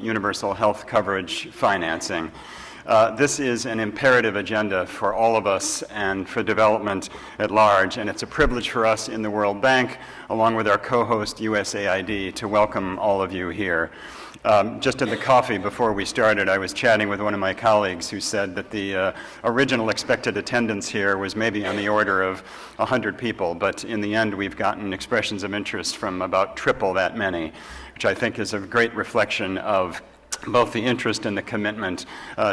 universal health coverage financing. This is an imperative agenda for all of us and for development at large, and it's a privilege for us in the World Bank, along with our co-host USAID, to welcome all of you here. Just in the coffee before we started, I was chatting with one of my colleagues who said that the original expected attendance here was maybe on the order of 100 people, but in the end we've gotten expressions of interest from about triple that many, which I think is a great reflection of both the interest and the commitment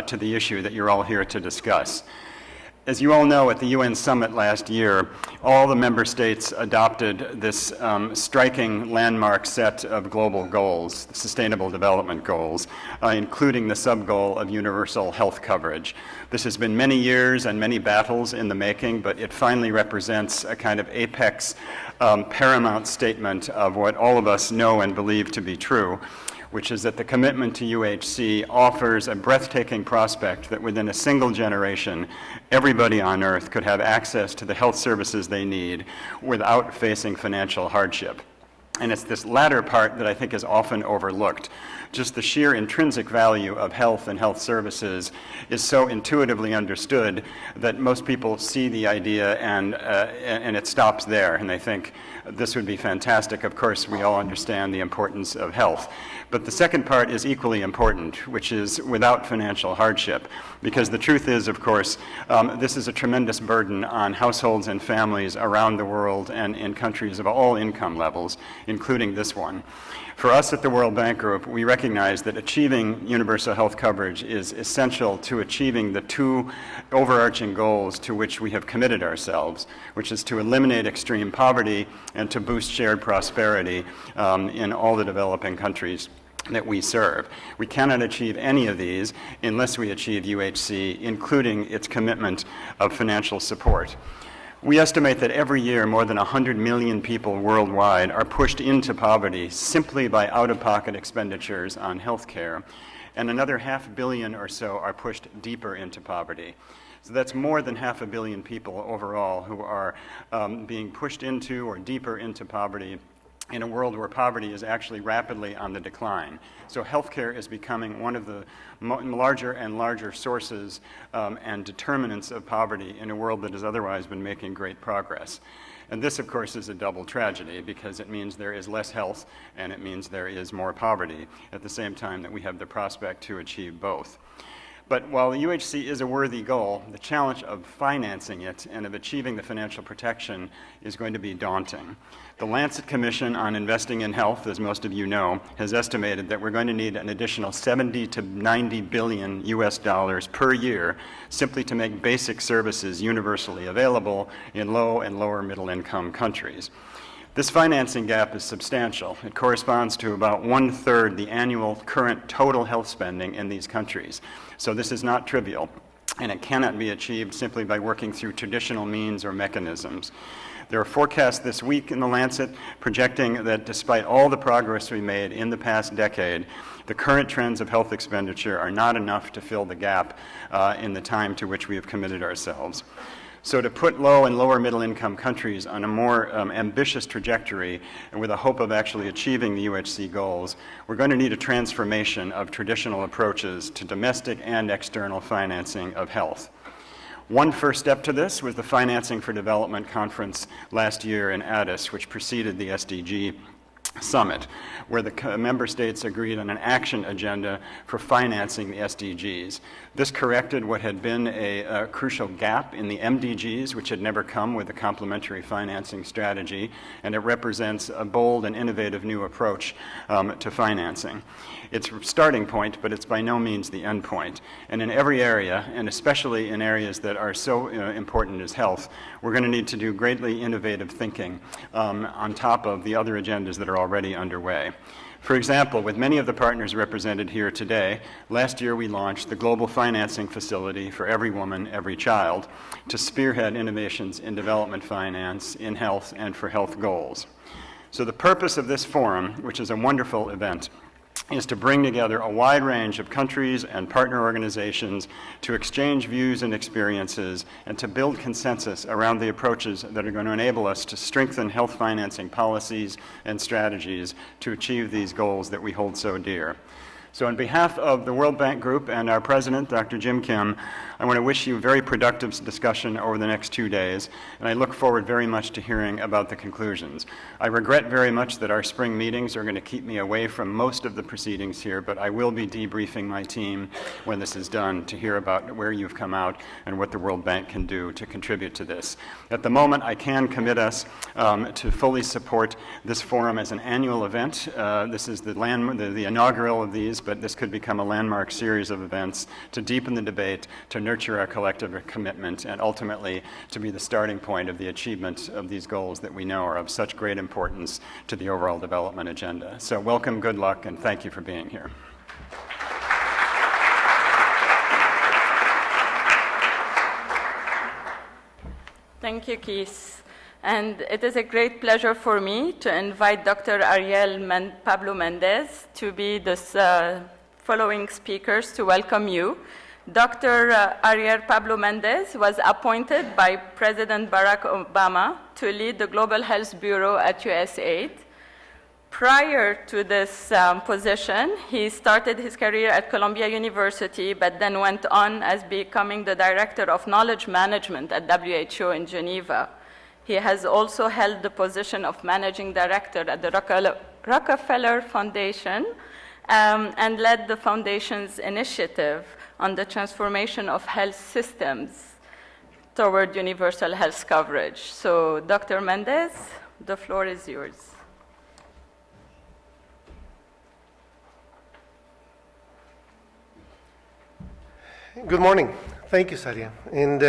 to the issue that you're all here to discuss. As you all know, at the UN summit last year, all the member states adopted this striking landmark set of global goals, Sustainable Development Goals, including the sub-goal of universal health coverage. This has been many years and many battles in the making, but it finally represents a kind of apex, paramount statement of what all of us know and believe to be true, which is that the commitment to UHC offers a breathtaking prospect that within a single generation, everybody on Earth could have access to the health services they need without facing financial hardship. And it's this latter part that I think is often overlooked. Just the sheer intrinsic value of health and health services is so intuitively understood that most people see the idea and it stops there, and they think this would be fantastic. Of course, we all understand the importance of health. But the second part is equally important, which is without financial hardship. Because the truth is, of course, this is a tremendous burden on households and families around the world and in countries of all income levels, including this one. For us at the World Bank Group, we recognize that achieving universal health coverage is essential to achieving the two overarching goals to which we have committed ourselves, which is to eliminate extreme poverty and to boost shared prosperity in all the developing countries that we serve. We cannot achieve any of these unless we achieve UHC, including its commitment of financial support. We estimate that every year more than 100 million people worldwide are pushed into poverty simply by out-of-pocket expenditures on health care, and another 500 million or so are pushed deeper into poverty. So that's more than 500 million people overall who are being pushed into or deeper into poverty in a world where poverty is actually rapidly on the decline. So healthcare is becoming one of the larger and larger sources and determinants of poverty in a world that has otherwise been making great progress. And this, of course, is a double tragedy because it means there is less health and it means there is more poverty at the same time that we have the prospect to achieve both. But while the UHC is a worthy goal, the challenge of financing it and of achieving the financial protection is going to be daunting. The Lancet Commission on Investing in Health, as most of you know, has estimated that we're going to need an additional 70 to 90 billion US dollars per year simply to make basic services universally available in low and lower middle income countries. This financing gap is substantial. It corresponds to about 1/3 the annual current total health spending in these countries. So this is not trivial, and it cannot be achieved simply by working through traditional means or mechanisms. There are forecasts this week in the Lancet projecting that despite all the progress we made in the past decade, the current trends of health expenditure are not enough to fill the gap in the time to which we have committed ourselves. So to put low and lower middle income countries on a more ambitious trajectory and with a hope of actually achieving the UHC goals, we're going to need a transformation of traditional approaches to domestic and external financing of health. One first step to this was the Financing for Development conference last year in Addis, which preceded the SDG summit, where the member states agreed on an action agenda for financing the SDGs. This corrected what had been a crucial gap in the MDGs, which had never come with a complementary financing strategy, and it represents a bold and innovative new approach to financing. It's a starting point, but it's by no means the end point. And in every area, and especially in areas that are so important as health, we're going to need to do greatly innovative thinking on top of the other agendas that are already underway. For example, with many of the partners represented here today, last year we launched the Global Financing Facility for Every Woman, Every Child to spearhead innovations in development finance, in health, and for health goals. So the purpose of this forum, which is a wonderful event, is to bring together a wide range of countries and partner organizations to exchange views and experiences and to build consensus around the approaches that are going to enable us to strengthen health financing policies and strategies to achieve these goals that we hold so dear. So on behalf of the World Bank Group and our president, Dr. Jim Kim, I want to wish you a very productive discussion over the next 2 days, and I look forward very much to hearing about the conclusions. I regret very much that our spring meetings are going to keep me away from most of the proceedings here, but I will be debriefing my team when this is done to hear about where you've come out and what the World Bank can do to contribute to this. At the moment, I can commit us to fully support this forum as an annual event. This is the inaugural of these, but this could become a landmark series of events to deepen the debate, to nurture our collective commitment, and ultimately to be the starting point of the achievement of these goals that we know are of such great importance to the overall development agenda. So welcome, good luck, and thank you for being here. Thank you, Keith. And it is a great pleasure for me to invite Dr. Pablo Mendez to be the following speakers to welcome you. Dr. Ariel Pablo Mendez was appointed by President Barack Obama to lead the Global Health Bureau at USAID. Prior to this position, he started his career at Columbia University, but then went on as becoming the Director of Knowledge Management at WHO in Geneva. He has also held the position of Managing Director at the Rockefeller Foundation and led the foundation's initiative on the transformation of health systems toward universal health coverage. So, Dr. Mendez, the floor is yours. Good morning. Thank you, Sadia. And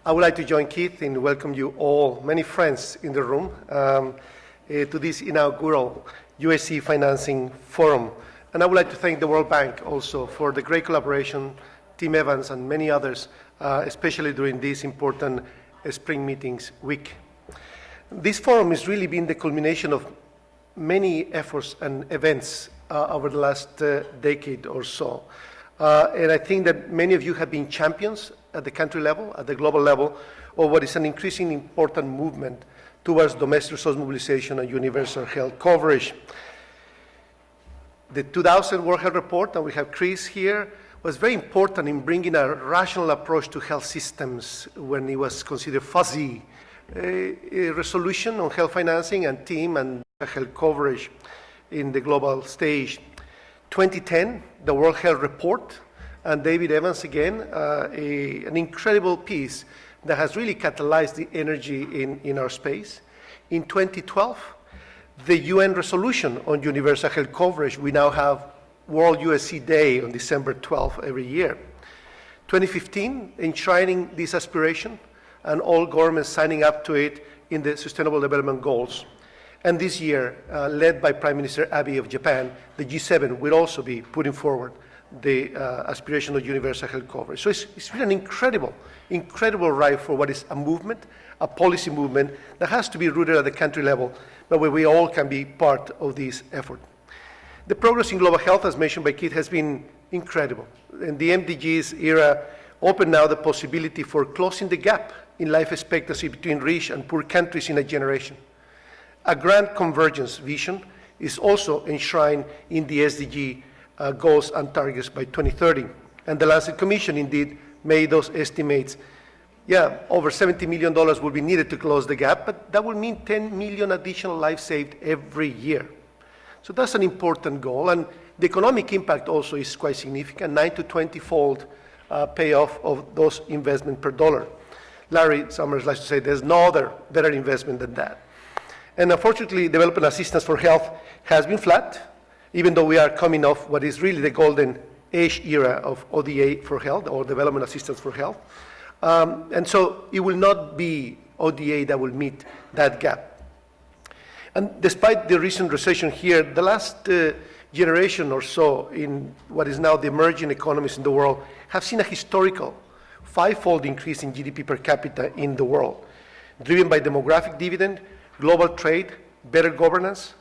I would like to join Keith and welcome you all, many friends in the room, to this inaugural UHC Financing Forum. And I would like to thank the World Bank also for the great collaboration, Tim Evans and many others, especially during this important spring meetings week. This forum has really been the culmination of many efforts and events over the last decade or so. And I think that many of you have been champions at the country level, at the global level, of what is an increasingly important movement towards domestic resource mobilization and universal health coverage. The 2000 World Health Report, and we have Chris here, was very important in bringing a rational approach to health systems when it was considered fuzzy. A resolution on health financing and team and health coverage in the global stage. 2010, the World Health Report, and David Evans again, an incredible piece that has really catalyzed the energy in our space. In 2012, the UN resolution on universal health coverage. We now have World UHC Day on December 12th every year. 2015, enshrining this aspiration and all governments signing up to it in the Sustainable Development Goals. And this year, led by Prime Minister Abe of Japan, the G7 will also be putting forward the aspiration of universal health coverage. So it's really an incredible ride for what is a movement, a policy movement that has to be rooted at the country level, but where we all can be part of this effort. The progress in global health, as mentioned by Keith, has been incredible. And the MDGs era opened now the possibility for closing the gap in life expectancy between rich and poor countries in a generation. A grand convergence vision is also enshrined in the SDG goals and targets by 2030. And the Lancet Commission indeed made those estimates. Yeah, over $70 million will be needed to close the gap, but that will mean 10 million additional lives saved every year. So that's an important goal. And the economic impact also is quite significant, 9 to 20-fold payoff of those investment per dollar. Larry Summers likes to say there's no other better investment than that. And unfortunately, development assistance for health has been flat, even though we are coming off what is really the golden age era of ODA for health, or development assistance for health. And so it will not be ODA that will meet that gap. And despite the recent recession here, the last generation or so in what is now the emerging economies in the world have seen a historical 5-fold increase in GDP per capita in the world, driven by demographic dividend, global trade, better governance.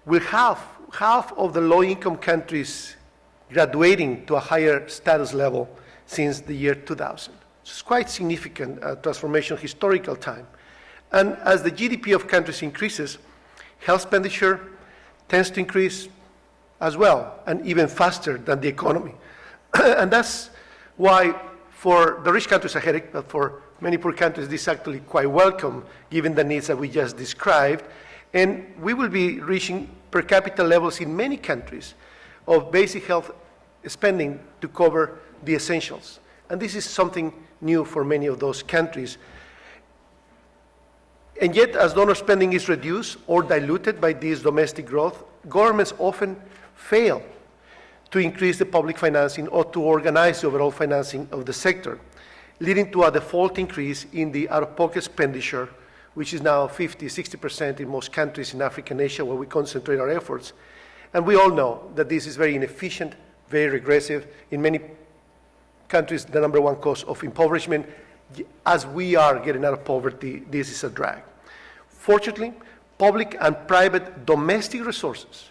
With half of the low-income countries graduating to a higher status level since the year 2000. It's quite significant transformation, historical time. And as the GDP of countries increases, health expenditure tends to increase, as well, and even faster than the economy. And that's why for the rich countries a headache, but for many poor countries this is actually quite welcome, given the needs that we just described. And we will be reaching per capita levels in many countries of basic health spending to cover the essentials. And this is something new for many of those countries. And yet, as donor spending is reduced or diluted by this domestic growth, governments often fail to increase the public financing or to organize the overall financing of the sector, leading to a default increase in the out-of-pocket expenditure, which is now 50, 60% in most countries in Africa and Asia where we concentrate our efforts. And we all know that this is very inefficient, very regressive. In many countries, the number one cause of impoverishment. As we are getting out of poverty, this is a drag. Fortunately, public and private domestic resources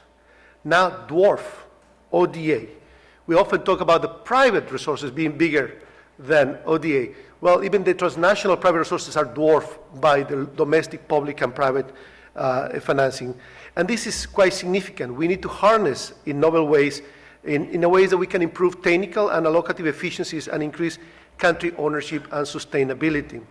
now dwarf ODA. We often talk about the private resources being bigger than ODA. Well, even the transnational private resources are dwarfed by the domestic public and private financing. And this is quite significant. We need to harness in novel ways, in ways that we can improve technical and allocative efficiencies and increase country ownership and sustainability.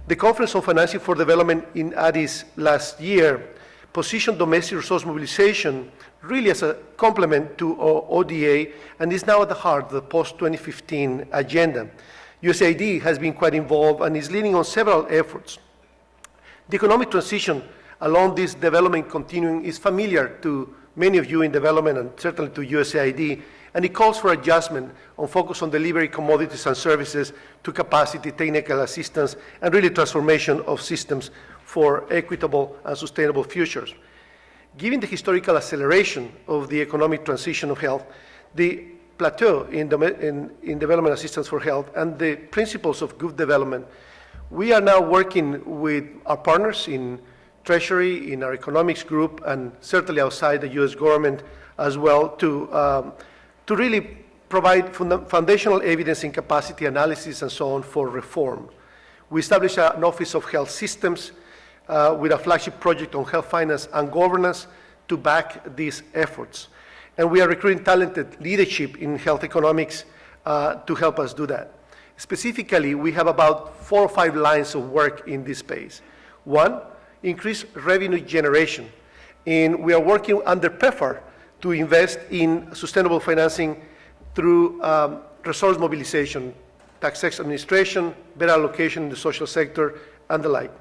The Conference on Financing for Development in Addis last year positioned domestic resource mobilization really as a complement to ODA and is now at the heart of the post-2015 agenda. USAID has been quite involved and is leading on several efforts. The economic transition along this development continuum is familiar to many of you in development and certainly to USAID, and it calls for adjustment on focus on delivery commodities and services to capacity, technical assistance, and really transformation of systems for equitable and sustainable futures. Given the historical acceleration of the economic transition of health, the plateau in development assistance for health, and the principles of good development, we are now working with our partners in Treasury, in our economics group, and certainly outside the US government as well to really provide foundational evidence in capacity analysis and so on for reform. We established an Office of Health Systems with a flagship project on health finance and governance to back these efforts. And we are recruiting talented leadership in health economics to help us do that. Specifically, we have about 4 or 5 lines of work in this space. One, increase revenue generation. And we are working under PEPFAR to invest in sustainable financing through resource mobilization, tax administration, better allocation in the social sector, and the like.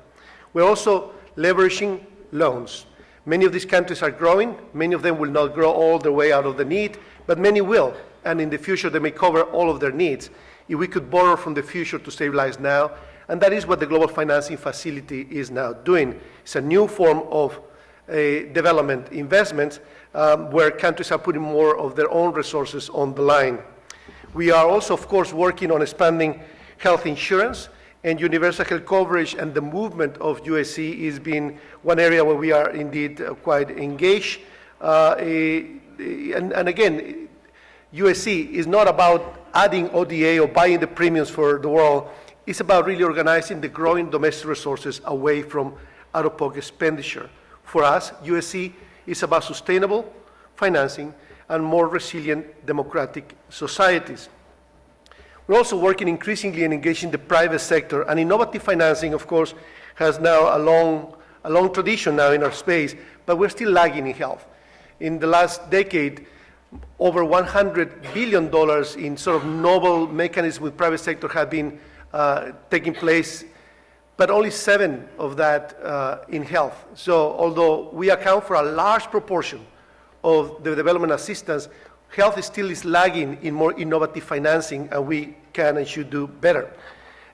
We're also leveraging loans. Many of these countries are growing. Many of them will not grow all the way out of the need, but many will. And in the future, they may cover all of their needs. If we could borrow from the future to stabilize now, and that is what the Global Financing Facility is now doing. It's a new form of development investments where countries are putting more of their own resources on the line. We are also, of course, working on expanding health insurance and universal health coverage, and the movement of UHC is being one area where we are indeed quite engaged. And again, UHC is not about adding ODA or buying the premiums for the world. It's about really organizing the growing domestic resources away from out-of-pocket expenditure. For us, UHC is about sustainable financing and more resilient democratic societies. We're also working increasingly and engaging the private sector, and innovative financing, of course, has now a long tradition now in our space, but we're still lagging in health. In the last decade, over $100 billion in sort of novel mechanisms with private sector have been taking place, but only 7 of that in health. So although we account for a large proportion of the development assistance, health still is lagging in more innovative financing, and we can and should do better.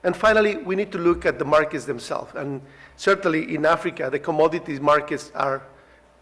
And finally, we need to look at the markets themselves. And certainly in Africa, the commodities markets are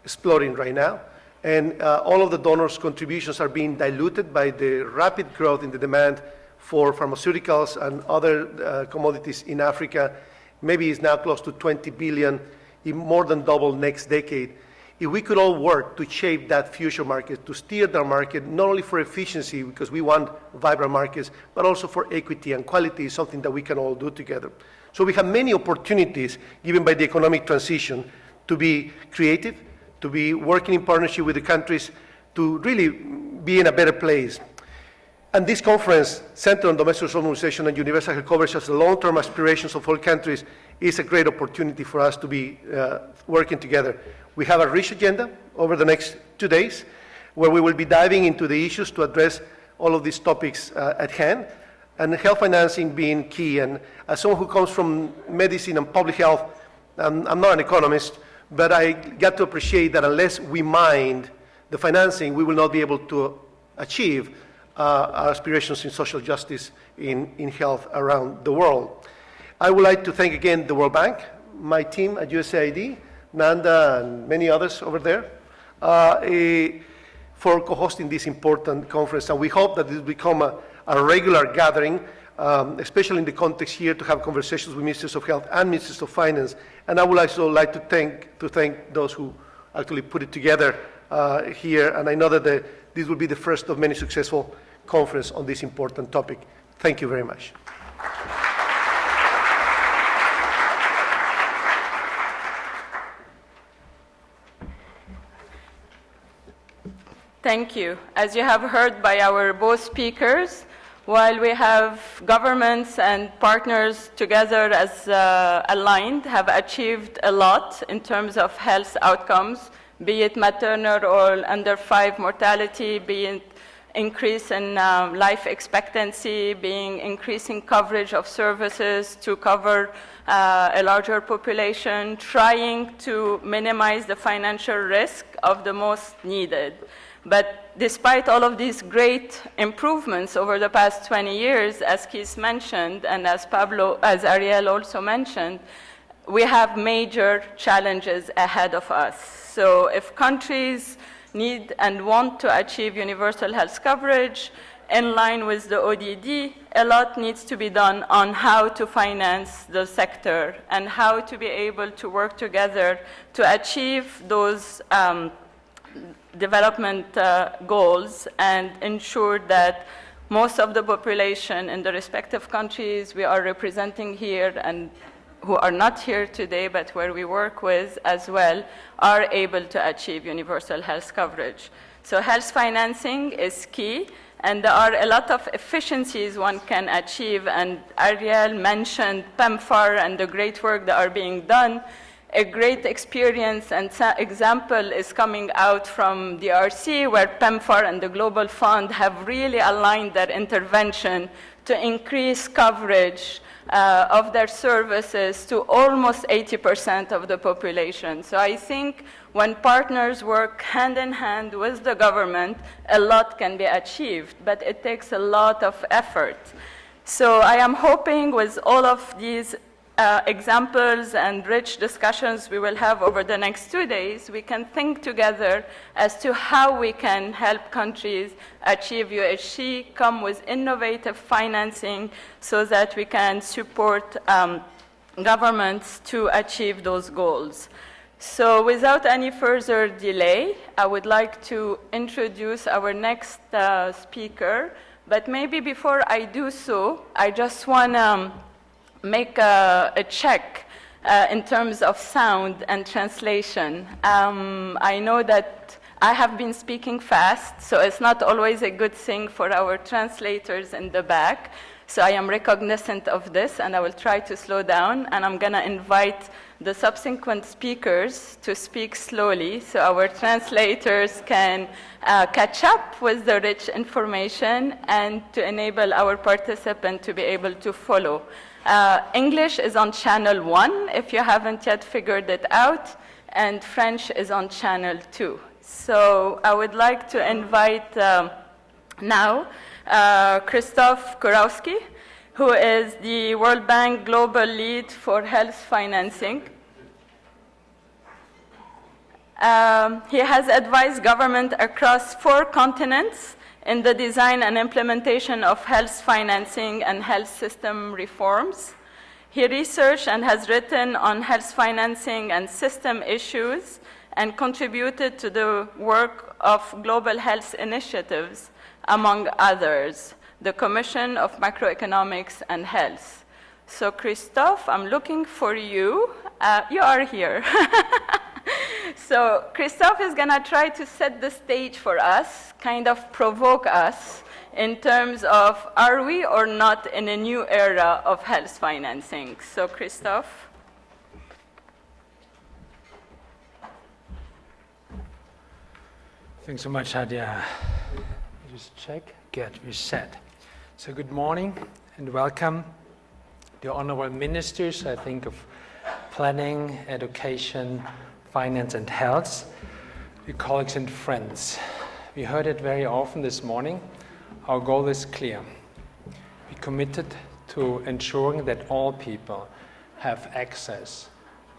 exploding right now. And all of the donors' contributions are being diluted by the rapid growth in the demand for pharmaceuticals and other commodities in Africa. Maybe it's now close to 20 billion, it more than double next decade. If we could all work to shape that future market, to steer the market, not only for efficiency, because we want vibrant markets, but also for equity and quality, is something that we can all do together. So we have many opportunities given by the economic transition to be creative, to be working in partnership with the countries to really be in a better place. And this conference, centered on domestic resource mobilization and universal health coverage as the long-term aspirations of all countries, is a great opportunity for us to be working together. We have a rich agenda over the next 2 days, where we will be diving into the issues to address all of these topics at hand, and health financing being key. And as someone who comes from medicine and public health, I'm not an economist, but I got to appreciate that unless we mind the financing, we will not be able to achieve our aspirations in social justice in health around the world. I would like to thank again the World Bank, my team at USAID, Nanda and many others over there, for co-hosting this important conference. And we hope that it will become a regular gathering, especially in the context here, to have conversations with Ministers of Health and Ministers of Finance. And I would also like to thank those who actually put it together here. And I know that this will be the first of many successful conferences on this important topic. Thank you very much. Thank you. As you have heard by our both speakers, while we have governments and partners together as aligned, have achieved a lot in terms of health outcomes, be it maternal or under 5 mortality, be it increase in life expectancy, being increasing coverage of services to cover a larger population, trying to minimize the financial risk of the most needed. But despite all of these great improvements over the past 20 years, as Keith mentioned, and as Ariel also mentioned, we have major challenges ahead of us. So if countries need and want to achieve universal health coverage in line with the ODD, a lot needs to be done on how to finance the sector and how to be able to work together to achieve those development goals and ensure that most of the population in the respective countries we are representing here and who are not here today but where we work with as well are able to achieve universal health coverage. So health financing is key, and there are a lot of efficiencies one can achieve, and Ariel mentioned PEMFAR and the great work that are being done. A great experience and example is coming out from the DRC, where PEMFAR and the Global Fund have really aligned their intervention to increase coverage of their services to almost 80% of the population. So I think when partners work hand in hand with the government, a lot can be achieved, but it takes a lot of effort. So I am hoping with all of these examples and rich discussions we will have over the next 2 days, we can think together as to how we can help countries achieve UHC, come with innovative financing so that we can support governments to achieve those goals. So without any further delay, I would like to introduce our next speaker. But maybe before I do so, I just want to make a check in terms of sound and translation. I know that I have been speaking fast, so it's not always a good thing for our translators in the back. So I am recognizant of this, and I will try to slow down, and I'm going to invite the subsequent speakers to speak slowly so our translators can catch up with the rich information and to enable our participant to be able to follow. English is on channel 1 if you haven't yet figured it out, and French is on channel 2. So I would like to invite now Krzysztof Kurowski, who is the World Bank Global Lead for Health Financing. He has advised government across 4 continents in the design and implementation of health financing and health system reforms. He researched and has written on health financing and system issues and contributed to the work of global health initiatives, among others, the Commission of Macroeconomics and Health. So Krzysztof, I'm looking for you. You are here. So Christophe is going to try to set the stage for us, kind of provoke us in terms of are we or not in a new era of health financing. So Christophe. Thanks so much, Hadia. Just check, get reset. So good morning and welcome, the honorable ministers, I think, of planning, education, finance and health, your colleagues and friends. We heard it very often this morning. Our goal is clear. We committed to ensuring that all people have access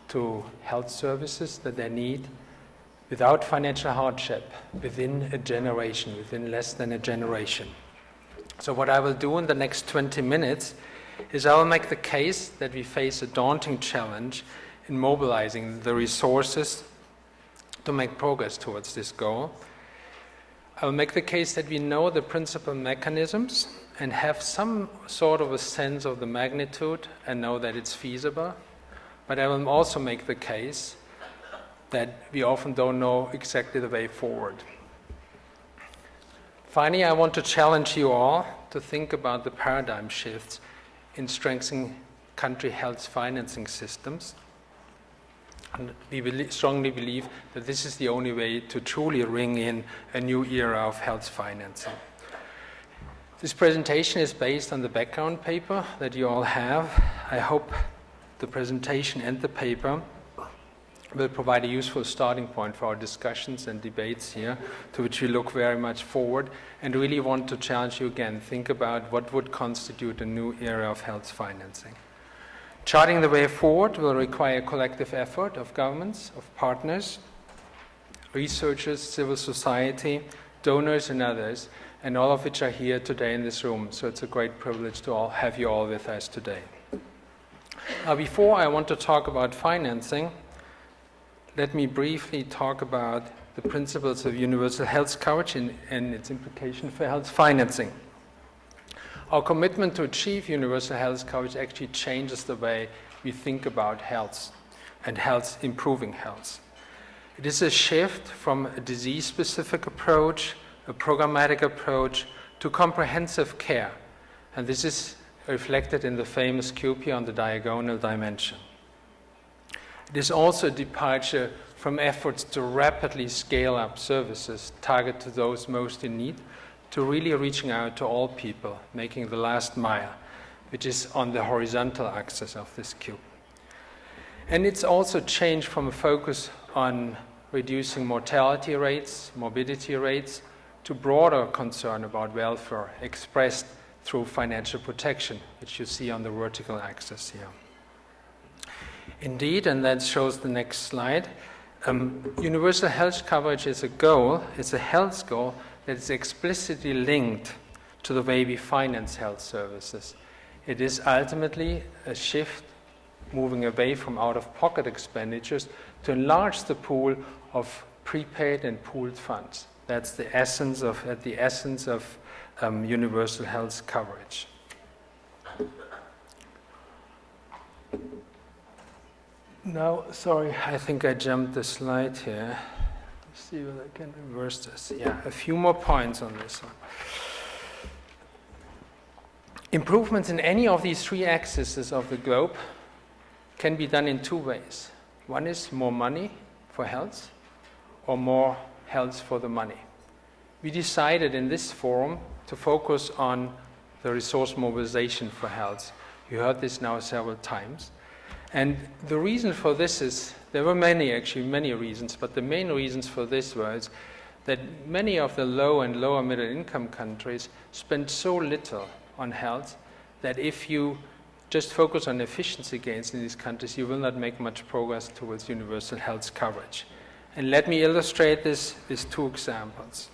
to health services that they need without financial hardship within a generation, within less than a generation. So what I will do in the next 20 minutes is I will make the case that we face a daunting challenge in mobilizing the resources to make progress towards this goal. I will make the case that we know the principal mechanisms and have some sort of a sense of the magnitude and know that it's feasible. But I will also make the case that we often don't know exactly the way forward. Finally, I want to challenge you all to think about the paradigm shifts in strengthening country health financing systems. And we strongly believe that this is the only way to truly ring in a new era of health financing. This presentation is based on the background paper that you all have. I hope the presentation and the paper will provide a useful starting point for our discussions and debates here, to which we look very much forward and really want to challenge you again. Think about what would constitute a new era of health financing. Charting the way forward will require a collective effort of governments, of partners, researchers, civil society, donors and others, and all of which are here today in this room. So it's a great privilege to have you all with us today. Now, before I want to talk about financing, let me briefly talk about the principles of universal health coverage and its implication for health financing. Our commitment to achieve universal health coverage actually changes the way we think about health and health improving health. It is a shift from a disease-specific approach, a programmatic approach, to comprehensive care. And this is reflected in the famous QP on the diagonal dimension. It is also a departure from efforts to rapidly scale up services targeted to those most in need, to really reaching out to all people, making the last mile, which is on the horizontal axis of this cube. And it's also changed from a focus on reducing mortality rates, morbidity rates, to broader concern about welfare expressed through financial protection, which you see on the vertical axis here. Indeed, and that shows the next slide, universal health coverage is a goal, it's a health goal that is explicitly linked to the way we finance health services. It is ultimately a shift moving away from out-of-pocket expenditures to enlarge the pool of prepaid and pooled funds. That's the essence of universal health coverage. Now, sorry, I think I jumped the slide here. Let's see whether I can reverse this. Yeah, a few more points on this one. Improvements in any of these three axes of the globe can be done in two ways. One is more money for health, or more health for the money. We decided in this forum to focus on the resource mobilization for health. You heard this now several times. And the reason for this is, there were many reasons, but the main reasons for this was that many of the low and lower middle income countries spend so little on health that if you just focus on efficiency gains in these countries, you will not make much progress towards universal health coverage. And let me illustrate this with two examples.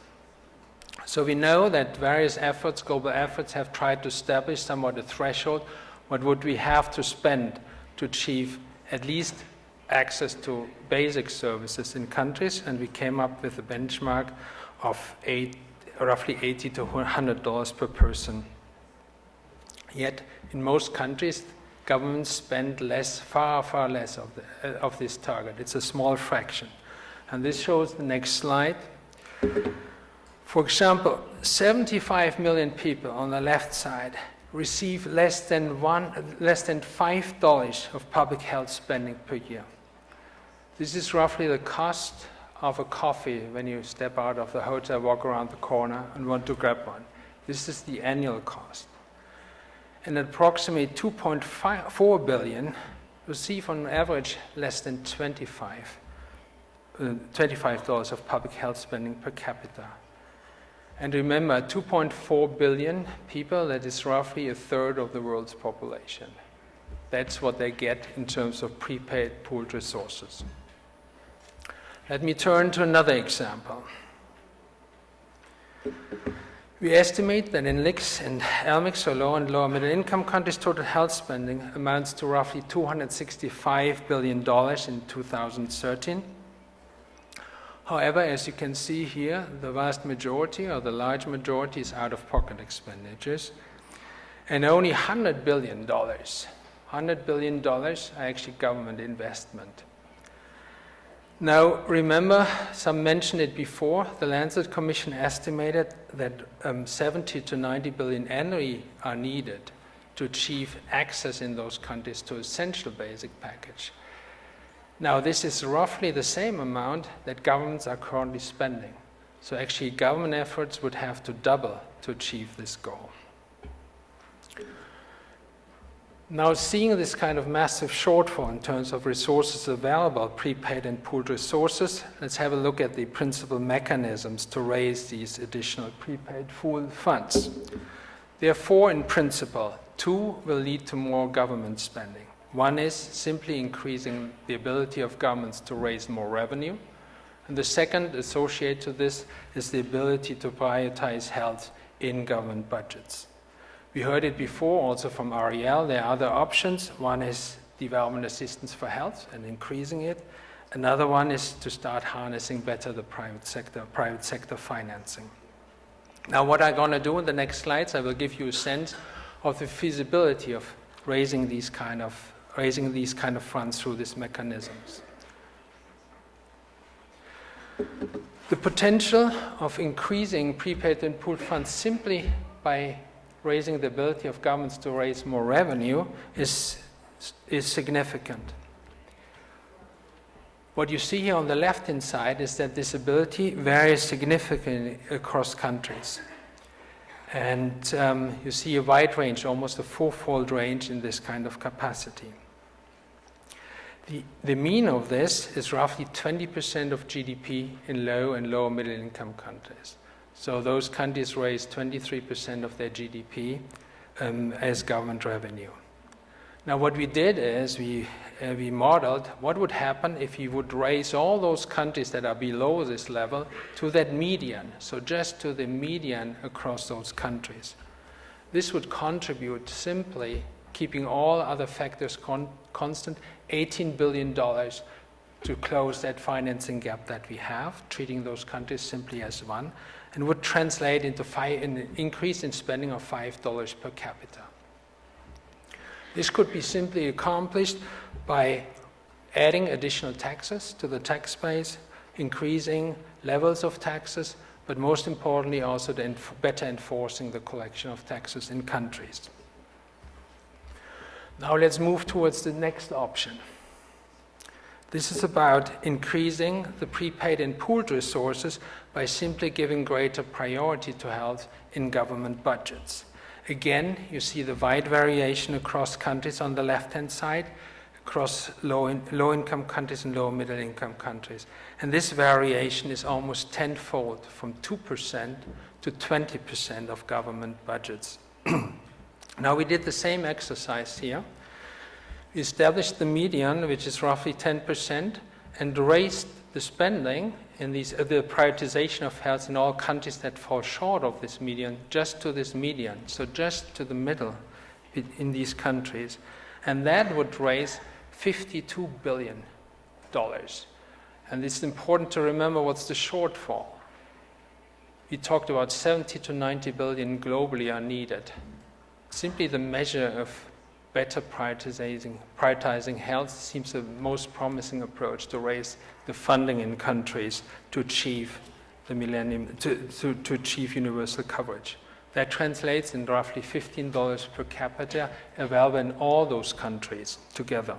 So we know that various efforts, global efforts, have tried to establish somewhat a threshold. What would we have to spend to achieve at least access to basic services in countries? And we came up with a benchmark of roughly $80 to $100 per person. Yet in most countries, governments spend less, far less of this target. It's a small fraction. And this shows the next slide. For example, 75 million people on the left side receive less than $5 of public health spending per year. This is roughly the cost of a coffee when you step out of the hotel, walk around the corner and want to grab one. This is the annual cost. And approximately 2.4 billion receive on average less than $25 of public health spending per capita. And remember, 2.4 billion people, that is roughly a third of the world's population. That's what they get in terms of prepaid pooled resources. Let me turn to another example. We estimate that in LICs and LMICs, so low and lower middle income countries, total health spending amounts to roughly $265 billion in 2013. However, as you can see here, the vast majority or the large majority is out-of-pocket expenditures, and only $100 billion are actually government investment. Now, remember, some mentioned it before, the Lancet Commission estimated that 70 to 90 billion annually are needed to achieve access in those countries to essential basic package. Now, this is roughly the same amount that governments are currently spending. So actually, government efforts would have to double to achieve this goal. Now, seeing this kind of massive shortfall in terms of resources available, prepaid and pooled resources, let's have a look at the principal mechanisms to raise these additional prepaid pooled funds. There are four in principle. Two will lead to more government spending. One is simply increasing the ability of governments to raise more revenue. And the second associated to this is the ability to prioritize health in government budgets. We heard it before also from Ariel. There are other options. One is development assistance for health and increasing it. Another one is to start harnessing better the private sector financing. Now, what I'm going to do in the next slides, I will give you a sense of the feasibility of raising these kind of funds through these mechanisms. The potential of increasing prepaid and pooled funds simply by raising the ability of governments to raise more revenue is significant. What you see here on the left-hand side is that this ability varies significantly across countries. And you see a wide range, almost a fourfold range in this kind of capacity. The mean of this is roughly 20% of GDP in low and lower middle income countries. So those countries raise 23% of their GDP as government revenue. Now what we did is we modeled what would happen if you would raise all those countries that are below this level to that median, so just to the median across those countries. This would contribute simply, keeping all other factors constant, $18 billion to close that financing gap that we have, treating those countries simply as one, and would translate into an increase in spending of $5 per capita. This could be simply accomplished by adding additional taxes to the tax base, increasing levels of taxes, but most importantly also better enforcing the collection of taxes in countries. Now let's move towards the next option. This is about increasing the prepaid and pooled resources by simply giving greater priority to health in government budgets. Again, you see the wide variation across countries on the left-hand side, across low-income countries and low-middle-income countries. And this variation is almost tenfold, from 2% to 20% of government budgets. Now, we did the same exercise here. We established the median, which is roughly 10%, and raised the spending in the prioritization of health in all countries that fall short of this median, just to this median, so just to the middle in these countries. And that would raise $52 billion. And it's important to remember what's the shortfall. We talked about 70 to 90 billion globally are needed. Simply the measure of better prioritizing health seems the most promising approach to raise the funding in countries to achieve the millennium, to achieve universal coverage. That translates in roughly $15 per capita available in all those countries together.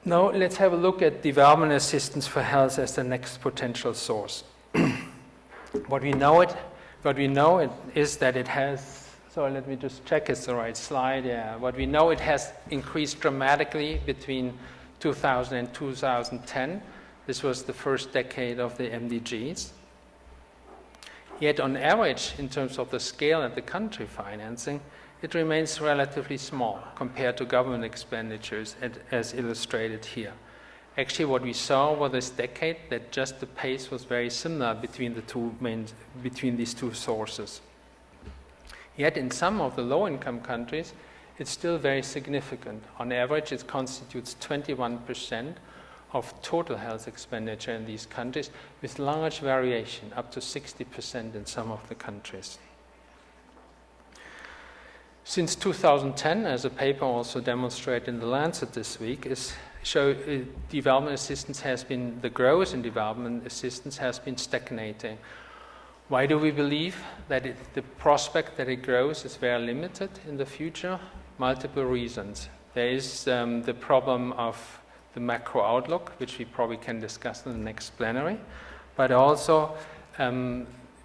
Now let's have a look at development assistance for health as the next potential source. What we know is that it has, so let me just check it's the right slide, yeah. What we know, it has increased dramatically between 2000 and 2010. This was the first decade of the MDGs. Yet on average, in terms of the scale and the country financing, it remains relatively small compared to government expenditures as illustrated here. Actually, what we saw over this decade, that just the pace was very similar between these two sources. Yet in some of the low-income countries, it's still very significant. On average, it constitutes 21% of total health expenditure in these countries, with large variation, up to 60% in some of the countries. Since 2010, as a paper also demonstrated in The Lancet this week, development assistance the growth in development assistance has been stagnating. Why do we believe that the prospect that it grows is very limited in the future? Multiple reasons. There is the problem of the macro outlook, which we probably can discuss in the next plenary, but also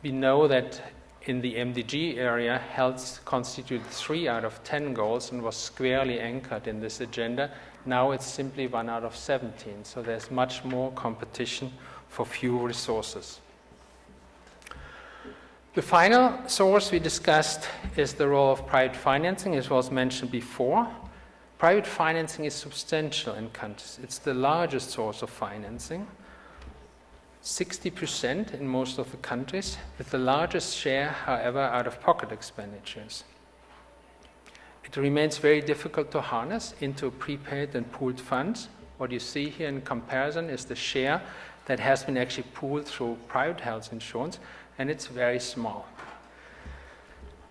we know that in the MDG area, health constituted 3 out of 10 goals and was squarely anchored in this agenda. Now it's simply 1 out of 17, so there's much more competition for few resources. The final source we discussed is the role of private financing, as was mentioned before. Private financing is substantial in countries. It's the largest source of financing. 60% in most of the countries, with the largest share, however, out-of-pocket expenditures. It remains very difficult to harness into prepaid and pooled funds. What you see here in comparison is the share that has been actually pooled through private health insurance, and it's very small.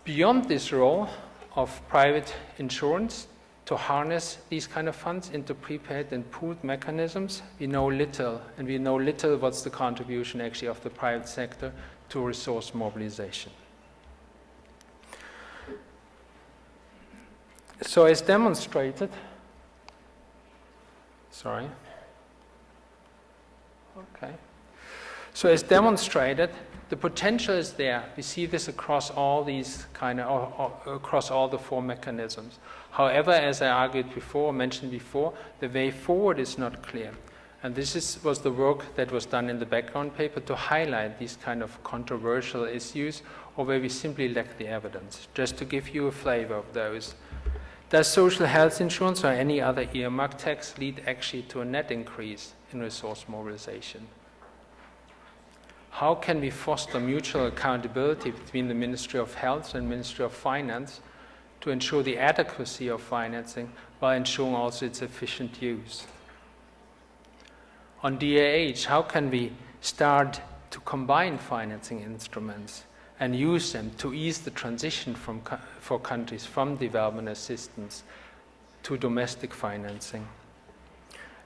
Beyond this role of private insurance to harness these kind of funds into prepaid and pooled mechanisms, we know little, and we know little what's the contribution actually of the private sector to resource mobilization. So as demonstrated, the potential is there. We see this across all these across all the 4 mechanisms. However, as I mentioned before, the way forward is not clear. And this was the work that was done in the background paper to highlight these kind of controversial issues, or where we simply lack the evidence. Just to give you a flavor of those. Does social health insurance or any other earmark tax lead actually to a net increase in resource mobilization? How can we foster mutual accountability between the Ministry of Health and Ministry of Finance to ensure the adequacy of financing while ensuring also its efficient use? On DAH, how can we start to combine financing instruments and use them to ease the transition for countries from development assistance to domestic financing?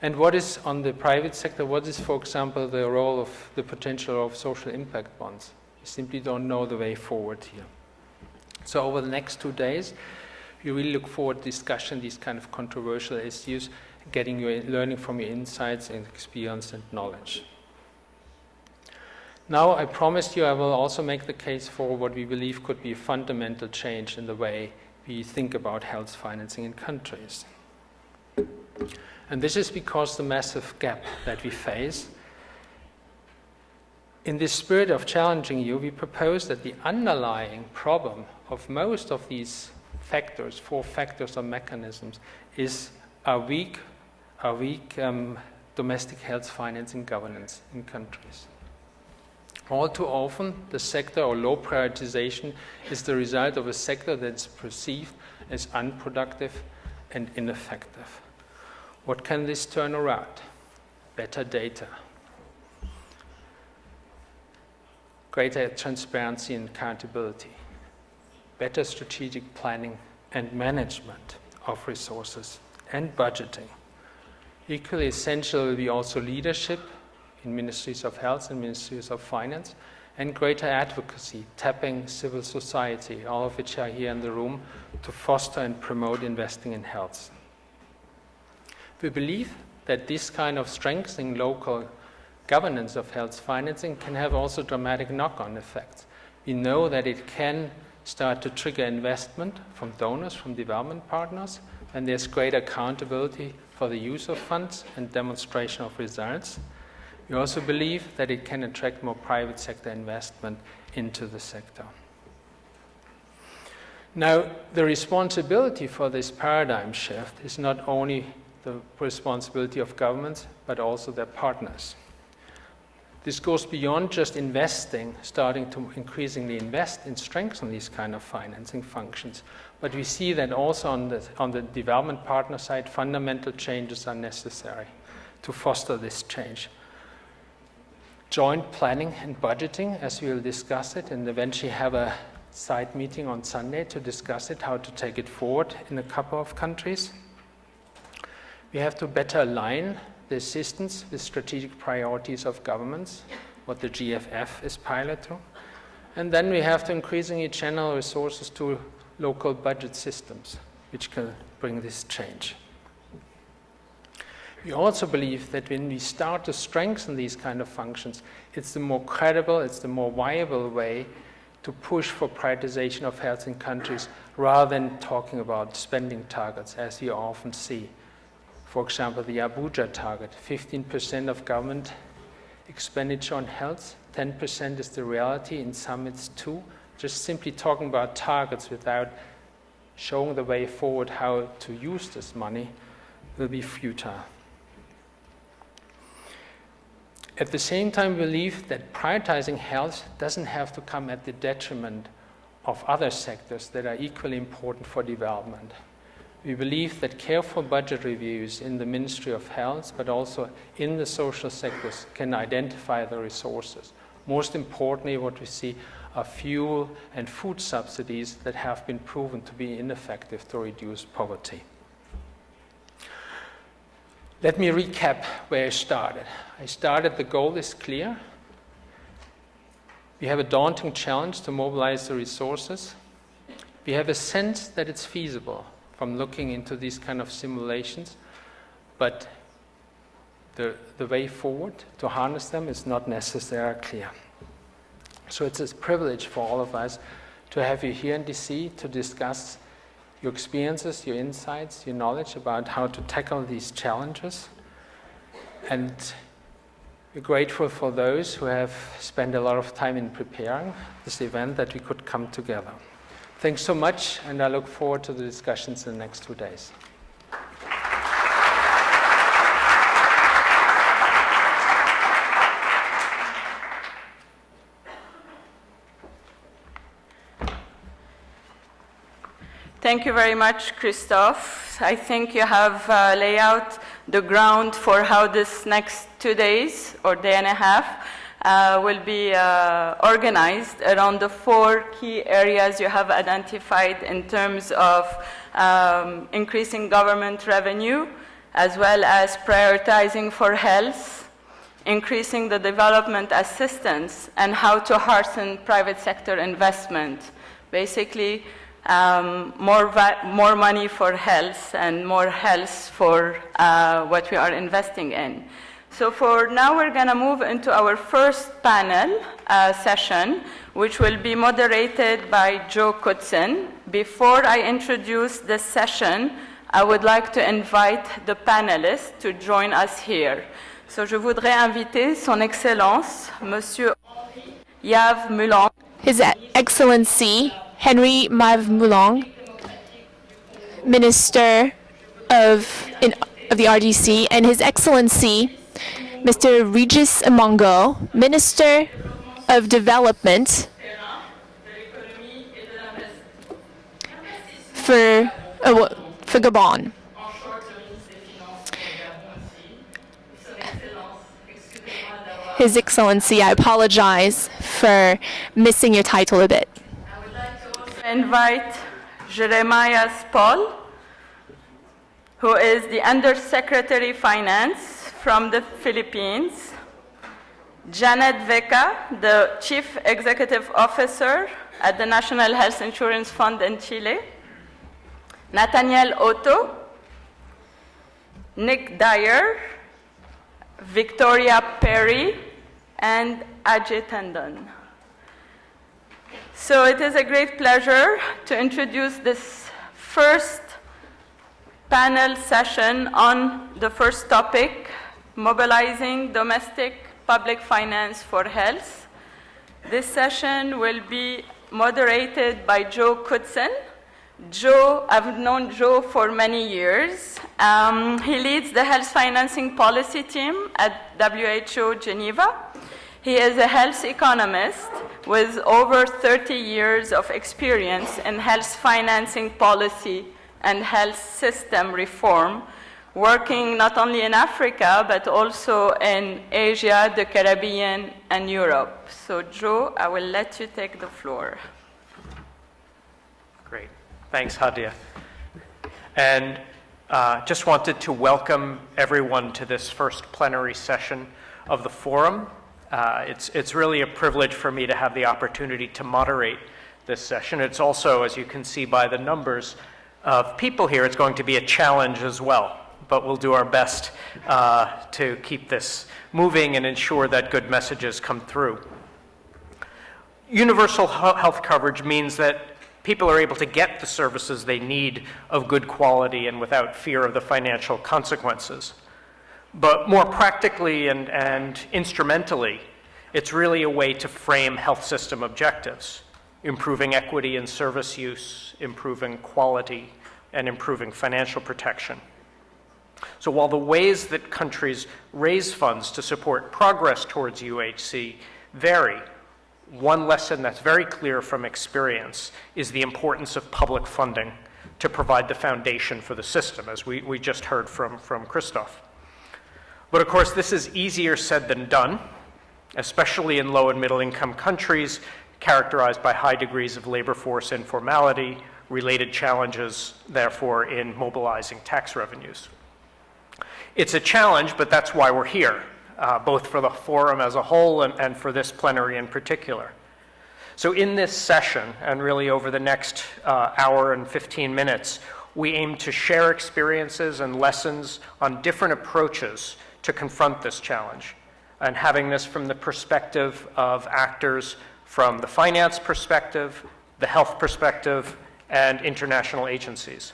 And what is, on the private sector, what is, for example, the role of the potential of social impact bonds? You simply don't know the way forward here. So over the next 2 days, we really look forward to discussing these kind of controversial issues, learning from your insights and experience and knowledge. Now, I promised you I will also make the case for what we believe could be a fundamental change in the way we think about health financing in countries. And this is because the massive gap that we face. In the spirit of challenging you, we propose that the underlying problem of most of these factors, 4 factors or mechanisms, is a weak domestic health financing governance in countries. All too often, the sector or low prioritization is the result of a sector that's perceived as unproductive and ineffective. What can this turn around? Better data, greater transparency and accountability, better strategic planning and management of resources and budgeting. Equally essential will be also leadership in ministries of health and ministries of finance, and greater advocacy, tapping civil society, all of which are here in the room, to foster and promote investing in health. We believe that this kind of strengthening local governance of health financing can have also dramatic knock-on effects. We know that it can start to trigger investment from donors, from development partners, and there's greater accountability for the use of funds and demonstration of results. We also believe that it can attract more private sector investment into the sector. Now, the responsibility for this paradigm shift is not only the responsibility of governments, but also their partners. This goes beyond just investing, starting to increasingly invest and strengthen these kind of financing functions. But we see that also on the development partner side, fundamental changes are necessary to foster this change. Joint planning and budgeting, as we will discuss it, and eventually have a side meeting on Sunday to discuss it, how to take it forward in a couple of countries. We have to better align the assistance with strategic priorities of governments, what the GFF is pilot to. And then we have to increasingly channel resources to local budget systems, which can bring this change. We also believe that when we start to strengthen these kind of functions, it's the more credible, it's the more viable way to push for prioritization of health in countries rather than talking about spending targets, as you often see. For example, the Abuja target, 15% of government expenditure on health, 10% is the reality, in some it's 2%. Just simply talking about targets without showing the way forward how to use this money will be futile. At the same time, we believe that prioritizing health doesn't have to come at the detriment of other sectors that are equally important for development. We believe that careful budget reviews in the Ministry of Health, but also in the social sectors, can identify the resources. Most importantly, what we see are fuel and food subsidies that have been proven to be ineffective to reduce poverty. Let me recap where I started. The goal is clear. We have a daunting challenge to mobilize the resources. We have a sense that it's feasible from looking into these kind of simulations, but the way forward to harness them is not necessarily clear. So it's a privilege for all of us to have you here in DC to discuss your experiences, your insights, your knowledge about how to tackle these challenges. And we're grateful for those who have spent a lot of time in preparing this event that we could come together. Thanks so much, and I look forward to the discussions in the next 2 days. Thank you very much, Christophe. I think you have laid out the ground for how this next 2 days or day and a half will be organized around the 4 key areas you have identified in terms of increasing government revenue, as well as prioritizing for health, increasing the development assistance, and how to harness private sector investment. Basically, more money for health and more health for what we are investing in. So for now, we're going to move into our first panel session, which will be moderated by Joe Kutsin. Before I introduce this session, I would like to invite the panelists to join us here. So je voudrais inviter Son Excellence, Monsieur Yves Moulin. His Excellency Henry Yves Moulin, Minister of the RDC, and His Excellency Mr. Regis Amongo, Minister of Development for Gabon. His Excellency, I apologize for missing your title a bit. I would like to also invite Jeremiah Spall, who is the Undersecretary Finance from the Philippines, Janet Vega, the Chief Executive Officer at the National Health Insurance Fund in Chile, Nathaniel Otto, Nick Dyer, Victoria Perry, and Ajay Tandon. So it is a great pleasure to introduce this first panel session on the first topic, mobilizing domestic public finance for health. This session will be moderated by Joe Kudson. Joe, I've known Joe for many years. He leads the health financing policy team at WHO Geneva. He is a health economist with over 30 years of experience in health financing policy and health system reform, working not only in Africa, but also in Asia, the Caribbean, and Europe. So Joe, I will let you take the floor. Great. Thanks, Hadia. And just wanted to welcome everyone to this first plenary session of the forum. It's really a privilege for me to have the opportunity to moderate this session. It's also, as you can see by the numbers of people here, it's going to be a challenge as well. But we'll do our best to keep this moving and ensure that good messages come through. Universal health coverage means that people are able to get the services they need of good quality and without fear of the financial consequences. But more practically and instrumentally, it's really a way to frame health system objectives, improving equity in service use, improving quality, and improving financial protection. So while the ways that countries raise funds to support progress towards UHC vary, one lesson that's very clear from experience is the importance of public funding to provide the foundation for the system, as we just heard from Christoph. But of course, this is easier said than done, especially in low and middle income countries characterized by high degrees of labor force informality, related challenges, therefore, in mobilizing tax revenues. It's a challenge, but that's why we're here, both for the forum as a whole and for this plenary in particular. So in this session, and really over the next hour and 15 minutes, we aim to share experiences and lessons on different approaches to confront this challenge, and having this from the perspective of actors from the finance perspective, the health perspective, and international agencies.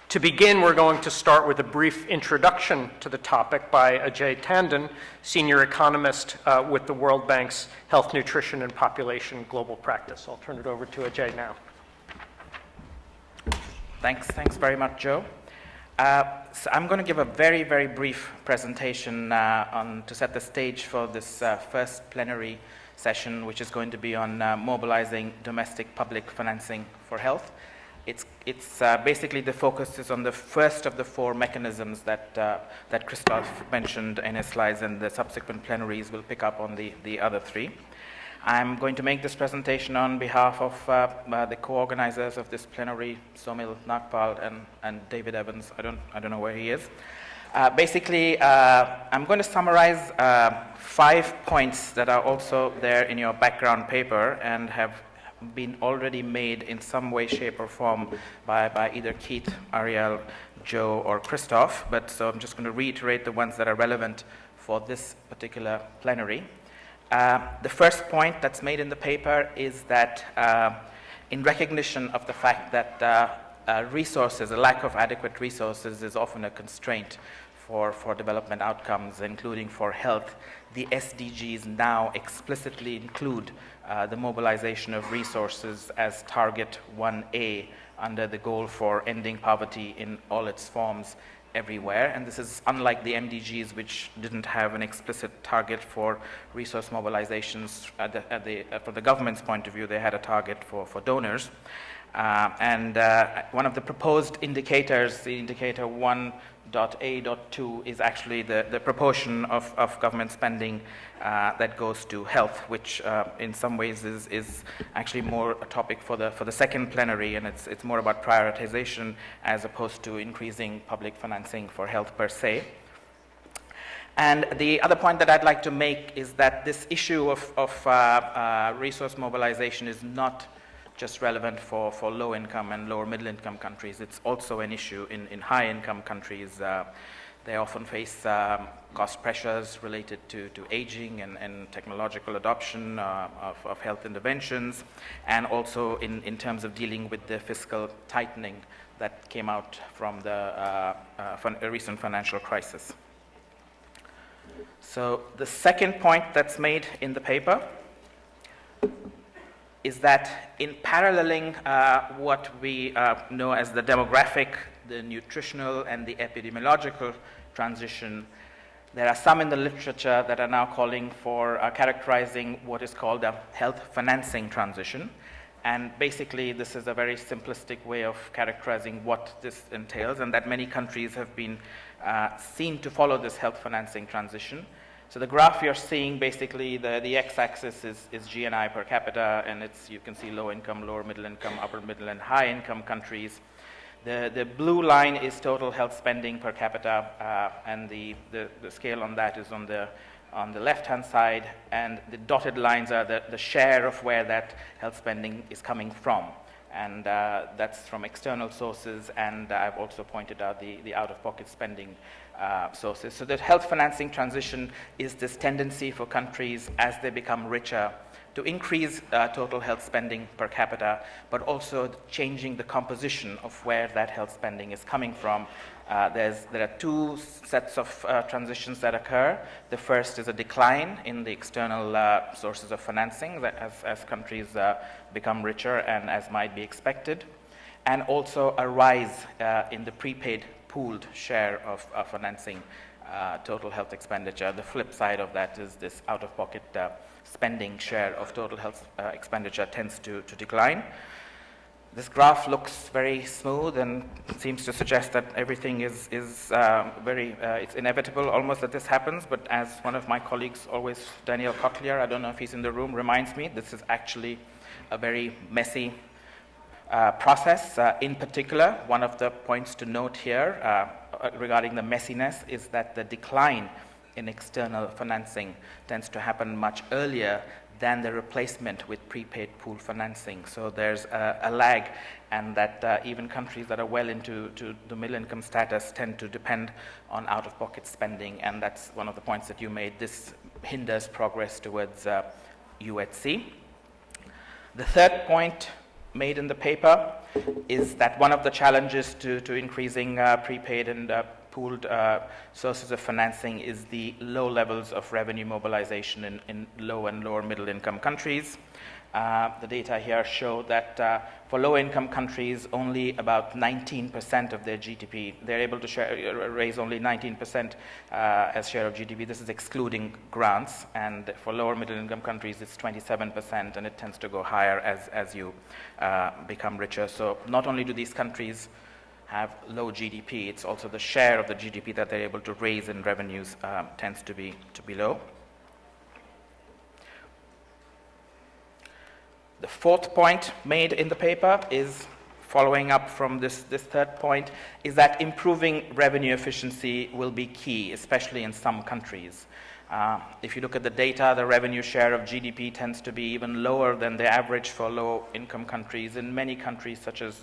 To begin, we're going to start with a brief introduction to the topic by Ajay Tandon, senior economist with the World Bank's Health, Nutrition, and Population Global Practice. I'll turn it over to Ajay now. Thanks very much, Joe. So I'm going to give a very, very brief presentation to set the stage for this first plenary session, which is going to be on mobilizing domestic public financing for health. It's basically the focus is on the first of the four mechanisms that Christoph mentioned in his slides, and the subsequent plenaries will pick up on the other three. I'm going to make this presentation on behalf of the co-organizers of this plenary, Somil Nagpal and David Evans. I don't know where he is. Basically, I'm going to summarize 5 points that are also there in your background paper and have been already made in some way, shape, or form by either Keith, Ariel, Joe, or Christoph. But so I'm just going to reiterate the ones that are relevant for this particular plenary. The first point that's made in the paper is that in recognition of the fact that resources, a lack of adequate resources is often a constraint for development outcomes, including for health, the SDGs now explicitly include the mobilization of resources as target 1A under the goal for ending poverty in all its forms everywhere. And this is unlike the MDGs, which didn't have an explicit target for resource mobilizations from the government's point of view. They had a target for donors. And one of the proposed indicators, the indicator 1.A.2, is actually the proportion of government spending that goes to health, which in some ways is actually more a topic for the second plenary, and it's more about prioritization as opposed to increasing public financing for health per se. And the other point that I'd like to make is that this issue of resource mobilization is not just relevant for low-income and lower-middle-income countries. It's also an issue in high-income countries. They often face cost pressures related to aging and technological adoption of health interventions, and also in terms of dealing with the fiscal tightening that came out from the recent financial crisis. So the second point that's made in the paper is that in paralleling what we know as the demographic, the nutritional, and the epidemiological transition, there are some in the literature that are now calling for characterizing what is called a health financing transition. And basically, this is a very simplistic way of characterizing what this entails, and that many countries have been seen to follow this health financing transition. So the graph you're seeing, basically, the x-axis is GNI per capita, and you can see low-income, lower-middle-income, upper-middle, and high-income countries. The blue line is total health spending per capita, and the scale on that is on the left-hand side, and the dotted lines are the share of where that health spending is coming from. And that's from external sources, and I've also pointed out the out-of-pocket spending sources. So the health financing transition is this tendency for countries as they become richer to increase total health spending per capita, but also changing the composition of where that health spending is coming from. There are two sets of transitions that occur. The first is a decline in the external sources of financing as countries become richer and as might be expected, and also a rise in the prepaid pooled share of financing total health expenditure. The flip side of that is this out-of-pocket spending share of total health expenditure tends to decline. This graph looks very smooth and seems to suggest that everything is it's inevitable almost that this happens, but as one of my colleagues always, Daniel Kotlier, I don't know if he's in the room, reminds me, this is actually a very messy process. In particular, one of the points to note here regarding the messiness is that the decline in external financing tends to happen much earlier than the replacement with prepaid pool financing. So there's a lag, and that even countries that are well into the middle income status tend to depend on out-of-pocket spending, and that's one of the points that you made. This hinders progress towards UHC. The third point made in the paper is that one of the challenges to increasing prepaid and pooled sources of financing is the low levels of revenue mobilization in low and lower middle income countries. The data here show that for low income countries, only about 19% of their GDP, they're able to raise only 19% as share of GDP. This is excluding grants, and for lower middle income countries, it's 27%, and it tends to go higher as you become richer. So not only do these countries have low GDP, it's also the share of the GDP that they're able to raise in revenues tends to be low. The fourth point made in the paper is following up from this third point, is that improving revenue efficiency will be key, especially in some countries. If you look at the data, the revenue share of GDP tends to be even lower than the average for low-income countries. In many countries such as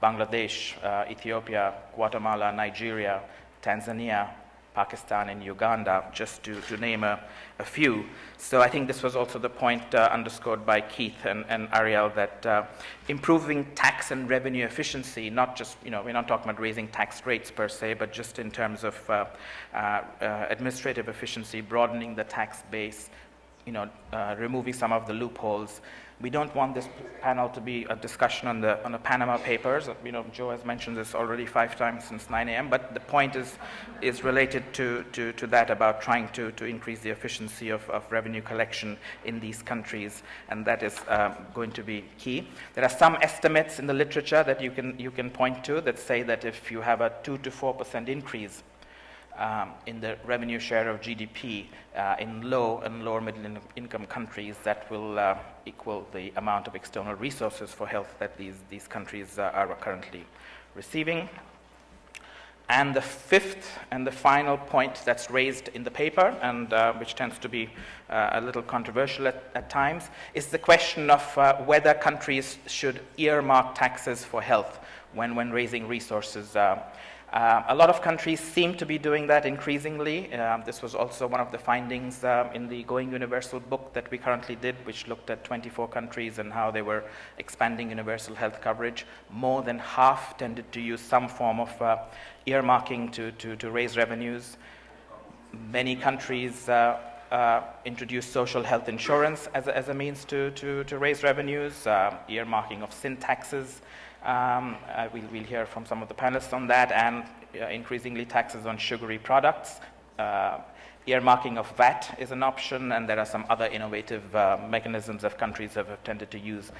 Bangladesh, Ethiopia, Guatemala, Nigeria, Tanzania, Pakistan, and Uganda, just to name a few. So I think this was also the point underscored by Keith and Ariel, that improving tax and revenue efficiency, not just, we're not talking about raising tax rates per se, but just in terms of administrative efficiency, broadening the tax base, removing some of the loopholes, We don't want this panel to be a discussion on the Panama Papers. You know, Joe has mentioned this already 5 times since 9 a.m., but the point is related to that, about trying to increase the efficiency of revenue collection in these countries, and that is going to be key. There are some estimates in the literature that you can point to that say that if you have a 2 to 4% increase in the revenue share of GDP in low and lower middle income countries, that will equal the amount of external resources for health that these countries are currently receiving. And the fifth and the final point that's raised in the paper, and which tends to be a little controversial at times, is the question of whether countries should earmark taxes for health when raising resources. A lot of countries seem to be doing that increasingly. This was also one of the findings in the Going Universal book that we currently did, which looked at 24 countries and how they were expanding universal health coverage. More than half tended to use some form of earmarking to raise revenues. Many countries introduce social health insurance as a means to raise revenues, earmarking of sin taxes. We'll hear from some of the panelists on that, and increasingly taxes on sugary products. Earmarking of VAT is an option, and there are some other innovative mechanisms that countries have tended to use.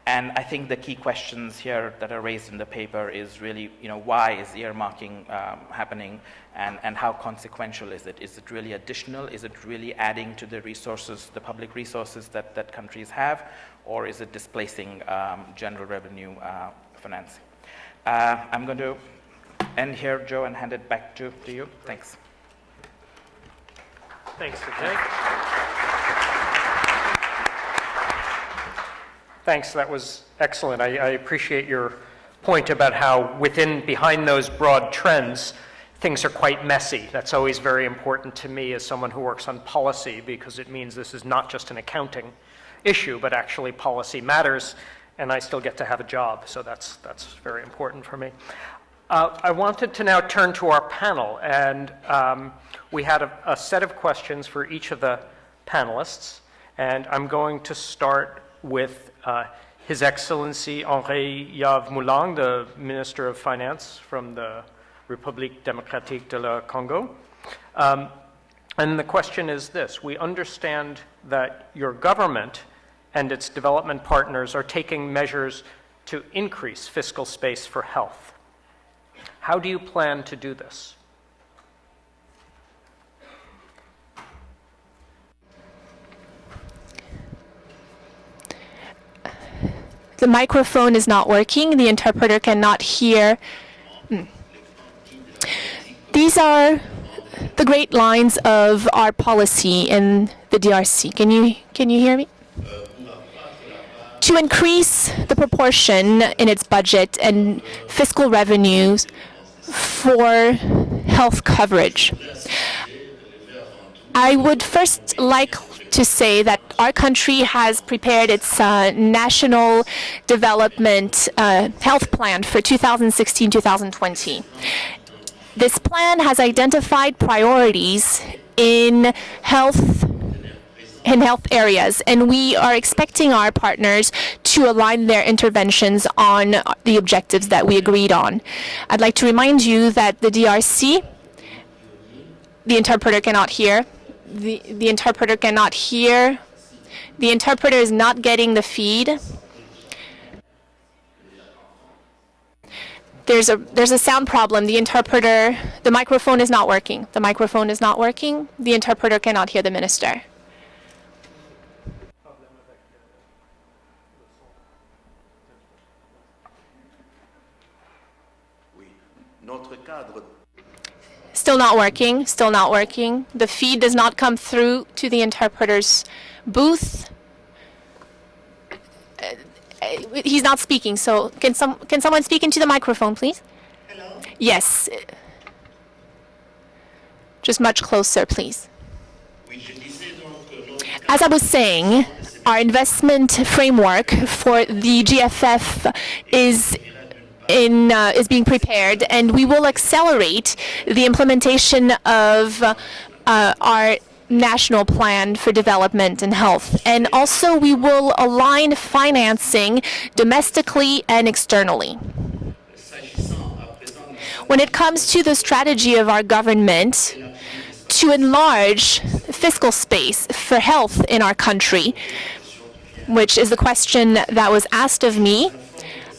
And I think the key questions here that are raised in the paper is really, why is earmarking happening, and how consequential is it? Is it really additional? Is it really adding to the resources, the public resources that countries have, or is it displacing general revenue financing? I'm going to end here, Joe, and hand it back to you. Thanks. Thanks, Vijay. Thanks, that was excellent. I appreciate your point about how behind those broad trends, things are quite messy. That's always very important to me as someone who works on policy, because it means this is not just an accounting issue, but actually policy matters, and I still get to have a job, so that's very important for me. I wanted to now turn to our panel, and we had a set of questions for each of the panelists, and I'm going to start with His Excellency Henri Yves-Moulin, the Minister of Finance from the République démocratique de la Congo. And the question is this: we understand that your government and its development partners are taking measures to increase fiscal space for health. How do you plan to do this? The microphone is not working. The interpreter cannot hear. These are the great lines of our policy in the DRC. Can you hear me? To increase the proportion in its budget and fiscal revenues for health coverage. I would first like to say that our country has prepared its national development health plan for 2016-2020. This plan has identified priorities in health areas, and we are expecting our partners to align their interventions on the objectives that we agreed on. I'd like to remind you that the DRC, the interpreter cannot hear. The interpreter cannot hear. The interpreter is not getting the feed. There's a sound problem. The microphone is not working. The microphone is not working. The interpreter cannot hear the minister. Still not working, still not working. The feed does not come through to the interpreter's booth. He's not speaking, so can someone speak into the microphone, please? Hello? Yes. Just much closer, please. As I was saying, our investment framework for the GFF is being prepared, and we will accelerate the implementation of our national plan for development and health. And also, we will align financing domestically and externally. When it comes to the strategy of our government to enlarge fiscal space for health in our country, which is the question that was asked of me,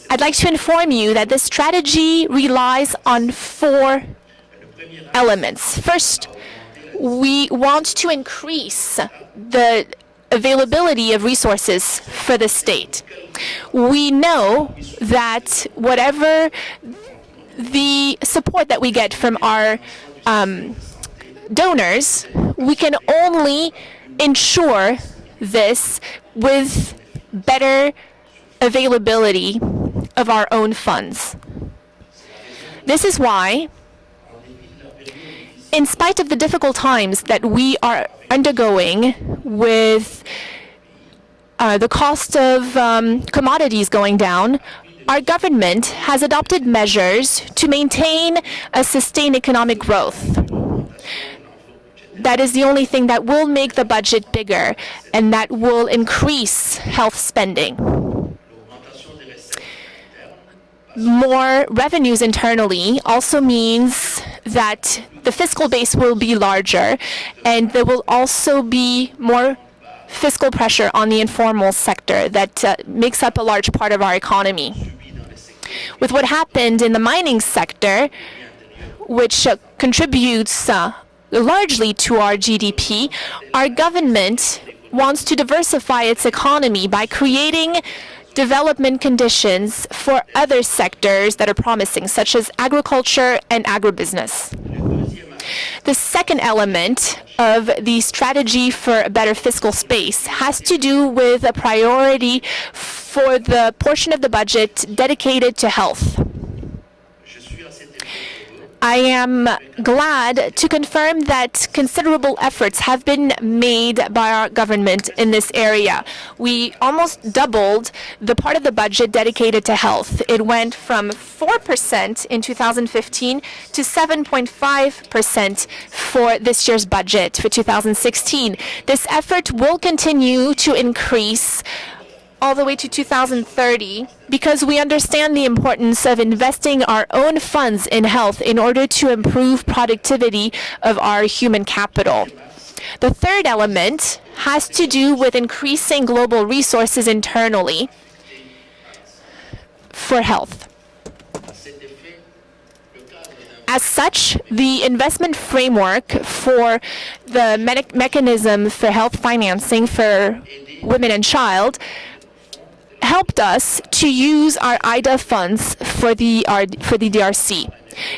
I'd like to inform you that this strategy relies on 4 elements. First, we want to increase the availability of resources for the state. We know that whatever the support that we get from our donors, we can only ensure this with better availability of our own funds. This is why, in spite of the difficult times that we are undergoing with the cost of commodities going down, our government has adopted measures to maintain a sustained economic growth. That is the only thing that will make the budget bigger and that will increase health spending. More revenues internally also means that the fiscal base will be larger, and there will also be more fiscal pressure on the informal sector that makes up a large part of our economy. With what happened in the mining sector, which contributes largely to our GDP, our government wants to diversify its economy by creating development conditions for other sectors that are promising, such as agriculture and agribusiness. The second element of the strategy for a better fiscal space has to do with a priority for the portion of the budget dedicated to health. I am glad to confirm that considerable efforts have been made by our government in this area. We almost doubled the part of the budget dedicated to health. It went from 4% in 2015 to 7.5% for this year's budget for 2016. This effort will continue to increase all the way to 2030 because we understand the importance of investing our own funds in health in order to improve productivity of our human capital. The third element has to do with increasing global resources internally for health. As such, the investment framework for the mechanism for health financing for women and child helped us to use our IDA funds for the DRC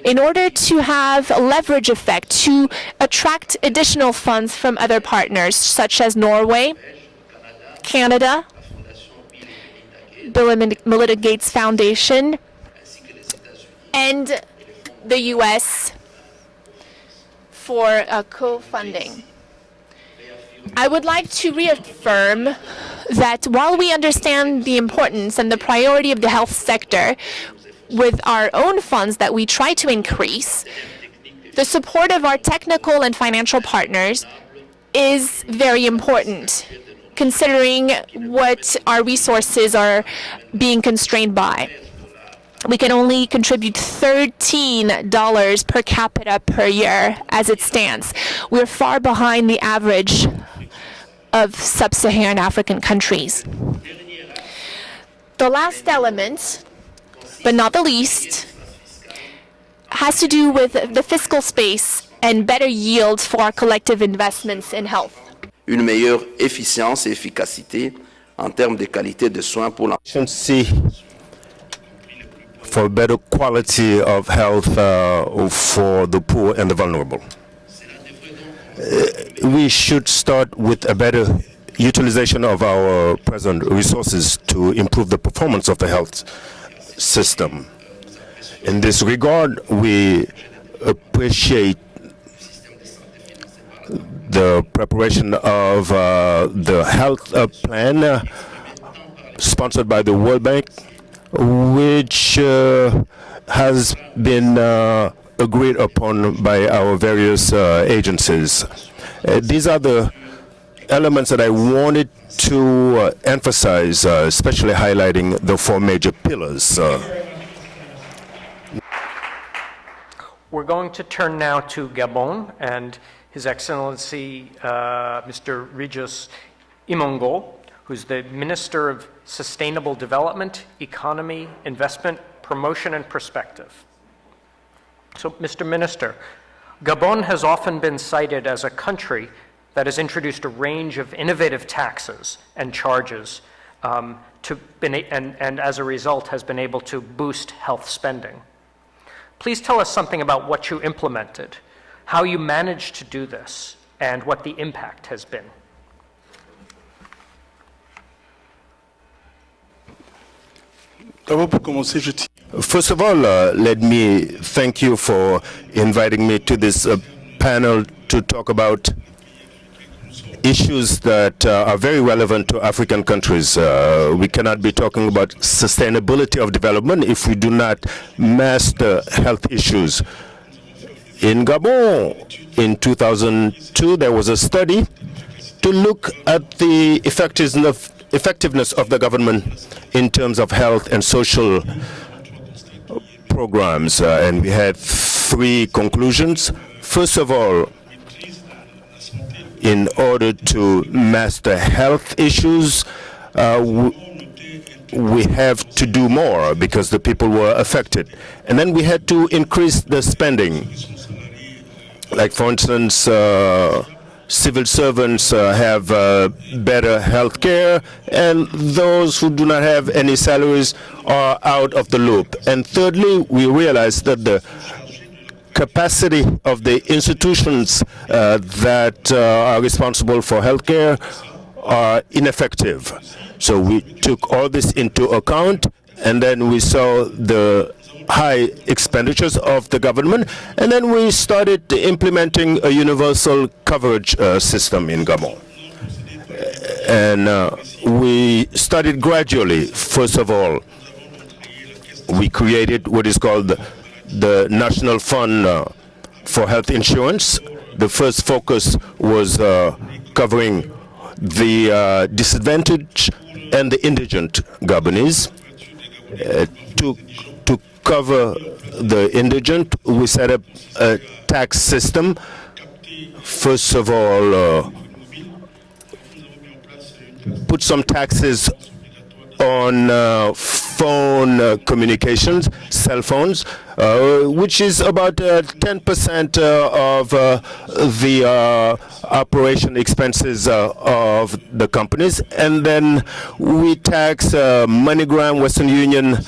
in order to have a leverage effect to attract additional funds from other partners such as Norway, Canada, Bill and Melinda Gates Foundation, and the US for co-funding. I would like to reaffirm that while we understand the importance and the priority of the health sector with our own funds that we try to increase, the support of our technical and financial partners is very important, considering what our resources are being constrained by. We can only contribute $13 per capita per year as it stands. We're far behind the average of sub-Saharan African countries. The last element, but not the least, has to do with the fiscal space and better yield for our collective investments in health. Une meilleure efficience et efficacité en termes de qualité de soins pour for better quality of health for the poor and the vulnerable. We should start with a better utilization of our present resources to improve the performance of the health system. In this regard, we appreciate the preparation of the health plan sponsored by the World Bank, which has been agreed upon by our various agencies. These are the elements that I wanted to emphasize, especially highlighting the four major pillars. We're going to turn now to Gabon and His Excellency Mr. Regis Imongo, who's the Minister of Sustainable Development, Economy, Investment, Promotion, and Perspective. So, Mr. Minister, Gabon has often been cited as a country that has introduced a range of innovative taxes and charges and as a result has been able to boost health spending. Please tell us something about what you implemented, how you managed to do this, and what the impact has been. First of all, let me thank you for inviting me to this panel to talk about issues that are very relevant to African countries. We cannot be talking about sustainability of development if we do not master health issues. In Gabon, in 2002, there was a study to look at the effectiveness of the government in terms of health and social programs, and we had three conclusions. First of all, in order to master health issues, we have to do more because the people were affected. And then we had to increase the spending. Like, for instance, civil servants have better health care, and those who do not have any salaries are out of the loop. And thirdly, we realized that the capacity of the institutions that are responsible for healthcare are ineffective. So we took all this into account, and then we saw the high expenditures of the government, and then we started implementing a universal coverage system in Gabon. And we started gradually. First of all, we created what is called the National Fund for Health Insurance. The first focus was covering the disadvantaged and the indigent Gabonese. To cover the indigent, we set up a tax system. First of all, put some taxes on phone communications, cell phones, which is about 10% of the operation expenses of the companies. And then we tax MoneyGram, Western Union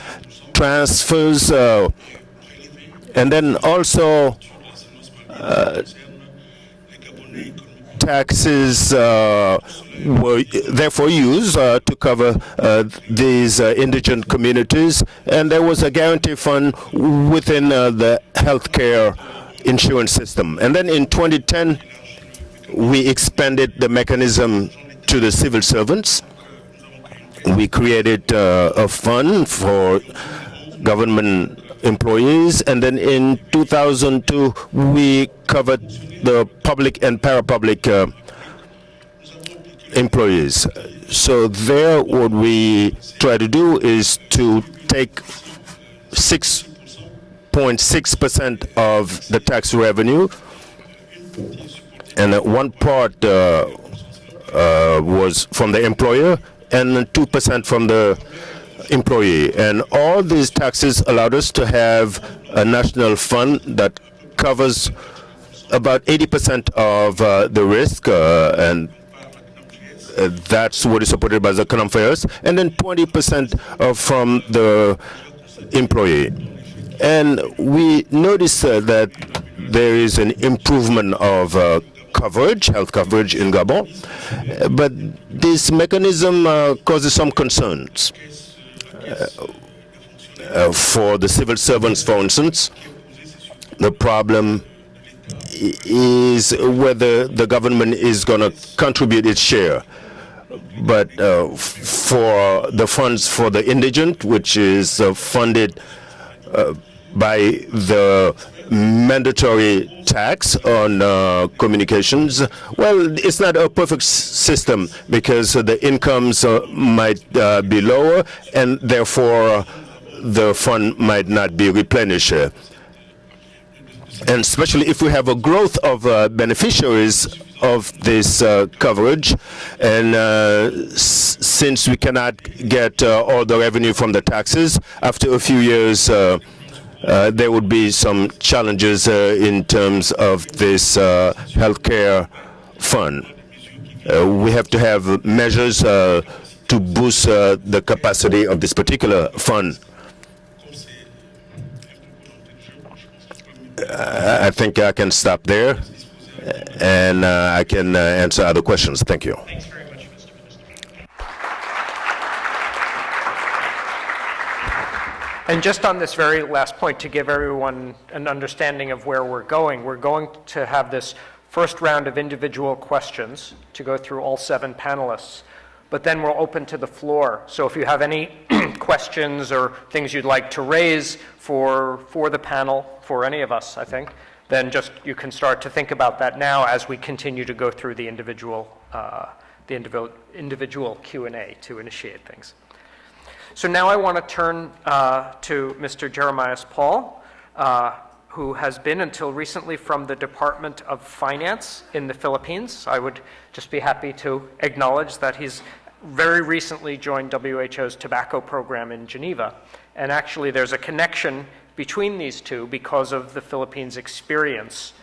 transfers, and then also taxes were therefore used to cover these indigent communities, and there was a guarantee fund within the healthcare insurance system. And then in 2010, we expanded the mechanism to the civil servants. We created a fund for government employees, and then in 2002, we covered the public and parapublic employees. So there, what we try to do is to take 6.6% of the tax revenue, and one part was from the employer and 2% from the employee. And all these taxes allowed us to have a national fund that covers about 80% of the risk, and that's what is supported by the economic affairs, and then 20% from the employee. And we noticed that there is an improvement of coverage, health coverage in Gabon, but this mechanism causes some concerns. For the civil servants, for instance, the problem is whether the government is going to contribute its share. But for the funds for the indigent, which is funded by the mandatory tax on communications. Well, it's not a perfect system because the incomes might be lower, and therefore the fund might not be replenished. And especially if we have a growth of beneficiaries of this coverage, and since we cannot get all the revenue from the taxes, after a few years there would be some challenges in terms of this healthcare fund. We have to have measures to boost the capacity of this particular fund. I think I can stop there, and I can answer other questions. Thank you. Thanks very much, Mr. Minister. And just on this very last point, to give everyone an understanding of where we're going to have this first round of individual questions to go through all 7 panelists, but then we'll open to the floor. So if you have any questions or things you'd like to raise for the panel, for any of us, I think, then just you can start to think about that now as we continue to go through the individual Q&A to initiate things. So now I want to turn to Mr. Jeremias Paul, who has been until recently from the Department of Finance in the Philippines. I would just be happy to acknowledge that he's very recently joined WHO's tobacco program in Geneva. And actually there's a connection between these two because of the Philippines' experience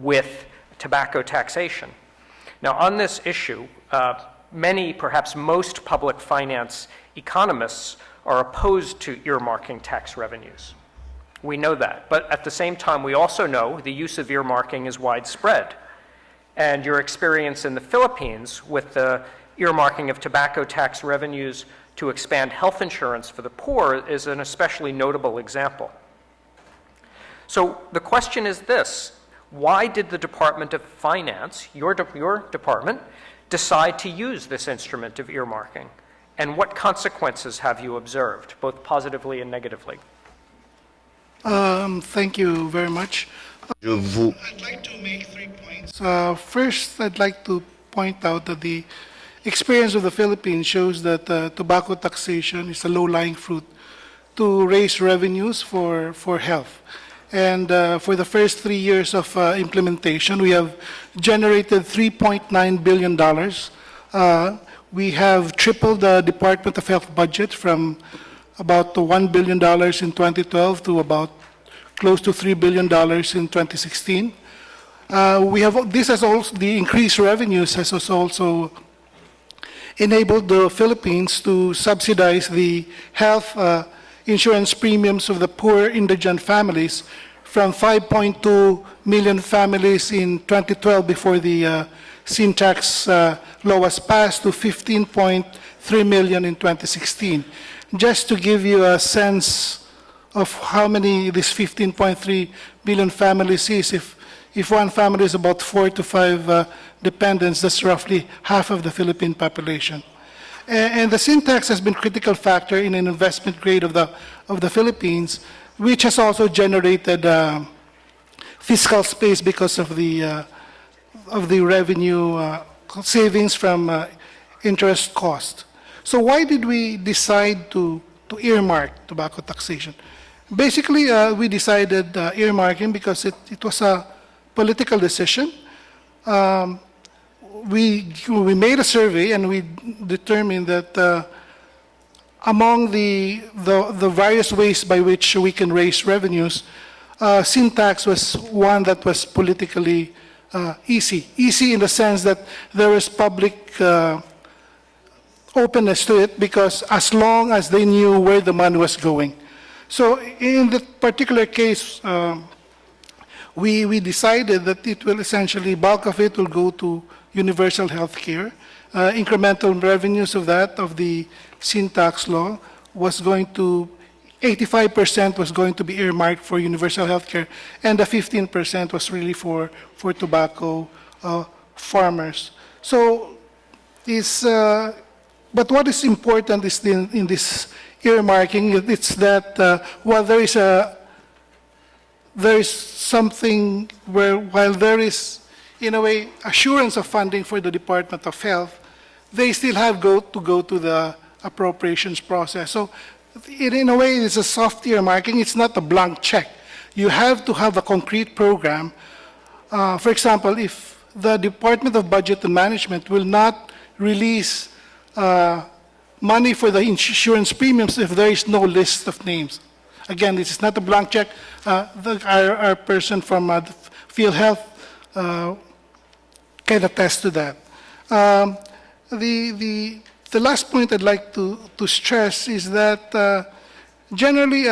with tobacco taxation. Now on this issue, many, perhaps most public finance economists are opposed to earmarking tax revenues. We know that, but at the same time we also know the use of earmarking is widespread. And your experience in the Philippines with the earmarking of tobacco tax revenues to expand health insurance for the poor is an especially notable example. So the question is this: why did the Department of Finance, your department, decide to use this instrument of earmarking? And what consequences have you observed, both positively and negatively? Thank you very much. I'd like to make 3 points. First, I'd like to point out that the experience of the Philippines shows that tobacco taxation is a low-lying fruit to raise revenues for health. And for the first 3 years of implementation, we have generated $3.9 billion. We have tripled the Department of Health budget from about $1 billion in 2012 to about close to $3 billion in 2016. This has also, the increased revenues has also enabled the Philippines to subsidize the health insurance premiums of the poor indigent families from 5.2 million families in 2012 before the sin tax law was passed to 15.3 million in 2016. Just to give you a sense of how many this 15.3 million families is, if one family is about 4 to 5 dependents, that's roughly half of the Philippine population. And the sin tax has been a critical factor in an investment grade of the Philippines, which has also generated fiscal space because of the revenue savings from interest cost. So why did we decide to earmark tobacco taxation? Basically, we decided earmarking because it was a political decision. We made a survey and we determined that among the various ways by which we can raise revenues, sin tax was one that was politically easy. Easy in the sense that there was public openness to it because as long as they knew where the money was going. So in that particular case, we decided that it will essentially, bulk of it will go to universal health care. Incremental revenues of that, of the sin tax law, was going to, 85% was going to be earmarked for universal health care, and the 15% was really for tobacco farmers. So, but what is important is in this earmarking, it's that while there is there is something where, while there is, in a way, assurance of funding for the Department of Health, they still have to go to the appropriations process. So in a way, it's a soft earmarking. It's not a blank check. You have to have a concrete program. For example, if the Department of Budget and Management will not release money for the insurance premiums if there is no list of names. Again, this is not a blank check. Our person from Field Health can attest to that. The last point I'd like to stress is that generally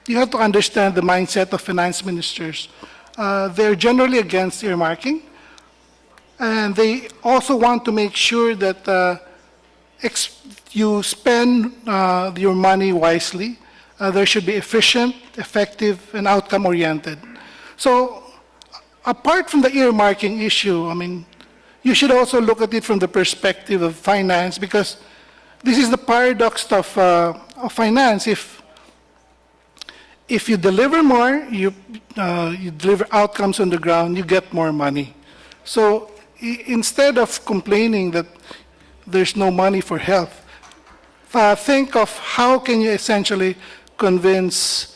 you have to understand the mindset of finance ministers. They're generally against earmarking, and they also want to make sure that you spend your money wisely. There should be efficient, effective, and outcome-oriented. So apart from the earmarking issue, I mean, you should also look at it from the perspective of finance, because this is the paradox of finance. If you deliver more, you deliver outcomes on the ground, you get more money. So instead of complaining that there's no money for health, think of how can you essentially convince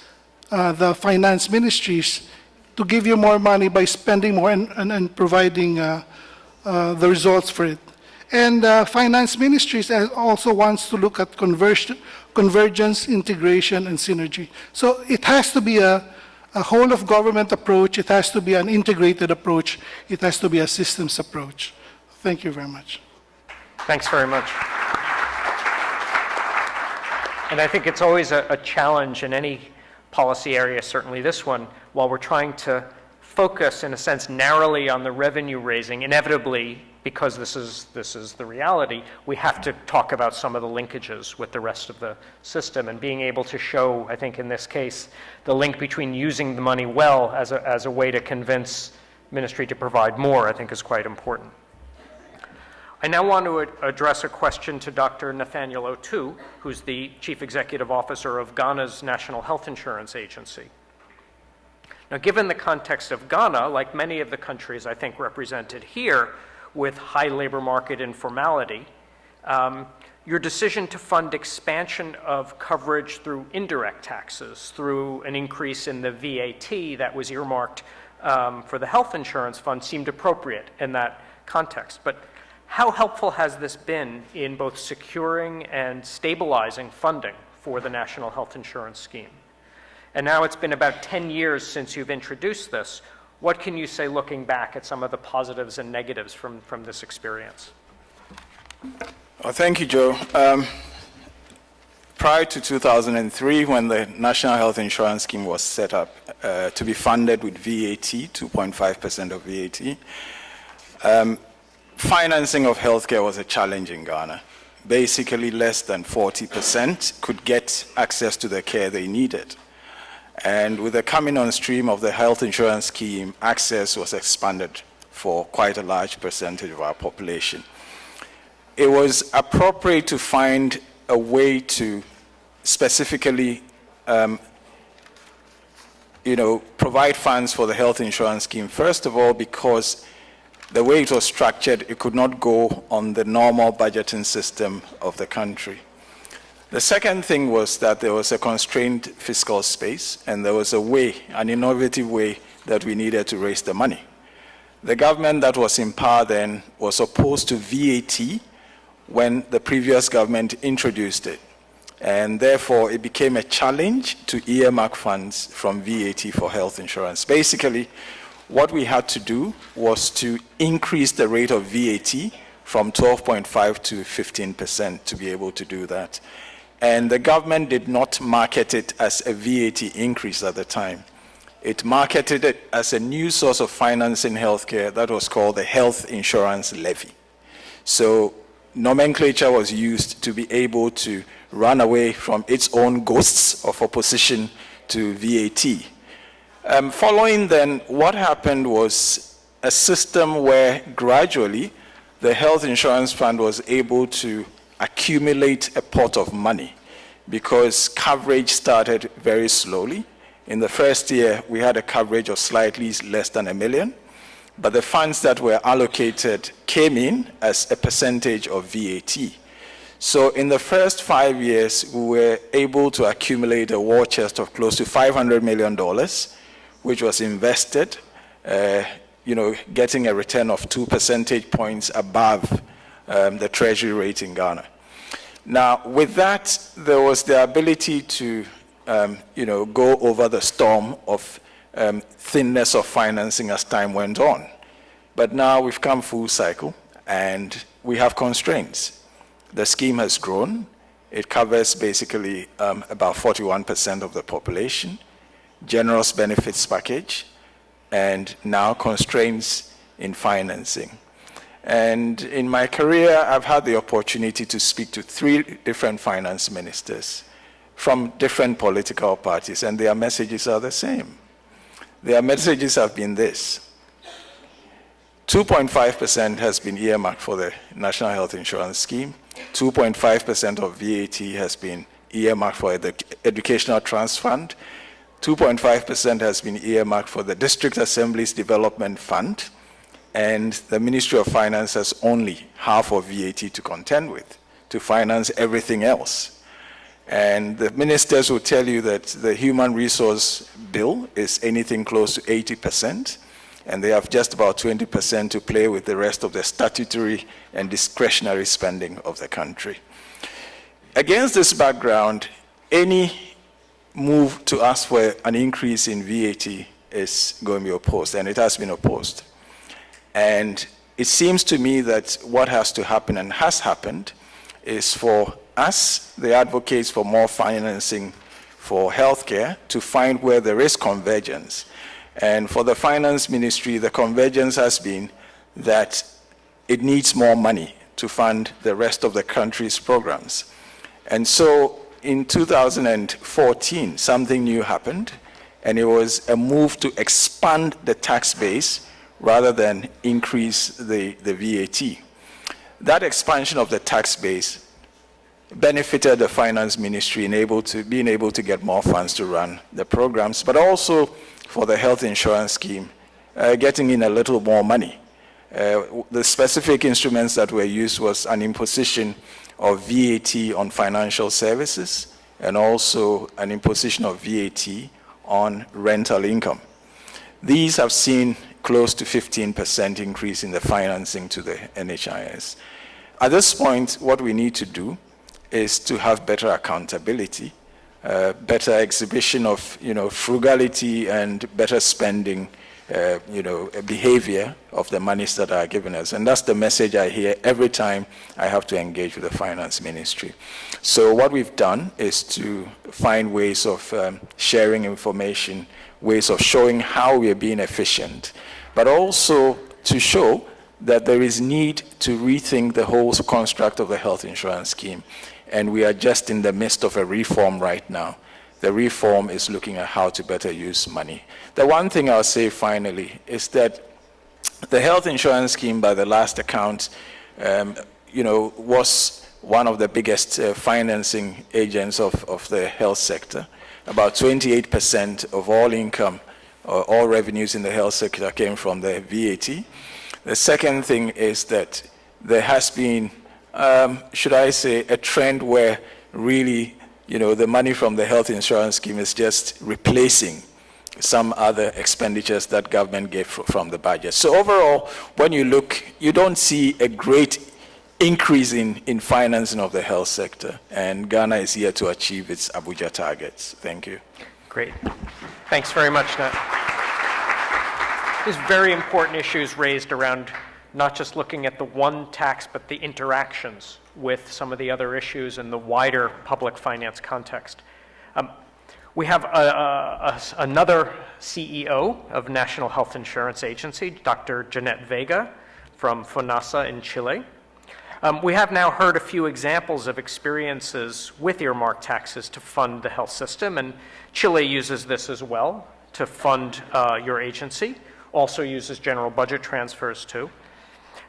the finance ministries to give you more money by spending more and providing the results for it. And finance ministries also wants to look at convergence, integration, and synergy. So it has to be a whole of government approach. It has to be an integrated approach. It has to be a systems approach. Thank you very much. Thanks very much. And I think it's always a challenge in any policy area, certainly this one, while we're trying to focus, in a sense, narrowly on the revenue raising. Inevitably, because this is the reality, we have to talk about some of the linkages with the rest of the system, and being able to show, I think in this case, the link between using the money well as a way to convince ministry to provide more, I think is quite important. I now want to address a question to Dr. Nathaniel Otu, who's the Chief Executive Officer of Ghana's National Health Insurance Agency. Now, given the context of Ghana, like many of the countries I think represented here, with high labor market informality, your decision to fund expansion of coverage through indirect taxes, through an increase in the VAT that was earmarked for the health insurance fund, seemed appropriate in that context. But how helpful has this been in both securing and stabilizing funding for the National Health Insurance Scheme? And now it's been about 10 years since you've introduced this. What can you say looking back at some of the positives and negatives from this experience? Well, thank you, Joe. Prior to 2003, when the National Health Insurance Scheme was set up to be funded with VAT, 2.5% of VAT, financing of healthcare was a challenge in Ghana. Basically, less than 40% could get access to the care they needed. And with the coming on stream of the health insurance scheme, access was expanded for quite a large percentage of our population. It was appropriate to find a way to specifically provide funds for the health insurance scheme. First of all, because the way it was structured, it could not go on the normal budgeting system of the country. The second thing was that there was a constrained fiscal space, and there was an innovative way that we needed to raise the money. The government that was in power then was opposed to VAT when the previous government introduced it. And therefore, it became a challenge to earmark funds from VAT for health insurance. Basically, what we had to do was to increase the rate of VAT from 12.5 to 15% to be able to do that. And the government did not market it as a VAT increase at the time. It marketed it as a new source of financing healthcare that was called the Health Insurance Levy. So nomenclature was used to be able to run away from its own ghosts of opposition to VAT. Following then, what happened was a system where gradually the health insurance fund was able to accumulate a pot of money because coverage started very slowly In the first year, we had a coverage of slightly less than $1 million, but the funds that were allocated came in as a percentage of VAT. So in the first 5 years, we were able to accumulate a war chest of close to $500 million, which was invested, getting a return of 2 percentage points above the treasury rate in Ghana. Now, with that, there was the ability to, go over the storm of thinness of financing as time went on. But now we've come full cycle, and we have constraints. The scheme has grown. It covers basically about 41% of the population, generous benefits package, and now constraints in financing. And in my career, I've had the opportunity to speak to 3 different finance ministers from different political parties, and their messages are the same. Their messages have been this: 2.5% has been earmarked for the National Health Insurance Scheme. 2.5% of VAT has been earmarked for the Educational Trust Fund. 2.5% has been earmarked for the District Assembly's Development Fund. And the Ministry of Finance has only half of VAT to contend with, to finance everything else. And the ministers will tell you that the human resource bill is anything close to 80%. And they have just about 20% to play with the rest of the statutory and discretionary spending of the country. Against this background, any move to ask for an increase in VAT is going to be opposed, and it has been opposed. And it seems to me that what has to happen and has happened is for us, the advocates for more financing for healthcare, to find where there is convergence. And for the finance ministry, the convergence has been that it needs more money to fund the rest of the country's programs. And so in 2014, something new happened, and it was a move to expand the tax base rather than increase the VAT. That expansion of the tax base benefited the finance ministry in being able to get more funds to run the programs, but also for the health insurance scheme, getting in a little more money. The specific instruments that were used was an imposition of VAT on financial services and also an imposition of VAT on rental income. These have seen close to 15% increase in the financing to the NHIS. At this point, what we need to do is to have better accountability, better exhibition of frugality and better spending behavior of the monies that are given us. And that's the message I hear every time I have to engage with the finance ministry. So what we've done is to find ways of sharing information, ways of showing how we're being efficient, but also to show that there is need to rethink the whole construct of the health insurance scheme. And we are just in the midst of a reform right now. The reform is looking at how to better use money. The one thing I'll say finally is that the health insurance scheme, by the last account, was one of the biggest financing agents of the health sector. About 28% of all income, or all revenues in the health sector came from the VAT. The second thing is that there has been, should I say, a trend where really, the money from the health insurance scheme is just replacing some other expenditures that government gave from the budget. So overall, when you look, you don't see a great increase in financing of the health sector, and Ghana is here to achieve its Abuja targets. Thank you. Great. Thanks very much, Nat. There's very important issues raised around not just looking at the one tax, but the interactions with some of the other issues in the wider public finance context. We have another CEO of National Health Insurance Agency, Dr. Jeanette Vega from FONASA in Chile. We have now heard a few examples of experiences with earmarked taxes to fund the health system, and Chile uses this as well to fund your agency, also uses general budget transfers too.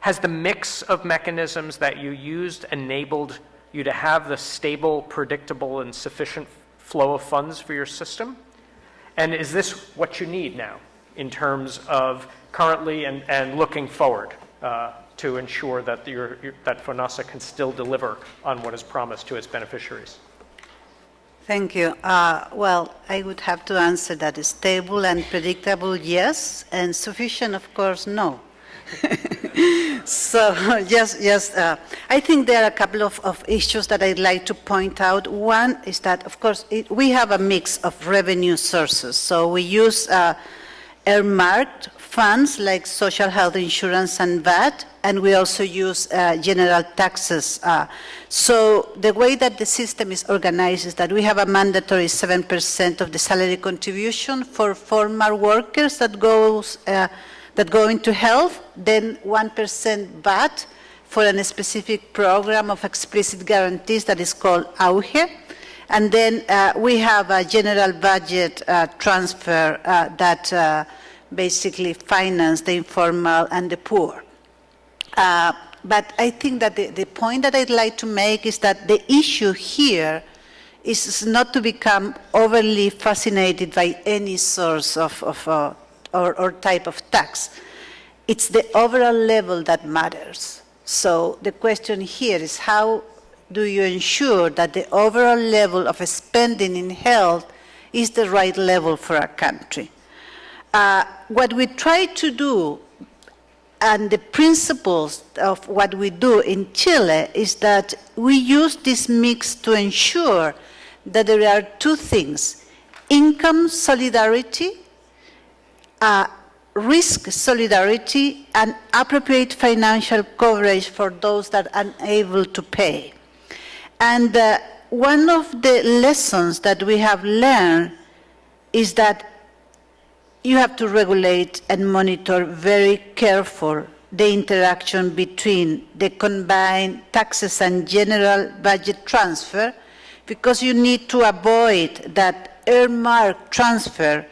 Has the mix of mechanisms that you used enabled you to have the stable, predictable, and sufficient flow of funds for your system? And is this what you need now in terms of currently and looking forward to ensure that that FONASA can still deliver on what is promised to its beneficiaries? Thank you. Well, I would have to answer that stable and predictable, yes, and sufficient, of course, no. So, yes, I think there are a couple of issues that I'd like to point out. One is that, of course, we have a mix of revenue sources. So we use earmarked funds like social health insurance and VAT, and we also use general taxes. So the way that the system is organized is that we have a mandatory 7% of the salary contribution for former workers that go into health, then 1% VAT for a specific program of explicit guarantees that is called AUGE. And then we have a general budget transfer that basically finance the informal and the poor. But I think that the point that I'd like to make is that the issue here is not to become overly fascinated by any source or type of tax. It's the overall level that matters. So the question here is, how do you ensure that the overall level of spending in health is the right level for our country? What we try to do, and the principles of what we do in Chile, is that we use this mix to ensure that there are two things: income solidarity, risk solidarity, and appropriate financial coverage for those that are unable to pay. And one of the lessons that we have learned is that you have to regulate and monitor very careful the interaction between the combined taxes and general budget transfer, because you need to avoid that earmark transfer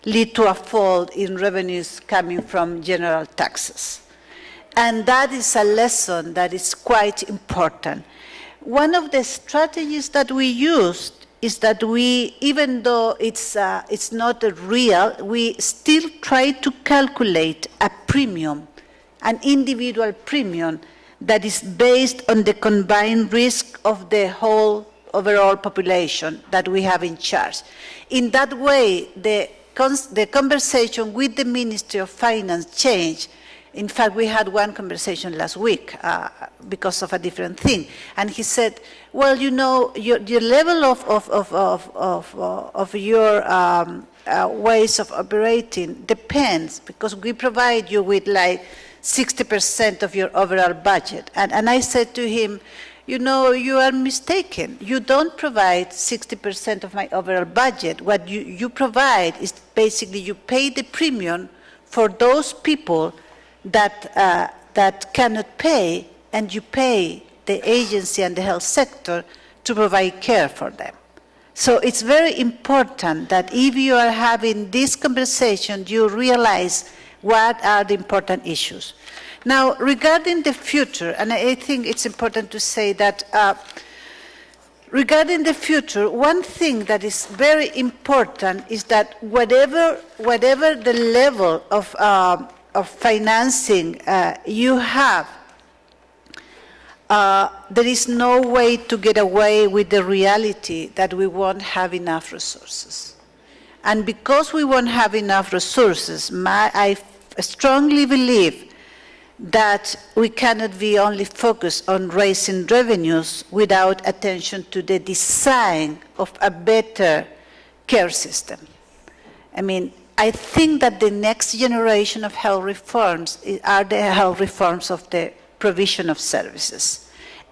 lead to a fall in revenues coming from general taxes. And that is a lesson that is quite important. One of the strategies that we used is that we, even though it's not real, we still try to calculate a premium, an individual premium that is based on the combined risk of the whole overall population that we have in charge. In that way, the conversation with the Ministry of Finance changed. In fact, we had one conversation last week because of a different thing. And he said, well, you know, your level of your ways of operating depends, because we provide you with like 60% of your overall budget. And I said to him, you know, you are mistaken. You don't provide 60% of my overall budget. What you provide is basically you pay the premium for those people that cannot pay, and you pay the agency and the health sector to provide care for them. So it's very important that if you are having this conversation, you realize what are the important issues. Now, regarding the future, and I think it's important to say that regarding the future, one thing that is very important is that whatever the level of financing you have, there is no way to get away with the reality that we won't have enough resources. And because we won't have enough resources, I strongly believe that we cannot be only focused on raising revenues without attention to the design of a better care system. I mean, I think that the next generation of health reforms are the health reforms of the provision of services.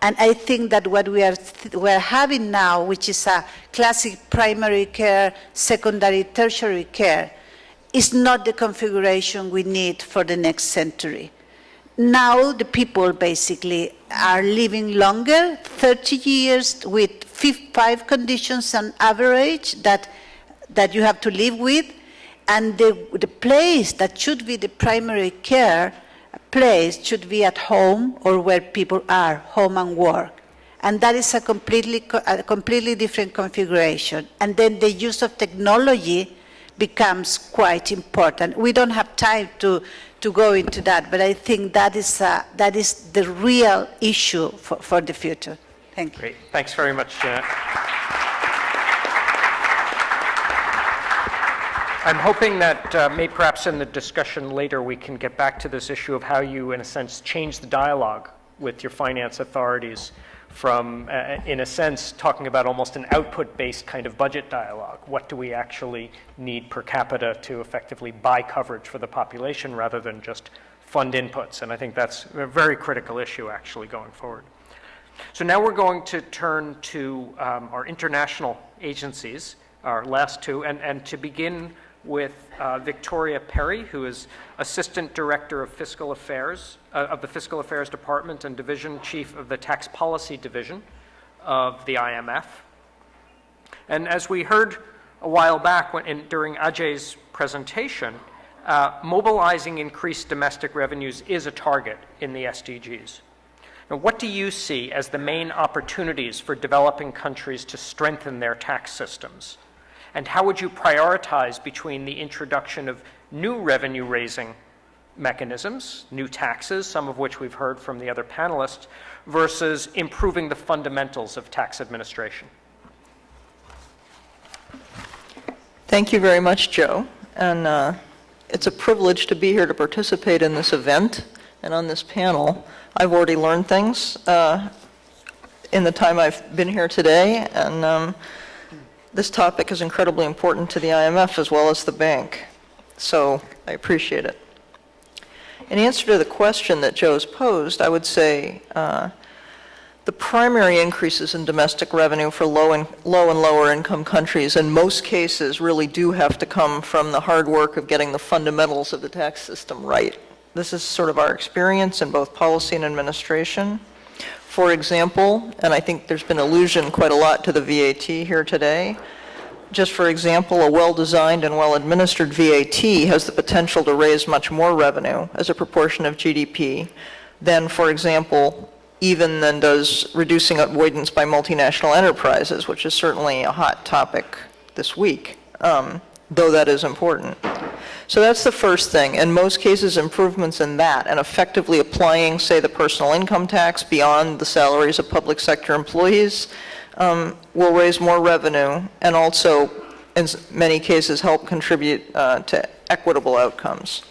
And I think that what we're having now, which is a classic primary care, secondary, tertiary care, is not the configuration we need for the next century. Now the people basically are living longer, 30 years with 5 conditions on average that you have to live with, and the place that should be the primary care place should be at home or where people are, home and work. And that is a completely different configuration. And then the use of technology becomes quite important. We don't have time to go into that, but I think that is the real issue for the future. Thank you. Great. Thanks very much, Janet. I'm hoping that perhaps in the discussion later we can get back to this issue of how you, in a sense, change the dialogue with your finance authorities from, in a sense, talking about almost an output-based kind of budget dialogue. What do we actually need per capita to effectively buy coverage for the population rather than just fund inputs? And I think that's a very critical issue actually going forward. So now we're going to turn to our international agencies, our last two, and to begin with Victoria Perry, who is Assistant Director of Fiscal Affairs, of the Fiscal Affairs Department and Division Chief of the Tax Policy Division of the IMF. And as we heard a while back during Ajay's presentation, mobilizing increased domestic revenues is a target in the SDGs. Now, what do you see as the main opportunities for developing countries to strengthen their tax systems? And how would you prioritize between the introduction of new revenue-raising mechanisms, new taxes, some of which we've heard from the other panelists, versus improving the fundamentals of tax administration? Thank you very much, Joe. And it's a privilege to be here to participate in this event and on this panel. I've already learned things in the time I've been here today, and this topic is incredibly important to the IMF as well as the bank, so I appreciate it. In answer to the question that Joe's posed, I would say the primary increases in domestic revenue for low and lower income countries in most cases really do have to come from the hard work of getting the fundamentals of the tax system right. This is sort of our experience in both policy and administration. For example, and I think there's been allusion quite a lot to the VAT here today, just for example, a well-designed and well-administered VAT has the potential to raise much more revenue as a proportion of GDP than, for example, even than does reducing avoidance by multinational enterprises, which is certainly a hot topic this week, though that is important. So that's the first thing. In most cases, improvements in that and effectively applying, say, the personal income tax beyond the salaries of public sector employees will raise more revenue and also, in many cases, help contribute to equitable outcomes.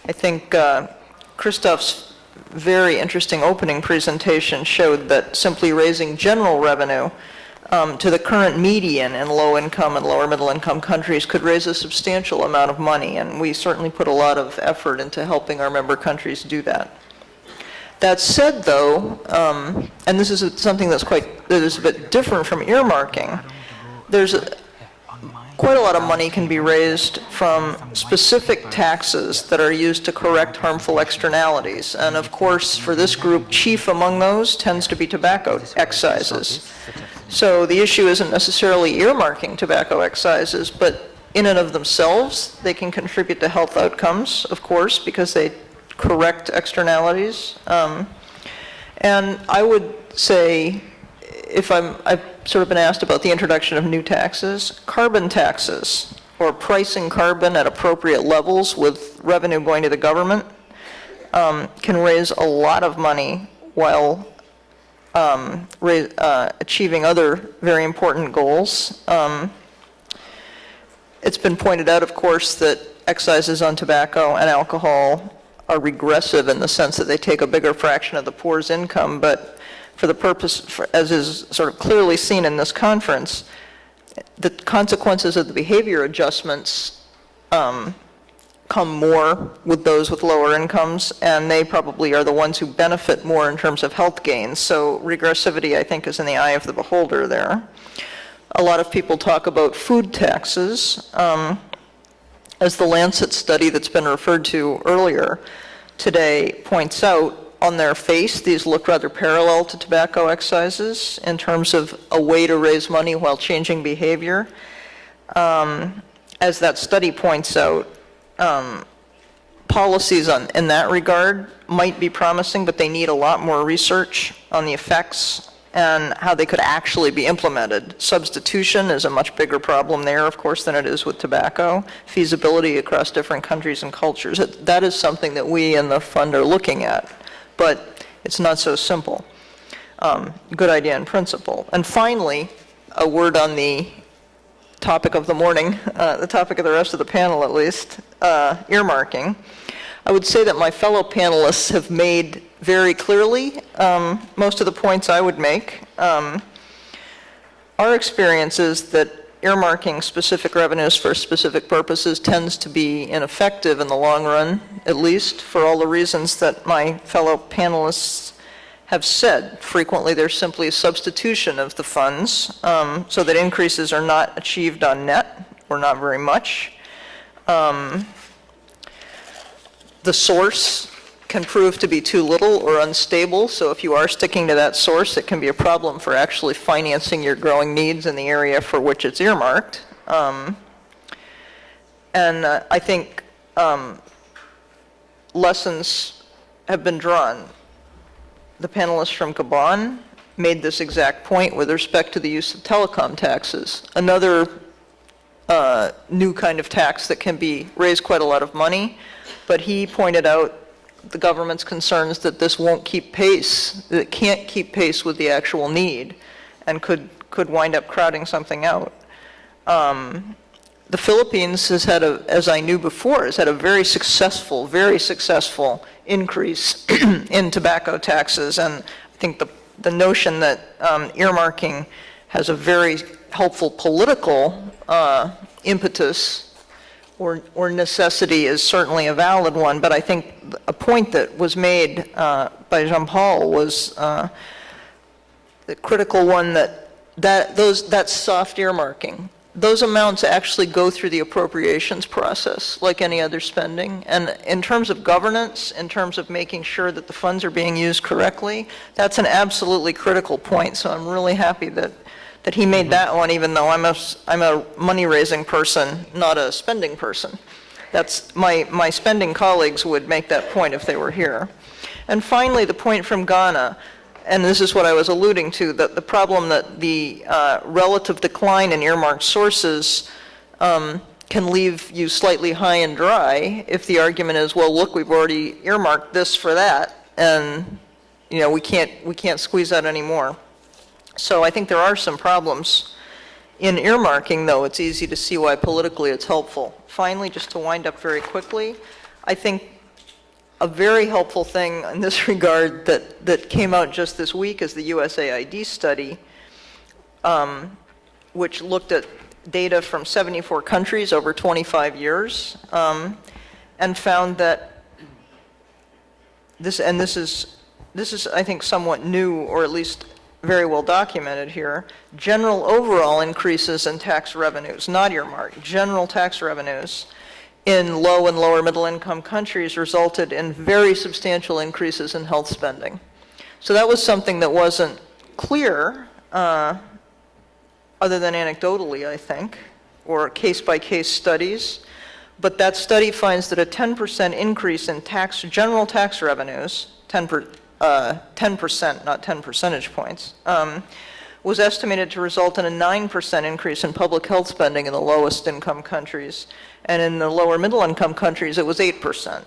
I think Christoph's very interesting opening presentation showed that simply raising general revenue to the current median in low-income and lower-middle-income countries could raise a substantial amount of money, and we certainly put a lot of effort into helping our member countries do that. That said, though, and this is something that is a bit different from earmarking, there's quite a lot of money can be raised from specific taxes that are used to correct harmful externalities. And of course, for this group, chief among those tends to be tobacco excises. So the issue isn't necessarily earmarking tobacco excises, but in and of themselves, they can contribute to health outcomes, of course, because they correct externalities. And I would say, I've sort of been asked about the introduction of new taxes, carbon taxes, or pricing carbon at appropriate levels with revenue going to the government, can raise a lot of money while achieving other very important goals. It's been pointed out, of course, that excises on tobacco and alcohol are regressive in the sense that they take a bigger fraction of the poor's income, but for the purpose, as is sort of clearly seen in this conference, the consequences of the behavior adjustments come more with those with lower incomes, and they probably are the ones who benefit more in terms of health gains. So regressivity, I think, is in the eye of the beholder there. A lot of people talk about food taxes. As the Lancet study that's been referred to earlier today points out, on their face, these look rather parallel to tobacco excises in terms of a way to raise money while changing behavior. As that study points out, policies in that regard might be promising, but they need a lot more research on the effects and how they could actually be implemented. Substitution is a much bigger problem there, of course, than it is with tobacco. Feasibility across different countries and cultures. That is something that we in the fund are looking at, but it's not so simple. Good idea in principle. And finally, a word on the topic of the morning, the topic of the rest of the panel at least, earmarking. I would say that my fellow panelists have made very clearly most of the points I would make. Our experience is that earmarking specific revenues for specific purposes tends to be ineffective in the long run, at least for all the reasons that my fellow panelists have said. Frequently, there's simply a substitution of the funds so that increases are not achieved on net, or not very much. The source can prove to be too little or unstable, so if you are sticking to that source, it can be a problem for actually financing your growing needs in the area for which it's earmarked. I think lessons have been drawn. The panelists from Gabon made this exact point with respect to the use of telecom taxes. Another new kind of tax that can raise quite a lot of money, but he pointed out the government's concerns that this won't keep pace, that it can't keep pace with the actual need, and could wind up crowding something out. The Philippines has had, as I knew before, has had a very successful increase in tobacco taxes, and I think the notion that earmarking has a very helpful political impetus or necessity is certainly a valid one, but I think a point that was made by Jean-Paul was the critical one, that's soft earmarking. Those amounts actually go through the appropriations process like any other spending, and in terms of governance, in terms of making sure that the funds are being used correctly, that's an absolutely critical point, so I'm really happy that he made that one, even though I'm a money-raising person, not a spending person. That's my spending colleagues would make that point if they were here. And finally, the point from Ghana, and this is what I was alluding to, that the problem that the relative decline in earmarked sources can leave you slightly high and dry if the argument is, well, look, we've already earmarked this for that, and we can't squeeze out any more. So I think there are some problems in earmarking, though it's easy to see why politically it's helpful. Finally, just to wind up very quickly, I think a very helpful thing in this regard that came out just this week is the USAID study, which looked at data from 74 countries over 25 years, and found that this is, I think, somewhat new, or at least very well documented here, general overall increases in tax revenues, not earmarked, general tax revenues in low and lower middle income countries resulted in very substantial increases in health spending. So that was something that wasn't clear, other than anecdotally, I think, or case-by-case studies. But that study finds that a 10% increase in general tax revenues, 10%, not 10 percentage points, was estimated to result in a 9% increase in public health spending in the lowest income countries. And in the lower middle income countries, it was 8%.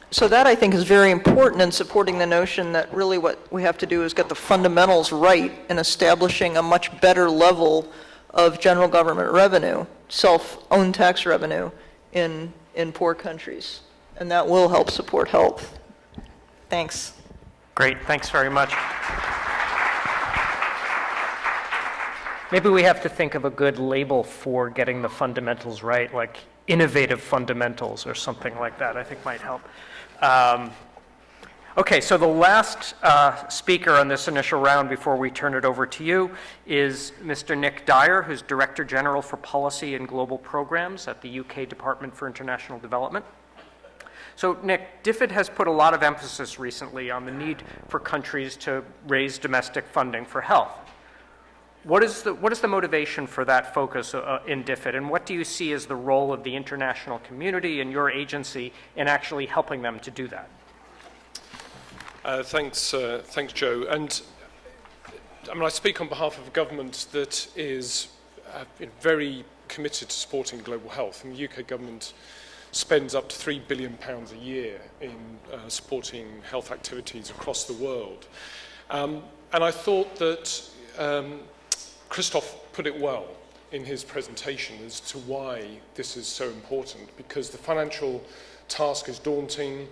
So that, I think, is very important in supporting the notion that really what we have to do is get the fundamentals right in establishing a much better level of general government revenue, self-owned tax revenue in poor countries. And that will help support health. Thanks. Great, thanks very much. Maybe we have to think of a good label for getting the fundamentals right, like innovative fundamentals or something like that, I think might help. Okay, so the last speaker on this initial round before we turn it over to you is Mr. Nick Dyer, who's Director General for Policy and Global Programs at the UK Department for International Development. So Nick, DFID has put a lot of emphasis recently on the need for countries to raise domestic funding for health. What is the motivation for that focus in DFID, and what do you see as the role of the international community and your agency in actually helping them to do that? Thanks, Joe. And I speak on behalf of a government that is very committed to supporting global health. And the UK government spends up to £3 billion a year in supporting health activities across the world. And I thought that Christoph put it well in his presentation as to why this is so important, because the financial task is daunting.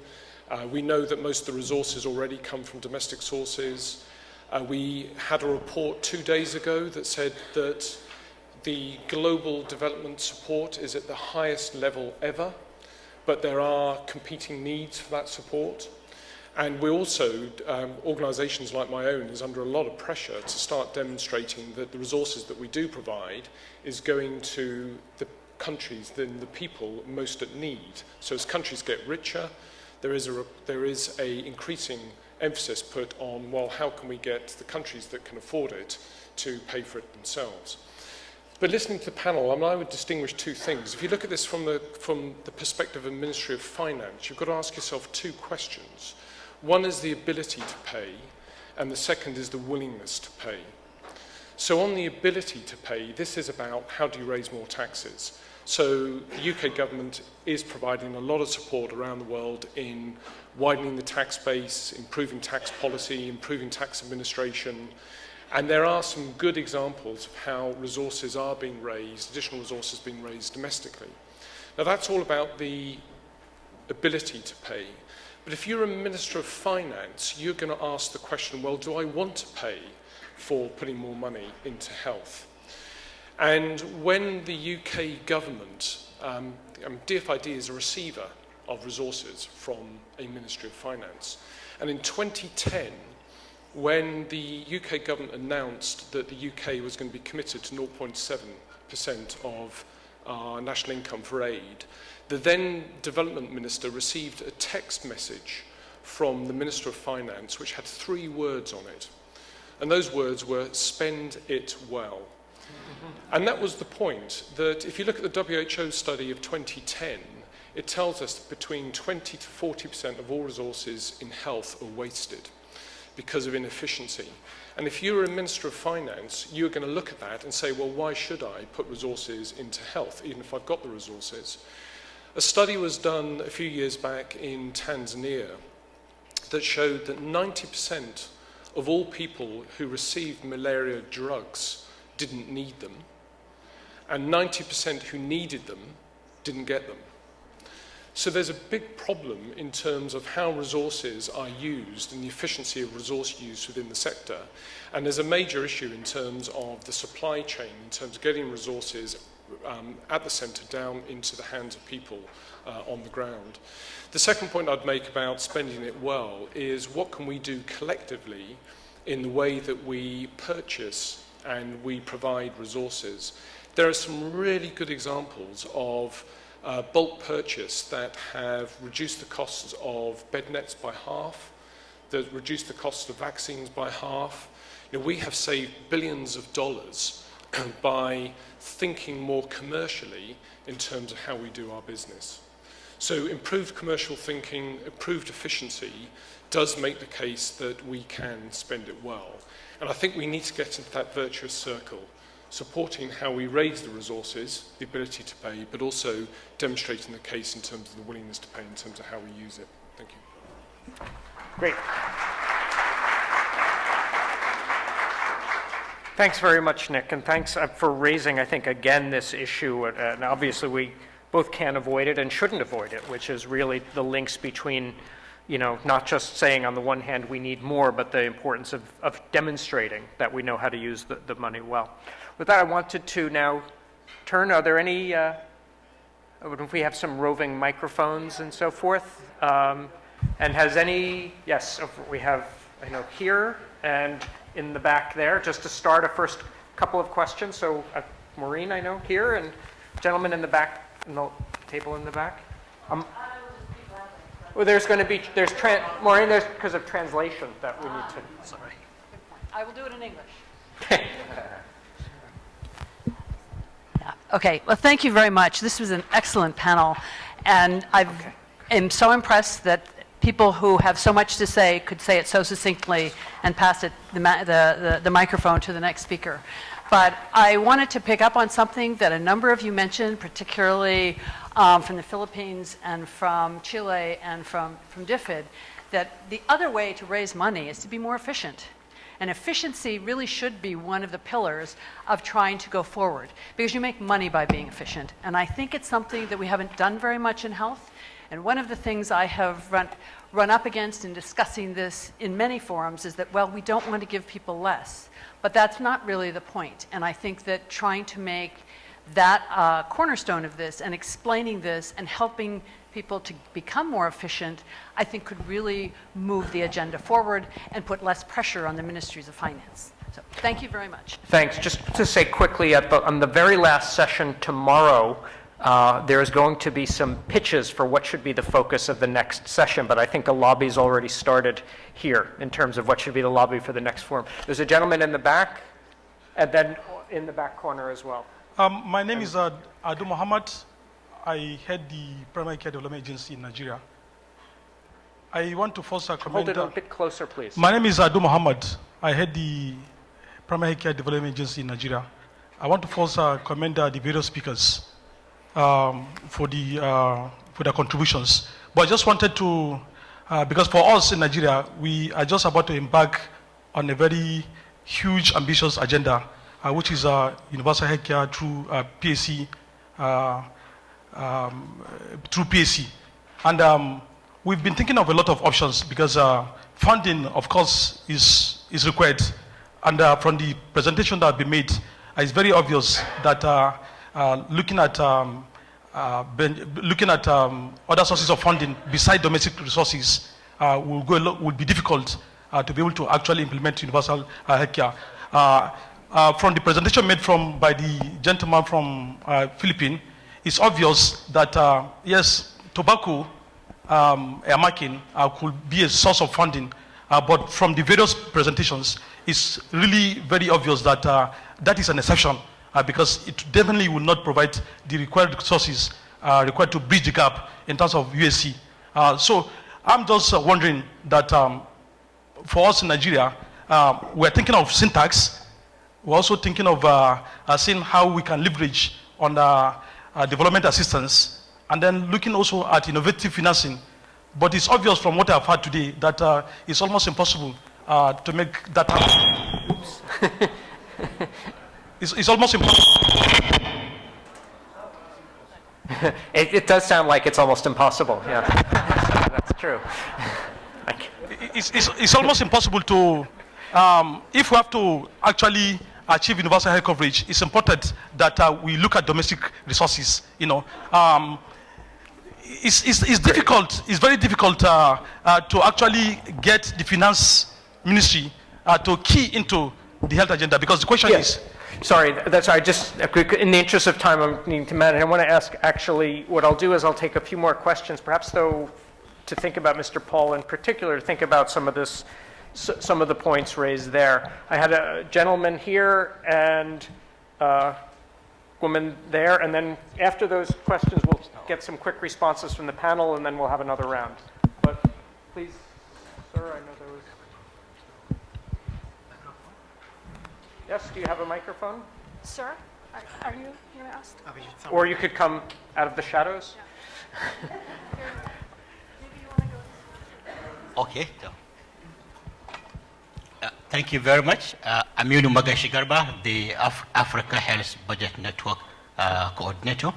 We know that most of the resources already come from domestic sources. We had a report 2 days ago that said that the global development support is at the highest level ever, but there are competing needs for that support. And we also, organisations like my own, is under a lot of pressure to start demonstrating that the resources that we do provide is going to the countries, the people most at need. So as countries get richer, there is a increasing emphasis put on, well, how can we get the countries that can afford it to pay for it themselves? But listening to the panel, I would distinguish two things. If you look at this from the perspective of the Ministry of Finance, you've got to ask yourself two questions. One is the ability to pay, and the second is the willingness to pay. So on the ability to pay, this is about how do you raise more taxes. So the UK government is providing a lot of support around the world in widening the tax base, improving tax policy, improving tax administration. And there are some good examples of how resources are being raised, additional resources being raised domestically. Now that's all about the ability to pay. But if you're a Minister of Finance, you're going to ask the question, well, do I want to pay for putting more money into health? And when the UK government, DFID is a receiver of resources from a Ministry of Finance. And in 2010, when the UK government announced that the UK was going to be committed to 0.7% of our national income for aid, the then Development Minister received a text message from the Minister of Finance which had 3 words on it. And those words were, spend it well. And that was the point, that if you look at the WHO study of 2010, it tells us that between 20 to 40% of all resources in health are wasted because of inefficiency. And if you're a Minister of Finance, you're going to look at that and say, well, why should I put resources into health, even if I've got the resources? A study was done a few years back in Tanzania that showed that 90% of all people who received malaria drugs didn't need them, and 90% who needed them didn't get them. So there's a big problem in terms of how resources are used and the efficiency of resource use within the sector. And there's a major issue in terms of the supply chain, in terms of getting resources at the centre down into the hands of people on the ground. The second point I'd make about spending it well is what can we do collectively in the way that we purchase and we provide resources. There are some really good examples of bulk purchase that have reduced the costs of bed nets by half, that reduced the cost of vaccines by half. You know, we have saved billions of dollars by thinking more commercially in terms of how we do our business. So improved commercial thinking, improved efficiency does make the case that we can spend it well. And I think we need to get into that virtuous circle, supporting how we raise the resources, the ability to pay, but also demonstrating the case in terms of the willingness to pay, in terms of how we use it. Thank you. Great. Thanks very much, Nick, and thanks for raising, I think, again, this issue. And obviously, we both can't avoid it and shouldn't avoid it, which is really the links between, you know, not just saying on the one hand we need more, but the importance of demonstrating that we know how to use the money well. With that, I wanted to now turn, are there any, if we have some roving microphones and so forth, and has any, yes, we have, I know, here and in the back there, just to start a first couple of questions. So Maureen, I know, here, and gentleman in the back, in the table in the back. Well, there's going to be, Maureen, there's because of translation that we need to, sorry. I will do it in English. Yeah. Okay, well, thank you very much. This was an excellent panel, and I am so impressed that people who have so much to say could say it so succinctly and pass it the microphone to the next speaker. But I wanted to pick up on something that a number of you mentioned, particularly from the Philippines and from Chile and from DFID, that the other way to raise money is to be more efficient. And efficiency really should be one of the pillars of trying to go forward, because you make money by being efficient. And I think it's something that we haven't done very much in health. And one of the things I have run up against in discussing this in many forums is that, well, we don't want to give people less. But that's not really the point. And I think that trying to make that cornerstone of this and explaining this and helping people to become more efficient, I think could really move the agenda forward and put less pressure on the ministries of finance. So thank you very much. Thanks. Just to say quickly, on the very last session tomorrow, there is going to be some pitches for what should be the focus of the next session, but I think a lobby's already started here in terms of what should be the lobby for the next forum. There's a gentleman in the back, and then in the back corner as well. My name is Adu Muhammad. I head the Primary Care Development Agency in Nigeria. I want to first commend... Hold it a bit closer, please. My name is Adu Muhammad. I head the Primary Care Development Agency in Nigeria. I want to first commend the various speakers for their contributions. But I just wanted to, because for us in Nigeria, we are just about to embark on a very huge, ambitious agenda, which is universal healthcare through PAC, through PAC. And we've been thinking of a lot of options because funding, of course, is required. And from the presentation that has been made, it's very obvious that looking at other sources of funding beside domestic resources will be difficult to be able to actually implement universal healthcare. From the presentation made by the gentleman from Philippines, it's obvious that yes, tobacco earmarking could be a source of funding, but from the various presentations, it's really very obvious that that is an exception. Because it definitely will not provide the required resources required to bridge the gap in terms of UHC. So I'm just wondering that for us in Nigeria, we're thinking of syntax. We're also thinking of seeing how we can leverage on development assistance, and then looking also at innovative financing. But it's obvious from what I've heard today that it's almost impossible to make that happen. It's almost impossible. It does sound like it's almost impossible. Yeah, that's true. It's almost impossible to, if we have to actually achieve universal health coverage, it's important that we look at domestic resources. You know, it's difficult. It's very difficult to actually get the finance ministry to key into the health agenda, because the question is. Sorry, just in the interest of time, I'm needing to manage. I want to ask, actually, what I'll do is I'll take a few more questions, perhaps, though, to think about Mr. Paul in particular, to think about some of the points raised there. I had a gentleman here and a woman there, and then after those questions, we'll get some quick responses from the panel, and then we'll have another round. But please, sir, I know there was... Yes, do you have a microphone? Sir, are you going to ask? Or you could come out of the shadows. Yeah. Okay. So, thank you very much. I'm Yunu Magashigarba, the Africa Health Budget Network coordinator.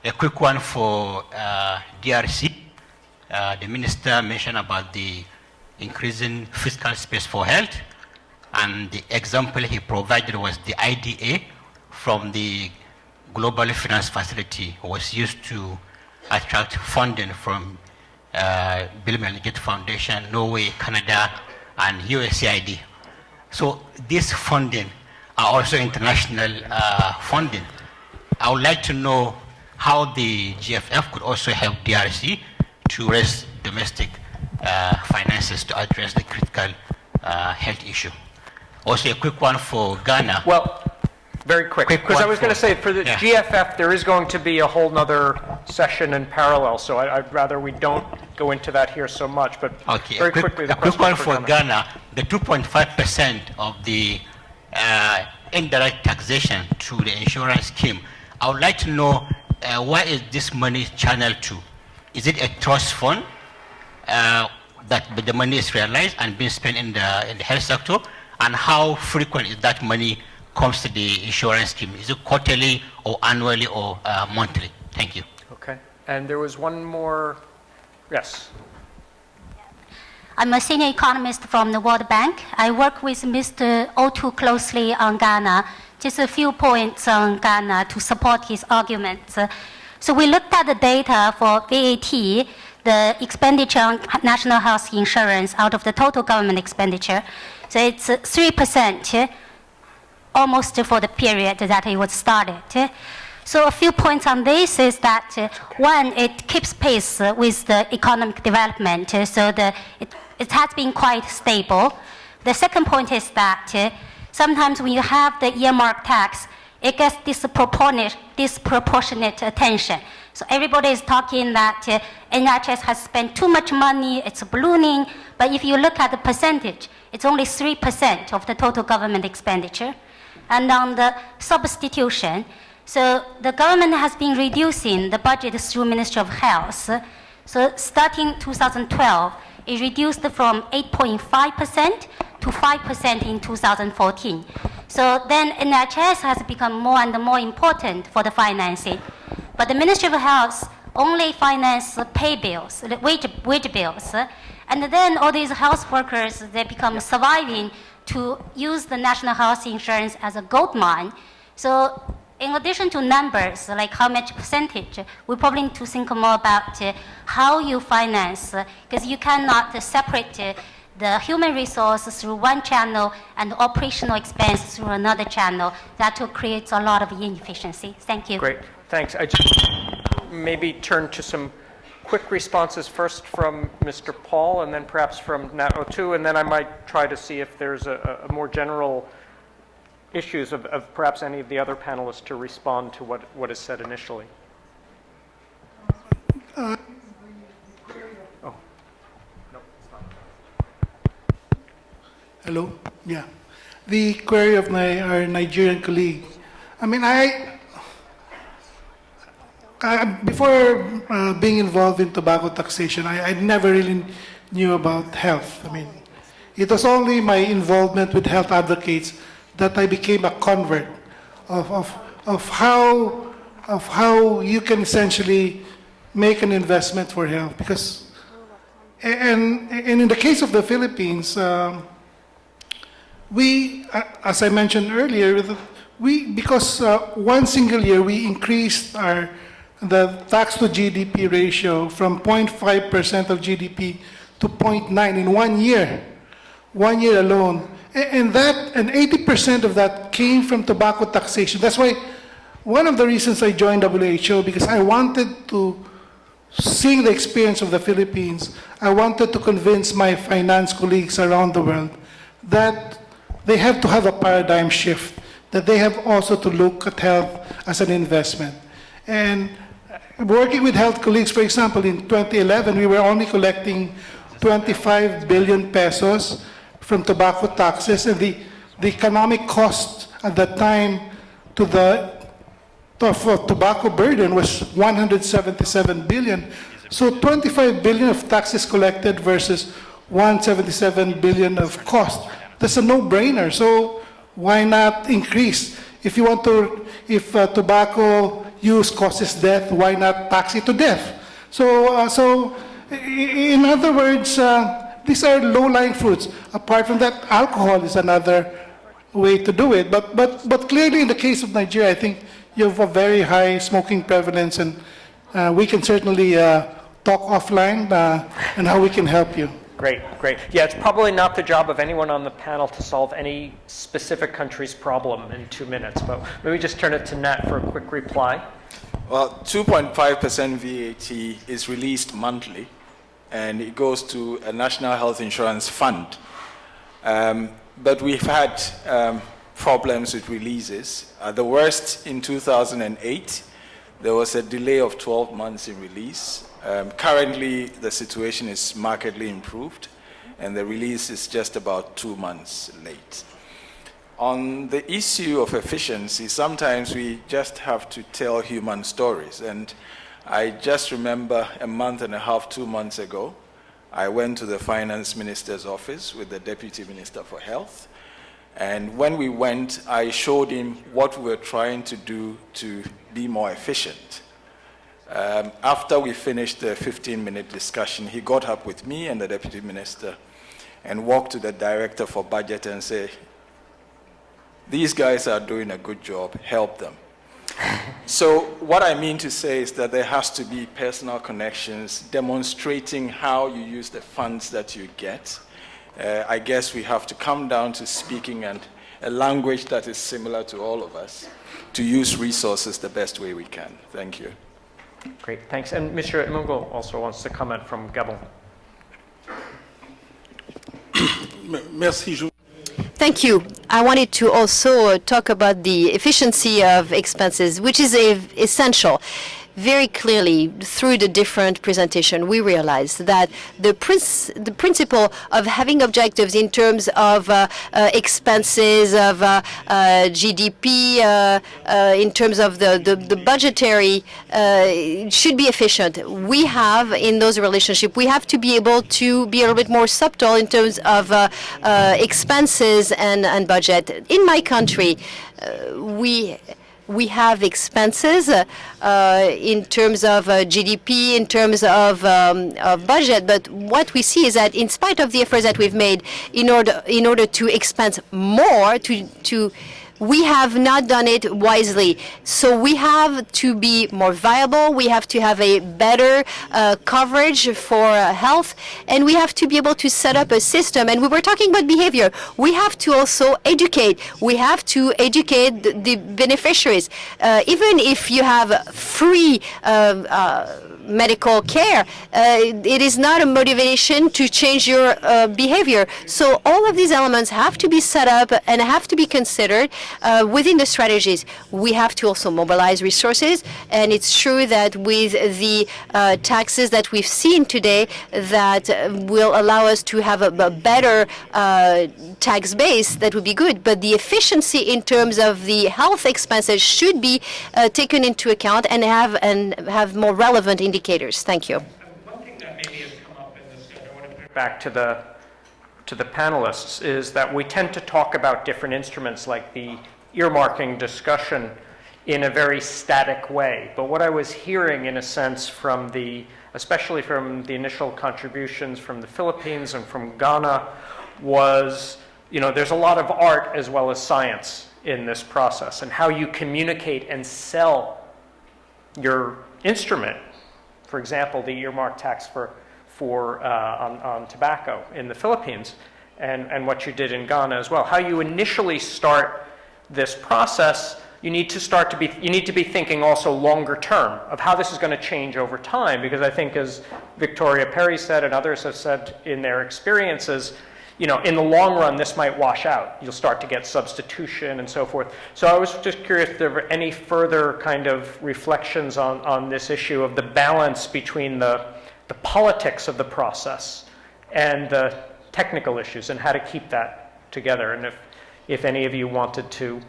A quick one for DRC. The minister mentioned about the increasing fiscal space for health. And the example he provided was the IDA from the Global Finance Facility was used to attract funding from Bill and Melinda Gates Foundation, Norway, Canada, and USAID. So this funding are also international funding. I would like to know how the GFF could also help DRC to raise domestic finances to address the critical health issue. Also, a quick one for Ghana. Well, Very quick, because I was going to say, for the GFF, there is going to be a whole nother session in parallel, so I'd rather we don't go into that here so much, but very quickly, the quick one question for Ghana. The 2.5% of the indirect taxation to the insurance scheme. I would like to know where is this money channeled to? Is it a trust fund that the money is realized and being spent in the health sector? And how frequent is that money comes to the insurance scheme? Is it quarterly or annually or monthly? Thank you. Okay. And there was one more. Yes. I'm a senior economist from the World Bank. I work with Mr. Otu closely on Ghana. Just a few points on Ghana to support his arguments. So we looked at the data for VAT, the expenditure on national health insurance out of the total government expenditure. So it's 3%, almost for the period that it was started. So a few points on this is that, one, it keeps pace with the economic development, so it has been quite stable. The second point is that sometimes when you have the earmark tax, it gets disproportionate attention. So everybody is talking that NHS has spent too much money, it's ballooning, but if you look at the percentage, it's only 3% of the total government expenditure. And on the substitution, so the government has been reducing the budget through Ministry of Health. So starting 2012, it reduced from 8.5% to 5% in 2014. So then NHS has become more and more important for the financing. But the Ministry of Health only finances pay bills, wage bills. And then all these health workers, they become surviving to use the national health insurance as a gold mine. So in addition to numbers, like how much percentage, we probably need to think more about how you finance, because you cannot separate the human resource through one channel and operational expense through another channel. That will create a lot of inefficiency. Thank you. Great, thanks. I just maybe turn to some quick responses first from Mr. Paul, and then perhaps from Nat Otu, and then I might try to see if there's a more general issues of perhaps any of the other panelists to respond to what is said initially. Oh. No, it's not. Hello? Yeah. The query of our Nigerian colleague. I mean, before being involved in tobacco taxation, I never really knew about health. I mean, it was only my involvement with health advocates that I became a convert of how you can essentially make an investment for health. Because, and in the case of the Philippines, we, as I mentioned earlier, because one single year we increased the tax to GDP ratio from 0.5% of GDP to 0.9 in 1 year alone. And 80% of that came from tobacco taxation. That's why one of the reasons I joined WHO, because I wanted to, seeing the experience of the Philippines, I wanted to convince my finance colleagues around the world that they have to have a paradigm shift, that they have also to look at health as an investment. And working with health colleagues, for example, in 2011, we were only collecting 25 billion pesos from tobacco taxes, and the economic cost at that time to the tobacco burden was 177 billion. So 25 billion of taxes collected versus 177 billion of cost. That's a no-brainer. So why not increase? If you want to, if tobacco use causes death, why not tax it to death? So in other words, these are low-lying fruits. Apart from that, alcohol is another way to do it. But clearly, in the case of Nigeria, I think you have a very high smoking prevalence, and we can certainly talk offline and how we can help you. Great. Yeah, it's probably not the job of anyone on the panel to solve any specific country's problem in 2 minutes, but maybe just turn it to Nat for a quick reply. Well, 2.5% VAT is released monthly, and it goes to a national health insurance fund. But we've had problems with releases. At the worst, in 2008, there was a delay of 12 months in release. Currently, the situation is markedly improved, and the release is just about 2 months late. On the issue of efficiency, sometimes we just have to tell human stories. And I just remember a month and a half, 2 months ago, I went to the finance minister's office with the deputy minister for health. And when we went, I showed him what we were trying to do to be more efficient. After we finished the 15-minute discussion, he got up with me and the deputy minister and walked to the director for budget and said, "These guys are doing a good job, help them." So what I mean to say is that there has to be personal connections demonstrating how you use the funds that you get. I guess we have to come down to speaking and a language that is similar to all of us to use resources the best way we can. Thank you. Great, thanks. And Mr. Imungo also wants to comment from Gabon. Merci. Thank you. I wanted to also talk about the efficiency of expenses, which is essential. Very clearly, through the different presentation, we realized that the principle of having objectives in terms of expenses, of GDP, in terms of the budgetary, should be efficient. We have, in those relationships, we have to be able to be a little bit more subtle in terms of expenses and budget. In my country, we have expenses in terms of GDP, in terms of budget, but what we see is that in spite of the efforts that we've made in order to expense more, we have not done it wisely. So we have to be more viable, we have to have a better coverage for health, and we have to be able to set up a system. And we were talking about behavior. We have to also educate. We have to educate the beneficiaries. Even if you have free medical care, it is not a motivation to change your behavior. So all of these elements have to be set up and have to be considered within the strategies. We have to also mobilize resources, and it's true that with the taxes that we've seen today that will allow us to have a better tax base, that would be good. But the efficiency in terms of the health expenses should be taken into account and have more relevant indicators. Thank you. One thing that maybe has come up in this, I want to put it back to the panelists, is that we tend to talk about different instruments like the earmarking discussion in a very static way. But what I was hearing, in a sense, especially from the initial contributions from the Philippines and from Ghana, was, there's a lot of art as well as science in this process, and how you communicate and sell your instrument. For example, the earmark tax on tobacco in the Philippines, and what you did in Ghana as well. How you initially start this process, you need to be thinking also longer term of how this is going to change over time, because I think, as Victoria Perry said and others have said in their experiences, in the long run, this might wash out. You'll start to get substitution and so forth. So I was just curious if there were any further kind of reflections on this issue of the balance between the politics of the process and the technical issues, and how to keep that together. And if any of you wanted to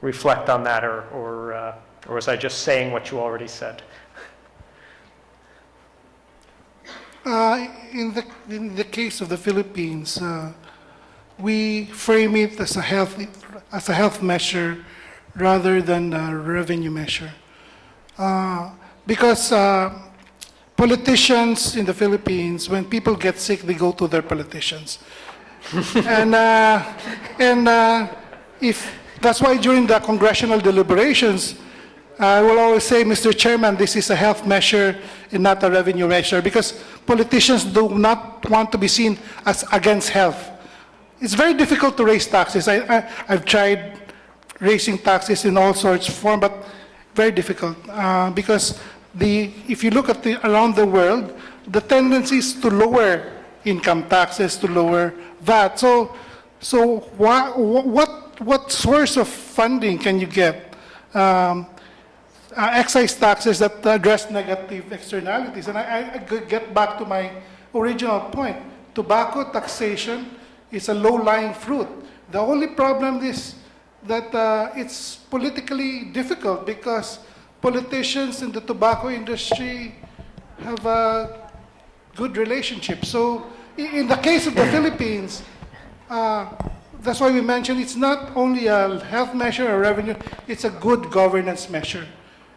reflect on that, or was I just saying what you already said? In the case of the Philippines, we frame it as a health measure rather than a revenue measure, because politicians in the Philippines, when people get sick, they go to their politicians, and if that's why during the congressional deliberations, I will always say, Mr. Chairman, this is a health measure and not a revenue measure, because politicians do not want to be seen as against health. It's very difficult to raise taxes. I've tried raising taxes in all sorts of forms, but very difficult, because if you look at around the world, the tendency is to lower income taxes, to lower VAT. So what what source of funding can you get? Excise taxes that address negative externalities. And I could get back to my original point. Tobacco taxation is a low-lying fruit. The only problem is that it's politically difficult because politicians in the tobacco industry have a good relationship. So in the case of the Philippines, that's why we mentioned it's not only a health measure or revenue, it's a good governance measure.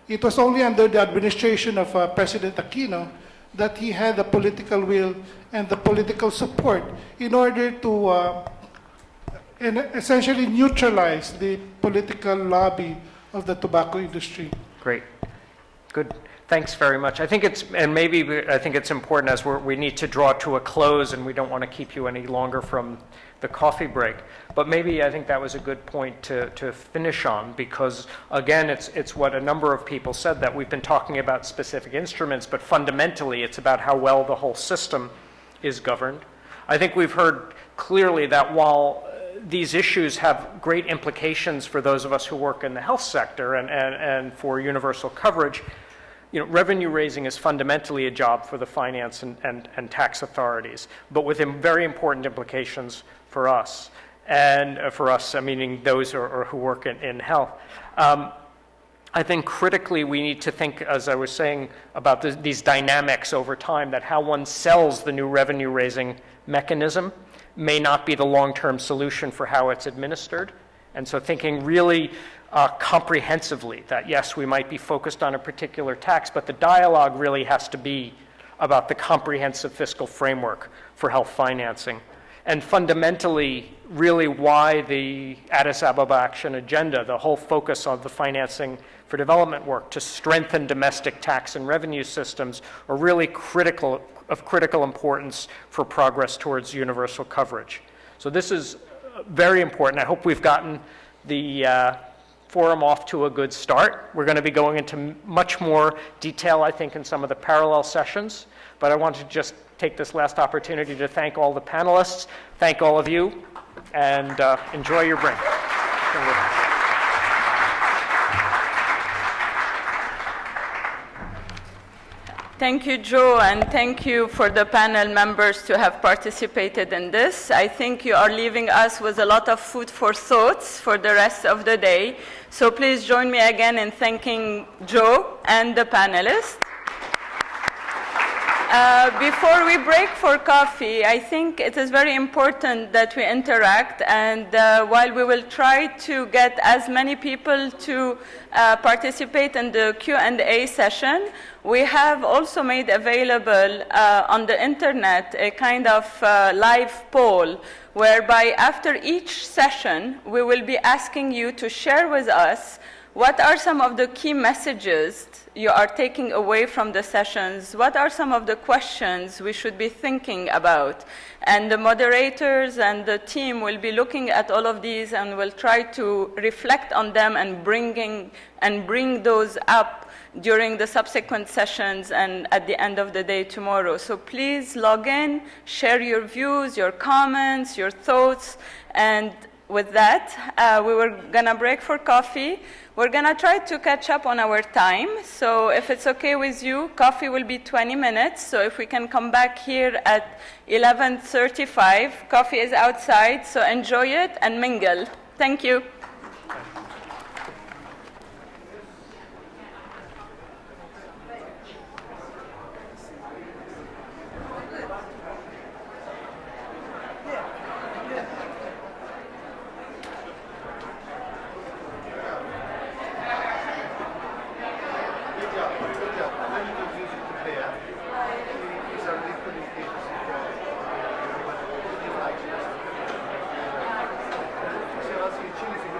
It was only under the administration of President Aquino that he had the political will and the political support in order to essentially neutralize the political lobby of the tobacco industry. Great. Good. Thanks very much. I think it's important as we need to draw to a close, and we don't want to keep you any longer from the coffee break. But maybe I think that was a good point to finish on, because again, it's what a number of people said, that we've been talking about specific instruments, but fundamentally it's about how well the whole system is governed. I think we've heard clearly that while these issues have great implications for those of us who work in the health sector and for universal coverage, revenue raising is fundamentally a job for the finance and tax authorities, but with very important implications for us. And for us, meaning those who work in health. I think critically we need to think, as I was saying, about these dynamics over time, that how one sells the new revenue raising mechanism may not be the long-term solution for how it's administered. And so thinking really comprehensively that, yes, we might be focused on a particular tax, but the dialogue really has to be about the comprehensive fiscal framework for health financing. And fundamentally, really why the Addis Ababa Action Agenda, the whole focus of the financing for development work to strengthen domestic tax and revenue systems, are really of critical importance for progress towards universal coverage. So this is very important. I hope we've gotten the forum off to a good start. We're going to be going into much more detail, I think, in some of the parallel sessions. But I want to just take this last opportunity to thank all the panelists, thank all of you, and enjoy your break. Thank you, Joe, and thank you for the panel members to have participated in this. I think you are leaving us with a lot of food for thoughts for the rest of the day. So please join me again in thanking Joe and the panelists. Before we break for coffee, I think it is very important that we interact, and while we will try to get as many people to participate in the Q&A session, we have also made available on the internet a kind of live poll, whereby after each session, we will be asking you to share with us what are some of the key messages you are taking away from the sessions? What are some of the questions we should be thinking about? And the moderators and the team will be looking at all of these and will try to reflect on them and bring those up during the subsequent sessions and at the end of the day tomorrow. So please log in, share your views, your comments, your thoughts, and with that, we were going to break for coffee. We're going to try to catch up on our time. So if it's okay with you, coffee will be 20 minutes. So if we can come back here at 11:35, coffee is outside, so enjoy it and mingle. Thank you. Chili's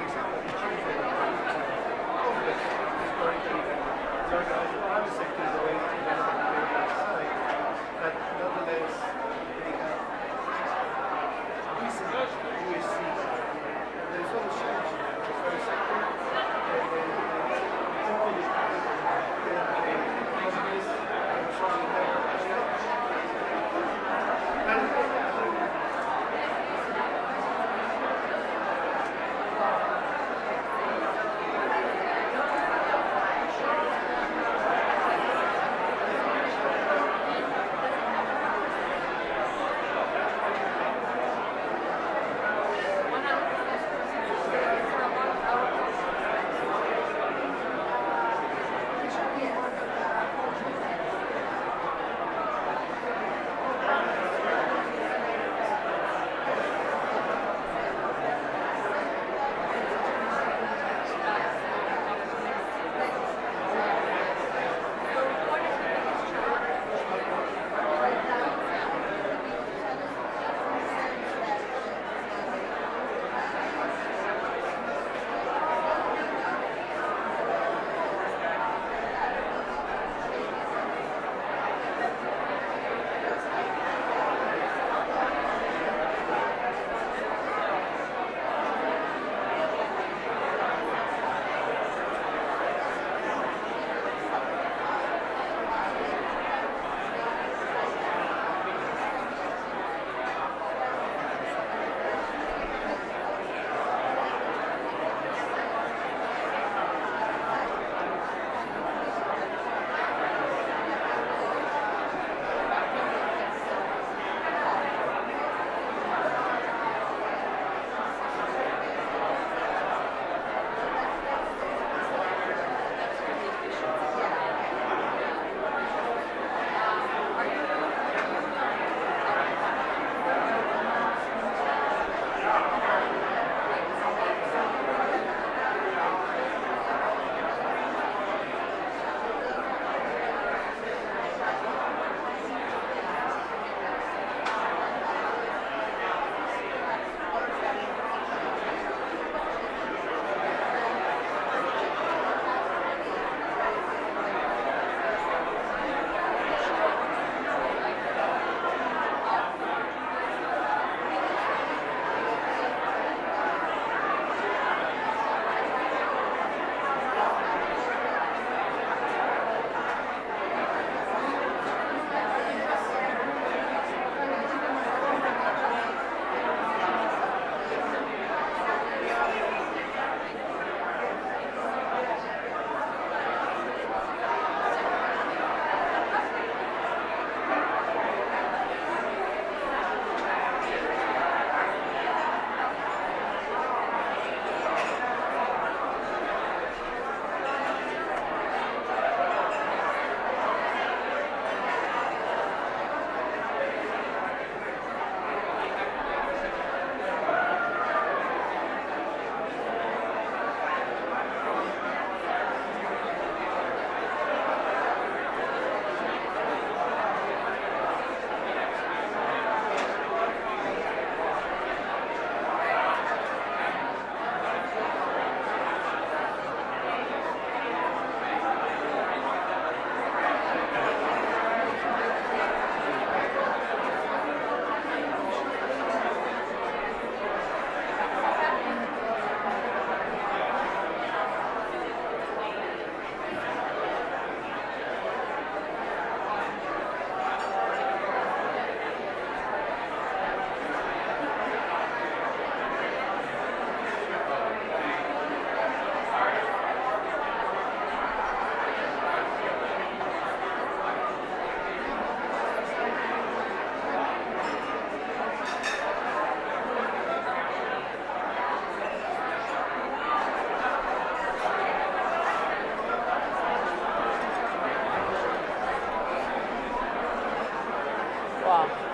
all.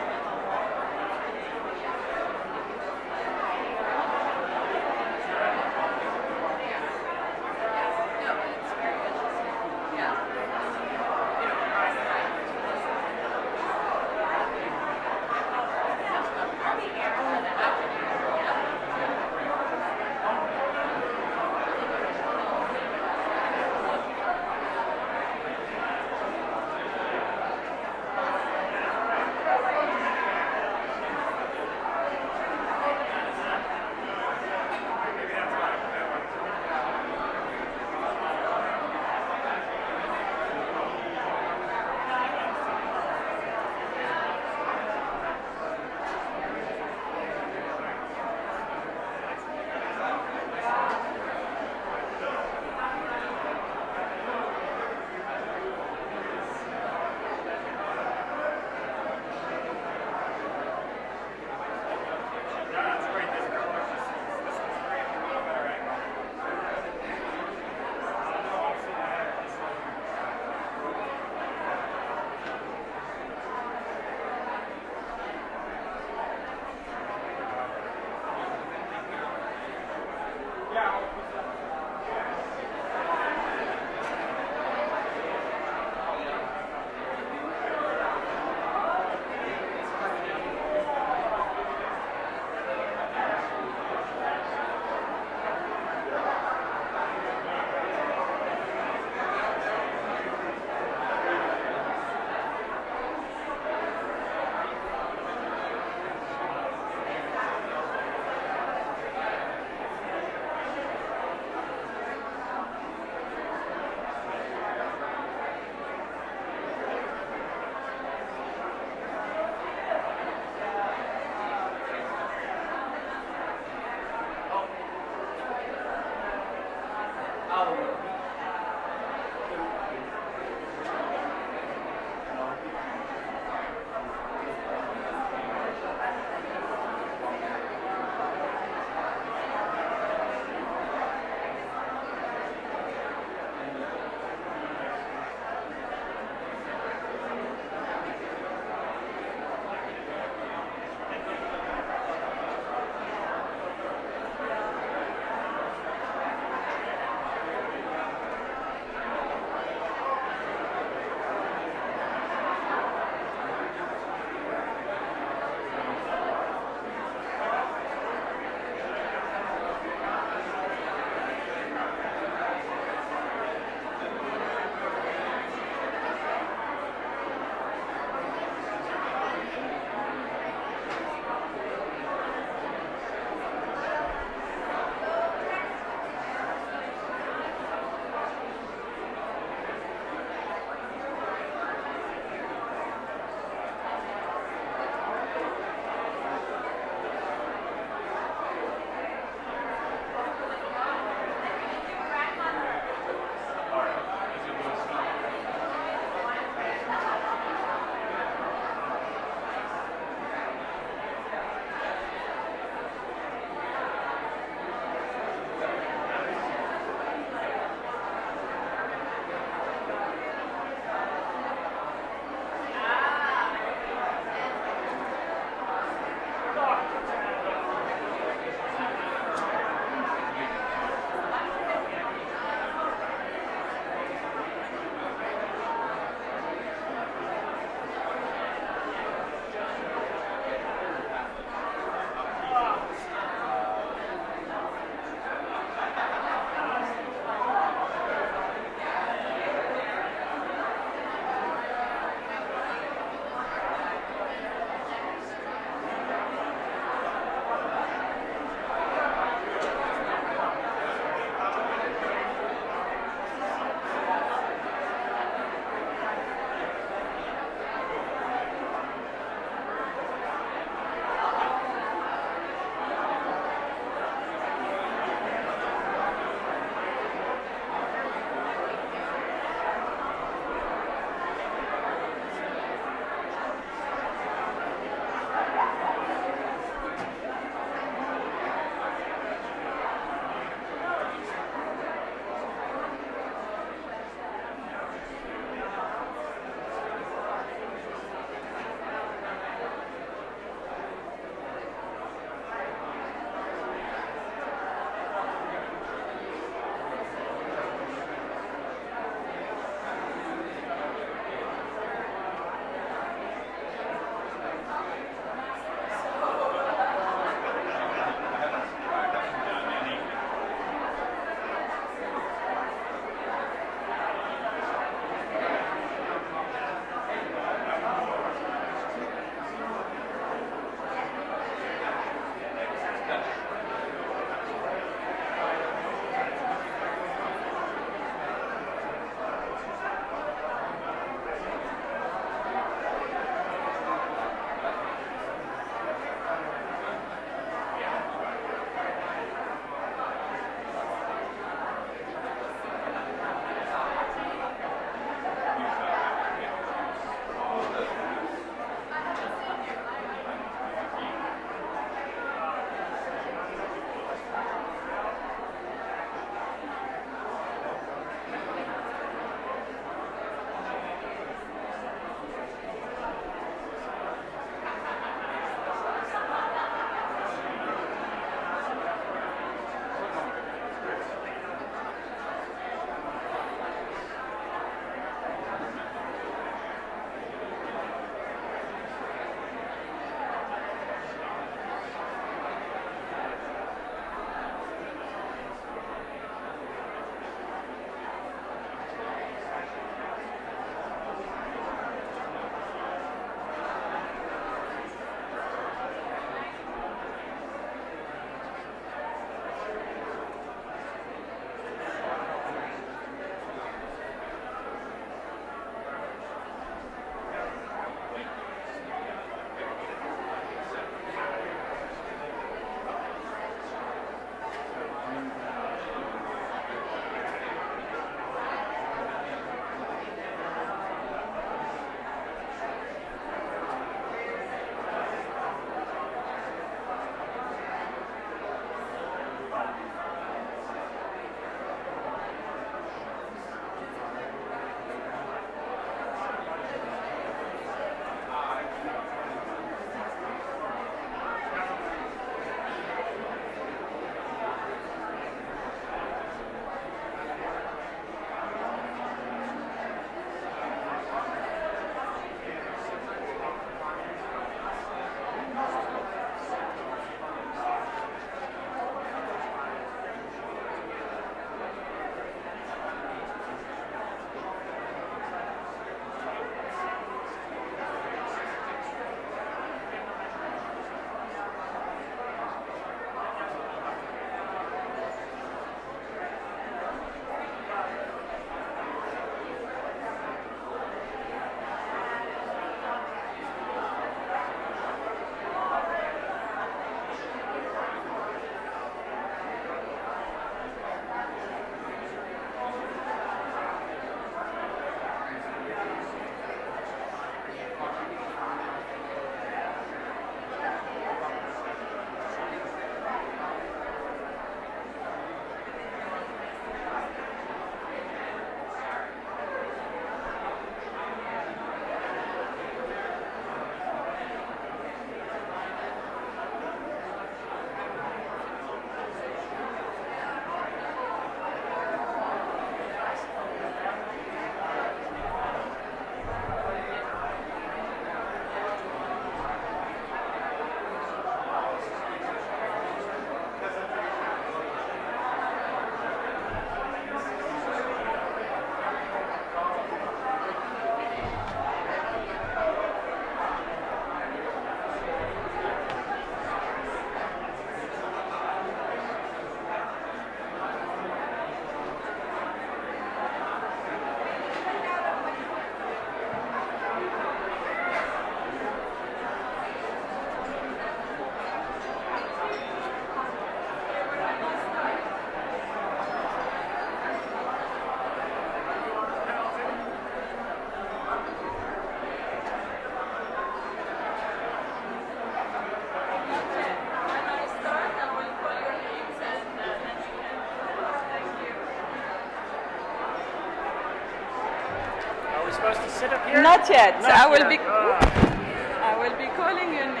sit up here? Not yet. Not I will yet. be calling your name.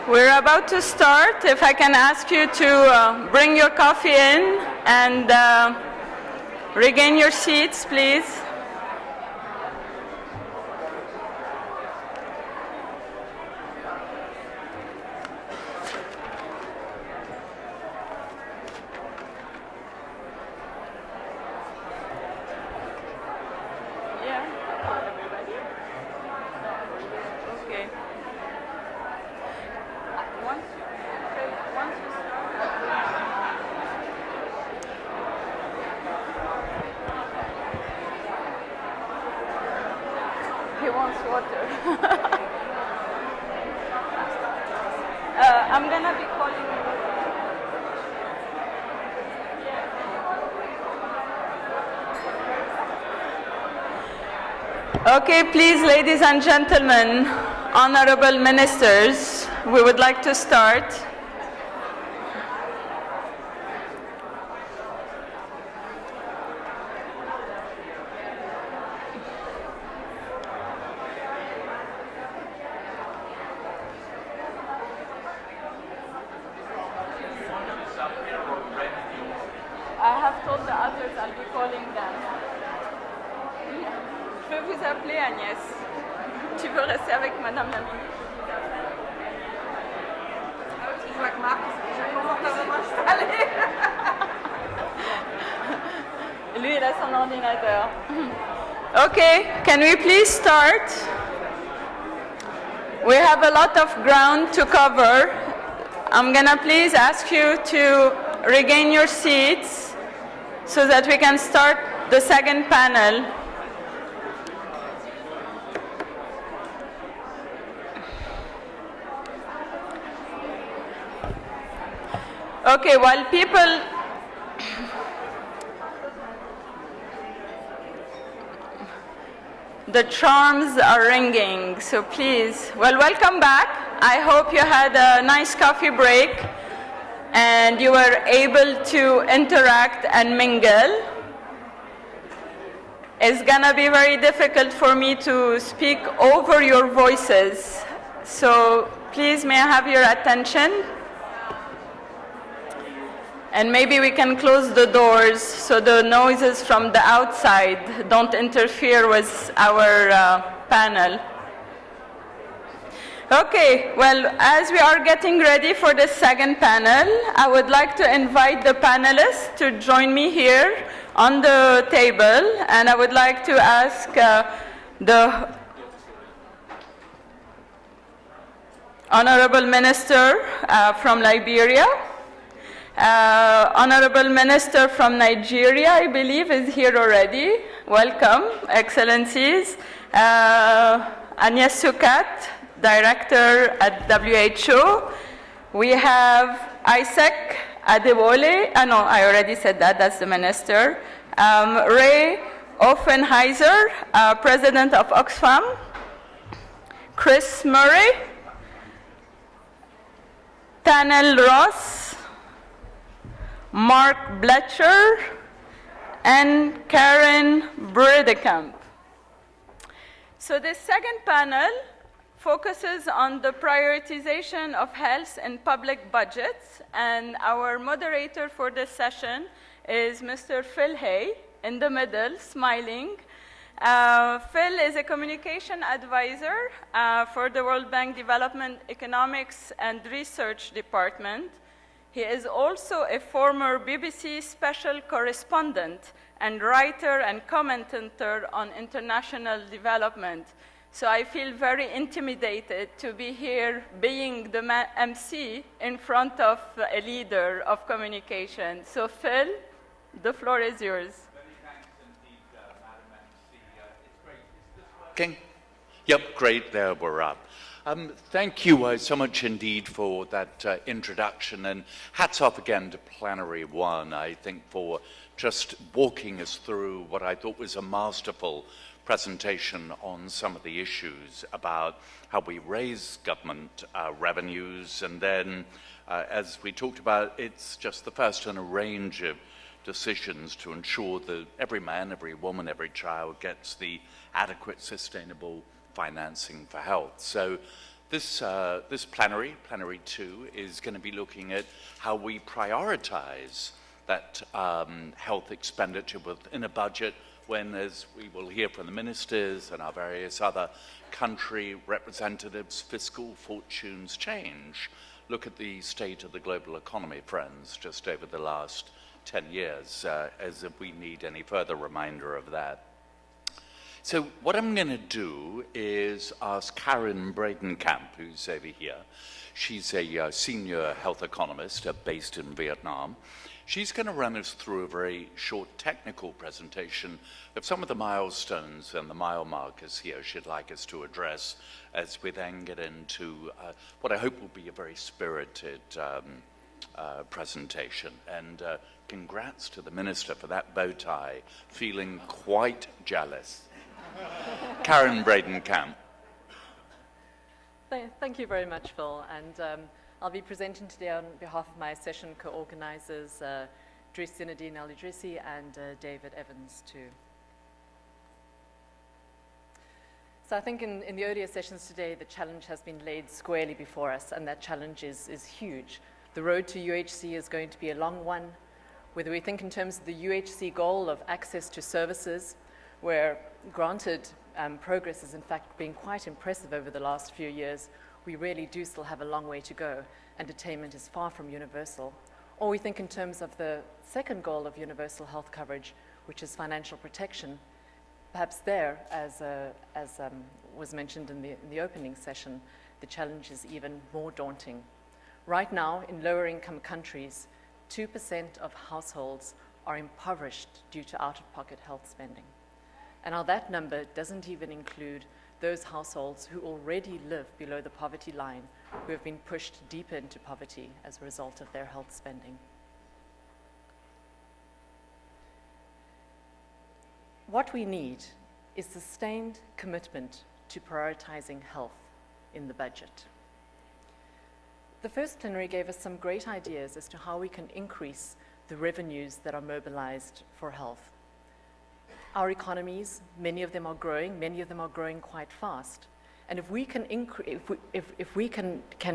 We're about to start. If I can ask you to bring your coffee in and regain your seats, please. He wants water. I'm gonna be calling you. Okay, please, ladies and gentlemen, honorable ministers, we would like to start. I have told the others I'll be calling them. Je vais vous appeler, Agnès. Tu veux rester avec Madame la ministre? Je vois que Marc est déjà confortablement installé. Lui, il a son ordinateur. Okay, can we please start? We have a lot of ground to cover. I'm gonna please ask you to regain your seats so that we can start the second panel. Okay, while people the charms are ringing, so please, welcome back. I hope you had a nice coffee break and you were able to interact and mingle. It's gonna be very difficult for me to speak over your voices, so please may I have your attention? And maybe we can close the doors so the noises from the outside don't interfere with our panel. Okay, well, as we are getting ready for the second panel, I would like to invite the panelists to join me here on the table, and I would like to ask the Honorable Minister from Liberia, Honorable Minister from Nigeria, I believe, is here already. Welcome, Excellencies. Agnes Sukat, Director at WHO. We have Isaac Adewole. No, I already said that. That's the Minister. Ray Offenheiser, President of Oxfam. Chris Murray. Tanel Ross. Mark Bletcher, and Karen Bredekamp. So this second panel focuses on the prioritization of health in public budgets, and our moderator for this session is Mr. Phil Hay, in the middle, smiling. Phil is a communication advisor for the World Bank Development Economics and Research Department. He is also a former BBC special correspondent and writer and commentator on international development. So I feel very intimidated to be here being the MC in front of a leader of communication. So Phil, the floor is yours. Many thanks indeed, Madam MC. It's great. Is this working? Yep, great. We're up. Thank you so much indeed for that introduction, and hats off again to Plenary 1, I think, for just walking us through what I thought was a masterful presentation on some of the issues about how we raise government revenues, and then, as we talked about, it's just the first in a range of decisions to ensure that every man, every woman, every child gets the adequate, sustainable financing for health. So this plenary 2, is going to be looking at how we prioritize that health expenditure within a budget when, as we will hear from the ministers and our various other country representatives, fiscal fortunes change. Look at the state of the global economy, friends, just over the last 10 years, as if we need any further reminder of that. So what I'm going to do is ask Karen Bradenkamp, who's over here. She's a senior health economist based in Vietnam. She's going to run us through a very short technical presentation of some of the milestones and the mile markers here she'd like us to address as we then get into what I hope will be a very spirited presentation. And congrats to the Minister for that bow tie, feeling quite jealous. Karen Bradenkamp. Thank you very much, Phil. And I'll be presenting today on behalf of my session co-organizers, Dries Zinedine Al-Idrissi and David Evans, too. So I think in the earlier sessions today, the challenge has been laid squarely before us, and that challenge is huge. The road to UHC is going to be a long one. Whether we think in terms of the UHC goal of access to services, where granted progress has in fact been quite impressive over the last few years, we really do still have a long way to go, and attainment is far from universal. Or we think in terms of the second goal of universal health coverage, which is financial protection. Perhaps there, as was mentioned in the opening session, the challenge is even more daunting. Right now, in lower income countries, 2% of households are impoverished due to out-of-pocket health spending. And now that number doesn't even include those households who already live below the poverty line, who have been pushed deeper into poverty as a result of their health spending. What we need is sustained commitment to prioritizing health in the budget. The first plenary gave us some great ideas as to how we can increase the revenues that are mobilized for health. Our economies, many of them are growing quite fast. And if we can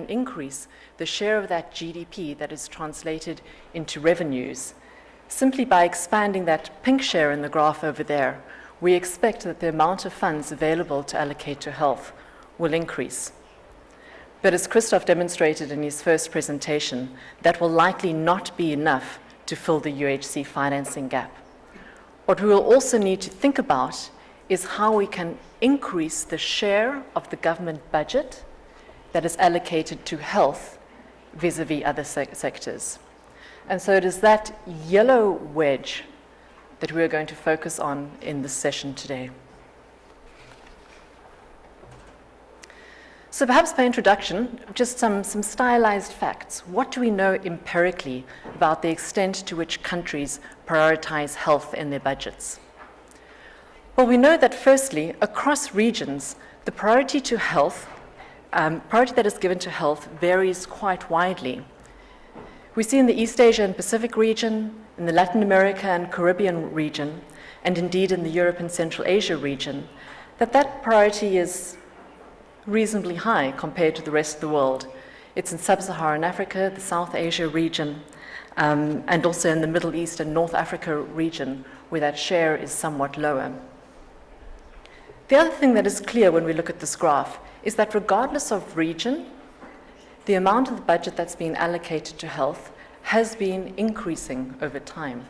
increase the share of that GDP that is translated into revenues, simply by expanding that pink share in the graph over there, we expect that the amount of funds available to allocate to health will increase. But as Christoph demonstrated in his first presentation, that will likely not be enough to fill the UHC financing gap. What we will also need to think about is how we can increase the share of the government budget that is allocated to health vis-a-vis other sectors. And so it is that yellow wedge that we are going to focus on in this session today. So perhaps by introduction, just some stylized facts. What do we know empirically about the extent to which countries prioritize health in their budgets? Well, we know that firstly, across regions, the priority to health, priority that is given to health varies quite widely. We see in the East Asia and Pacific region, in the Latin America and Caribbean region, and indeed in the Europe and Central Asia region, that priority is reasonably high compared to the rest of the world. It's in Sub-Saharan Africa, the South Asia region, and also in the Middle East and North Africa region, where that share is somewhat lower. The other thing that is clear when we look at this graph is that regardless of region, the amount of the budget that's been allocated to health has been increasing over time.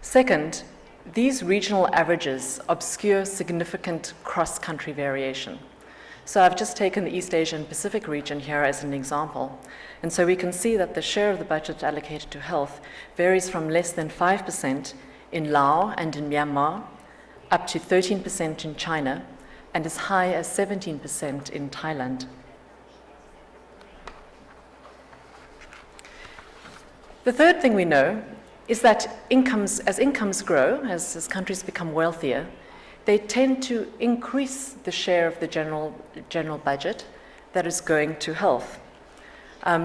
Second, these regional averages obscure significant cross-country variation. So I've just taken the East Asia and Pacific region here as an example. And so we can see that the share of the budget allocated to health varies from less than 5% in Laos and in Myanmar, up to 13% in China, and as high as 17% in Thailand. The third thing we know is that as incomes grow, as countries become wealthier, they tend to increase the share of the general budget that is going to health.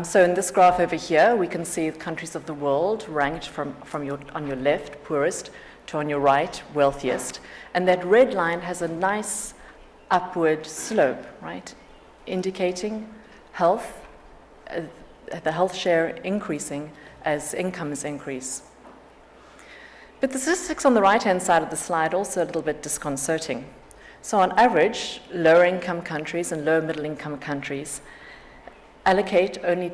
So in this graph over here, we can see the countries of the world ranked on your left, poorest, to on your right, wealthiest. And that red line has a nice upward slope, right? Indicating health, the health share increasing as incomes increase. But the statistics on the right-hand side of the slide are also a little bit disconcerting. So on average, lower income countries and lower middle income countries allocate only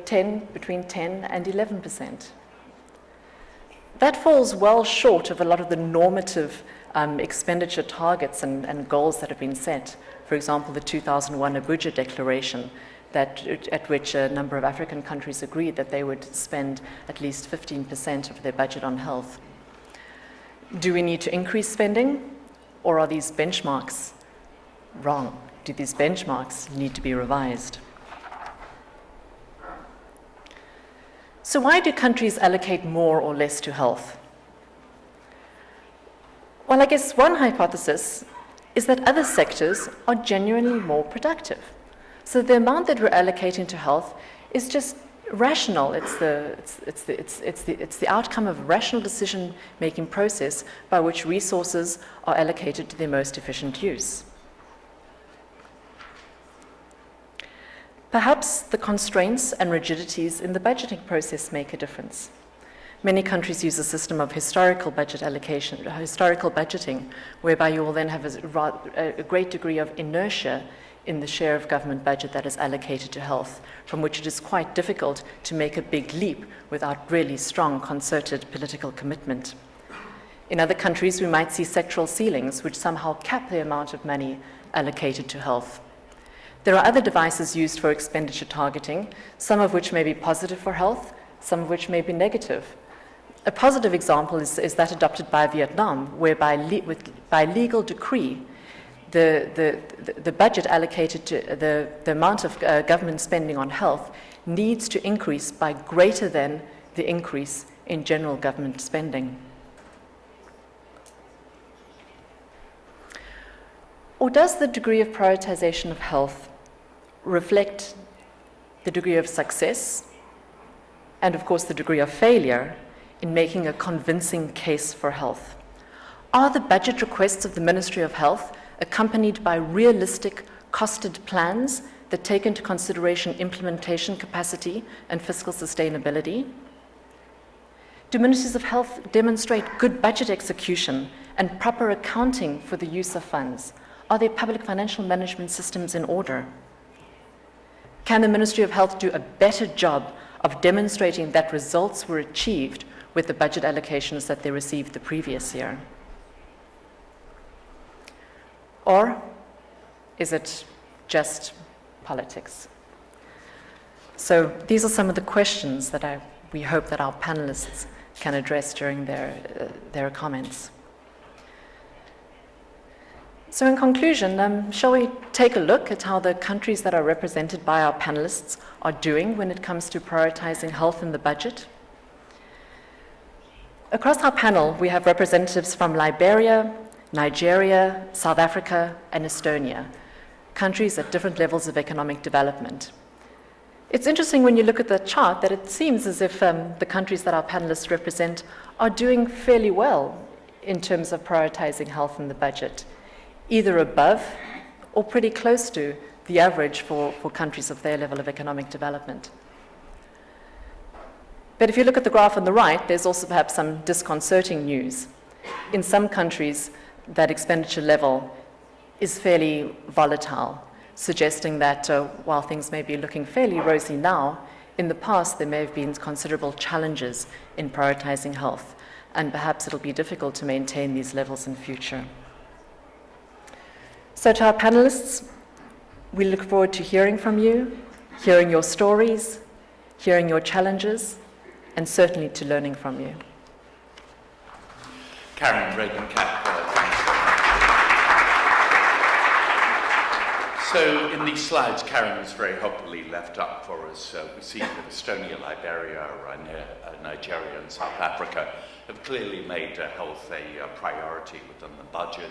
between 10 and 11%. That falls well short of a lot of the normative expenditure targets and goals that have been set. For example, the 2001 Abuja Declaration, at which a number of African countries agreed that they would spend at least 15% of their budget on health. Do we need to increase spending, or are these benchmarks wrong? Do these benchmarks need to be revised? So why do countries allocate more or less to health? Well, I guess one hypothesis is that other sectors are genuinely more productive. So the amount that we're allocating to health is just rational. It's the outcome of a rational decision-making process by which resources are allocated to their most efficient use. Perhaps the constraints and rigidities in the budgeting process make a difference. Many countries use a system of historical budget allocation, historical budgeting, whereby you will then have a great degree of inertia in the share of government budget that is allocated to health, from which it is quite difficult to make a big leap without really strong concerted political commitment. In other countries, we might see sectoral ceilings, which somehow cap the amount of money allocated to health. There are other devices used for expenditure targeting, some of which may be positive for health, some of which may be negative. A positive example is that adopted by Vietnam, whereby by legal decree, the budget allocated to the amount of government spending on health needs to increase by greater than the increase in general government spending. Or does the degree of prioritization of health reflect the degree of success and, of course, the degree of failure in making a convincing case for health? Are the budget requests of the Ministry of Health accompanied by realistic, costed plans that take into consideration implementation capacity and fiscal sustainability? Do ministries of health demonstrate good budget execution and proper accounting for the use of funds? Are their public financial management systems in order? Can the Ministry of Health do a better job of demonstrating that results were achieved with the budget allocations that they received the previous year? Or is it just politics? So these are some of the questions that we hope that our panelists can address during their comments. So in conclusion, shall we take a look at how the countries that are represented by our panelists are doing when it comes to prioritizing health in the budget? Across our panel, we have representatives from Liberia, Nigeria, South Africa, and Estonia, countries at different levels of economic development. It's interesting when you look at the chart that it seems as if the countries that our panelists represent are doing fairly well in terms of prioritizing health in the budget, either above or pretty close to the average for countries of their level of economic development. But if you look at the graph on the right, there's also perhaps some disconcerting news. In some countries, that expenditure level is fairly volatile, suggesting that while things may be looking fairly rosy now, in the past there may have been considerable challenges in prioritizing health, and perhaps it'll be difficult to maintain these levels in future. So to our panelists, we look forward to hearing from you, hearing your stories, hearing your challenges, and certainly to learning from you. Karen Reagan-Catt. So in these slides, Karen has very helpfully left up for us. We see that Estonia, Liberia, Nigeria and South Africa have clearly made health a priority within the budget.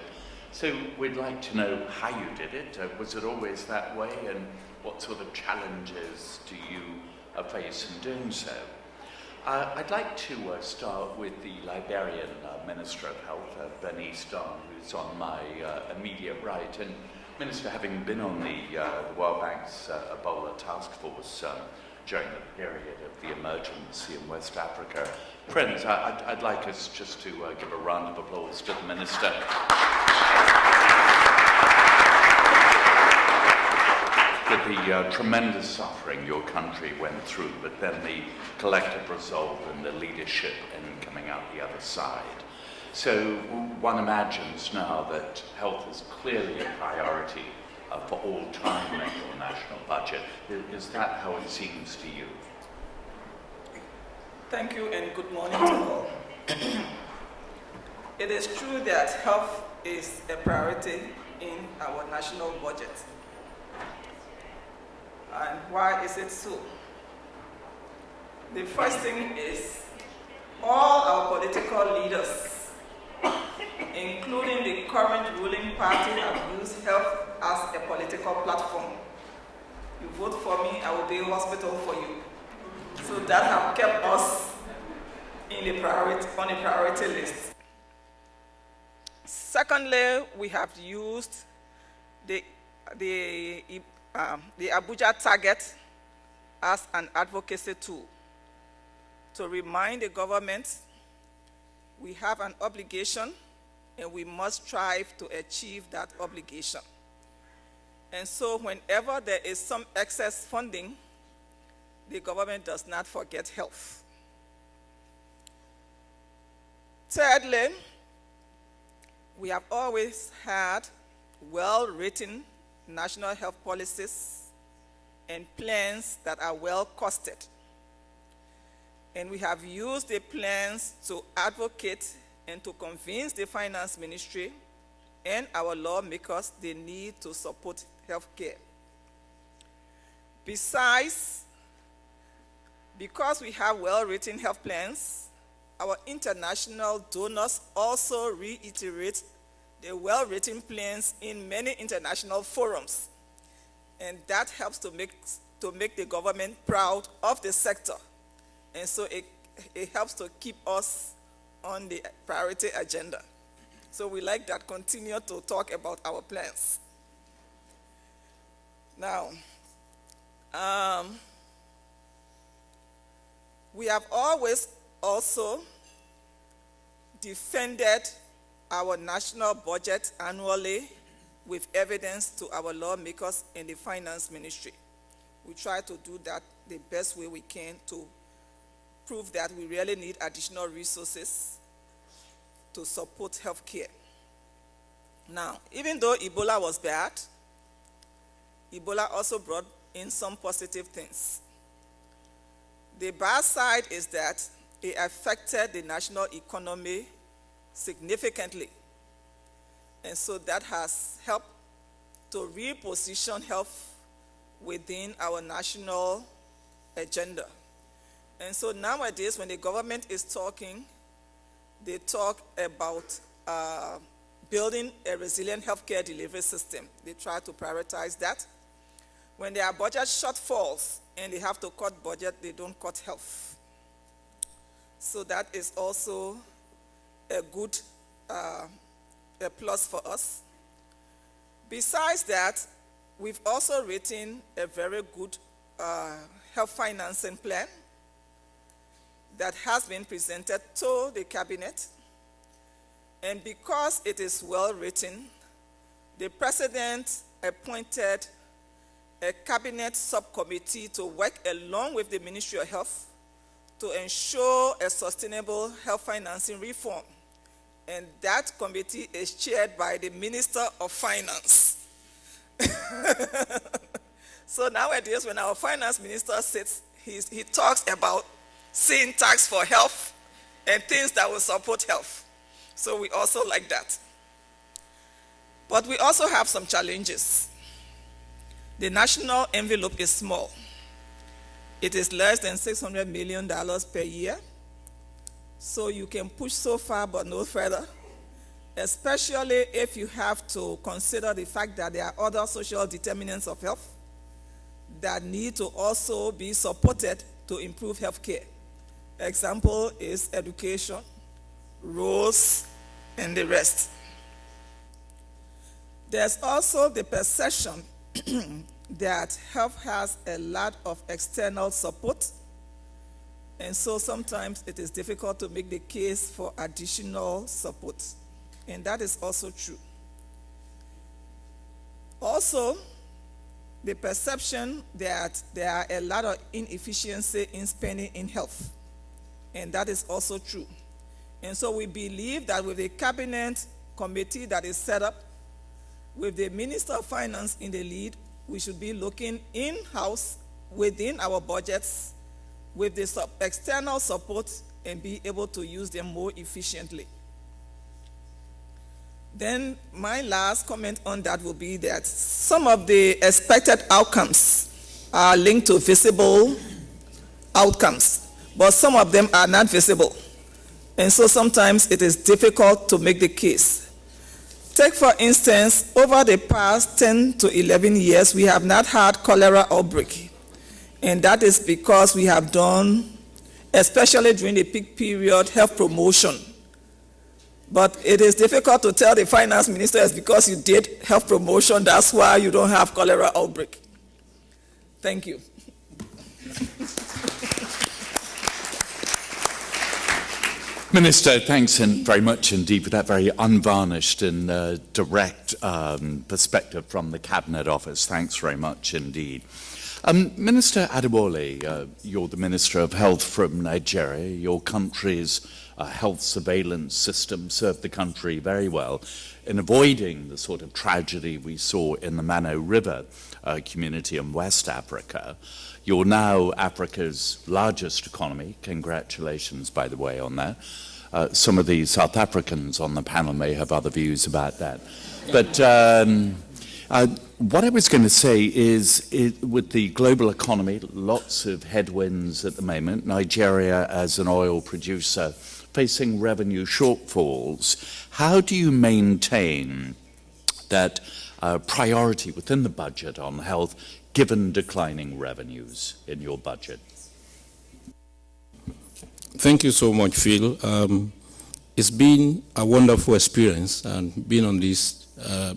So we'd like to know how you did it. Was it always that way? And what sort of challenges do you face in doing so? I'd like to start with the Liberian Minister of Health, Bernice Don, who's on my immediate right. And Minister, having been on the World Bank's Ebola task force during the period of the emergency in West Africa, friends, I'd like us just to give a round of applause to the Minister. For the tremendous suffering your country went through, but then the collective resolve and the leadership in coming out the other side. So one imagines now that health is clearly a priority for all time in your national budget. Is that how it seems to you? Thank you and good morning to all. It is true that health is a priority in our national budget. And why is it so? The first thing is all our political leaders, including the current ruling party, have used health as a political platform. You vote for me, I will build a hospital for you. So that have kept us in the on the priority list. Secondly, we have used the Abuja target as an advocacy tool to remind the government we have an obligation and we must strive to achieve that obligation. And so whenever there is some excess funding, the government does not forget health. Thirdly, we have always had well-written national health policies and plans that are well costed. And we have used the plans to advocate and to convince the finance ministry and our lawmakers the need to support healthcare. Besides, because we have well-written health plans, our international donors also reiterate the well-written plans in many international forums. And that helps to make the government proud of the sector. And so it helps to keep us on the priority agenda. So we like that, continue to talk about our plans. Now, we have always also defended our national budget annually with evidence to our lawmakers in the finance ministry. We try to do that the best way we can to prove that we really need additional resources to support healthcare. Now, even though Ebola was bad, Ebola also brought in some positive things. The bad side is that it affected the national economy significantly. And so that has helped to reposition health within our national agenda. And so nowadays, when the government is talking, they talk about building a resilient healthcare delivery system. They try to prioritize that. When there are budget shortfalls and they have to cut budget, they don't cut health. So that is also a good a plus for us. Besides that, we've also written a very good health financing plan that has been presented to the cabinet. And because it is well written, the president appointed a cabinet subcommittee to work along with the Ministry of Health to ensure a sustainable health financing reform. And that committee is chaired by the Minister of Finance. So nowadays, when our finance minister sits, he talks about seeing tax for health and things that will support health. So we also like that. But we also have some challenges. The national envelope is small. It is less than $600 million per year. So you can push so far but no further, especially if you have to consider the fact that there are other social determinants of health that need to also be supported to improve healthcare. Example is education, roads, and the rest. There's also the perception that health has a lot of external support, and so sometimes it is difficult to make the case for additional support, and that is also true. Also, the perception that there are a lot of inefficiency in spending in health, and that is also true. And so we believe that with the cabinet committee that is set up, with the Minister of Finance in the lead, we should be looking in-house within our budgets with the external support and be able to use them more efficiently. Then my last comment on that will be that some of the expected outcomes are linked to visible outcomes, but some of them are not visible. And so sometimes it is difficult to make the case. Take, for instance, over the past 10 to 11 years, we have not had cholera outbreak. And that is because we have done, especially during the peak period, health promotion. But it is difficult to tell the finance minister it's because you did health promotion, that's why you don't have cholera outbreak. Thank you. Minister, thanks very much indeed for that very unvarnished and direct perspective from the Cabinet Office. Thanks very much indeed. Minister Adewale, you're the Minister of Health from Nigeria. Your country's health surveillance system served the country very well in avoiding the sort of tragedy we saw in the Mano River community in West Africa. You're now Africa's largest economy. Congratulations, by the way, on that. Some of the South Africans on the panel may have other views about that. But what I was going to say is, with the global economy, lots of headwinds at the moment, Nigeria as an oil producer facing revenue shortfalls, how do you maintain that priority within the budget on health given declining revenues in your budget? Thank you so much, Phil. It's been a wonderful experience and being on this,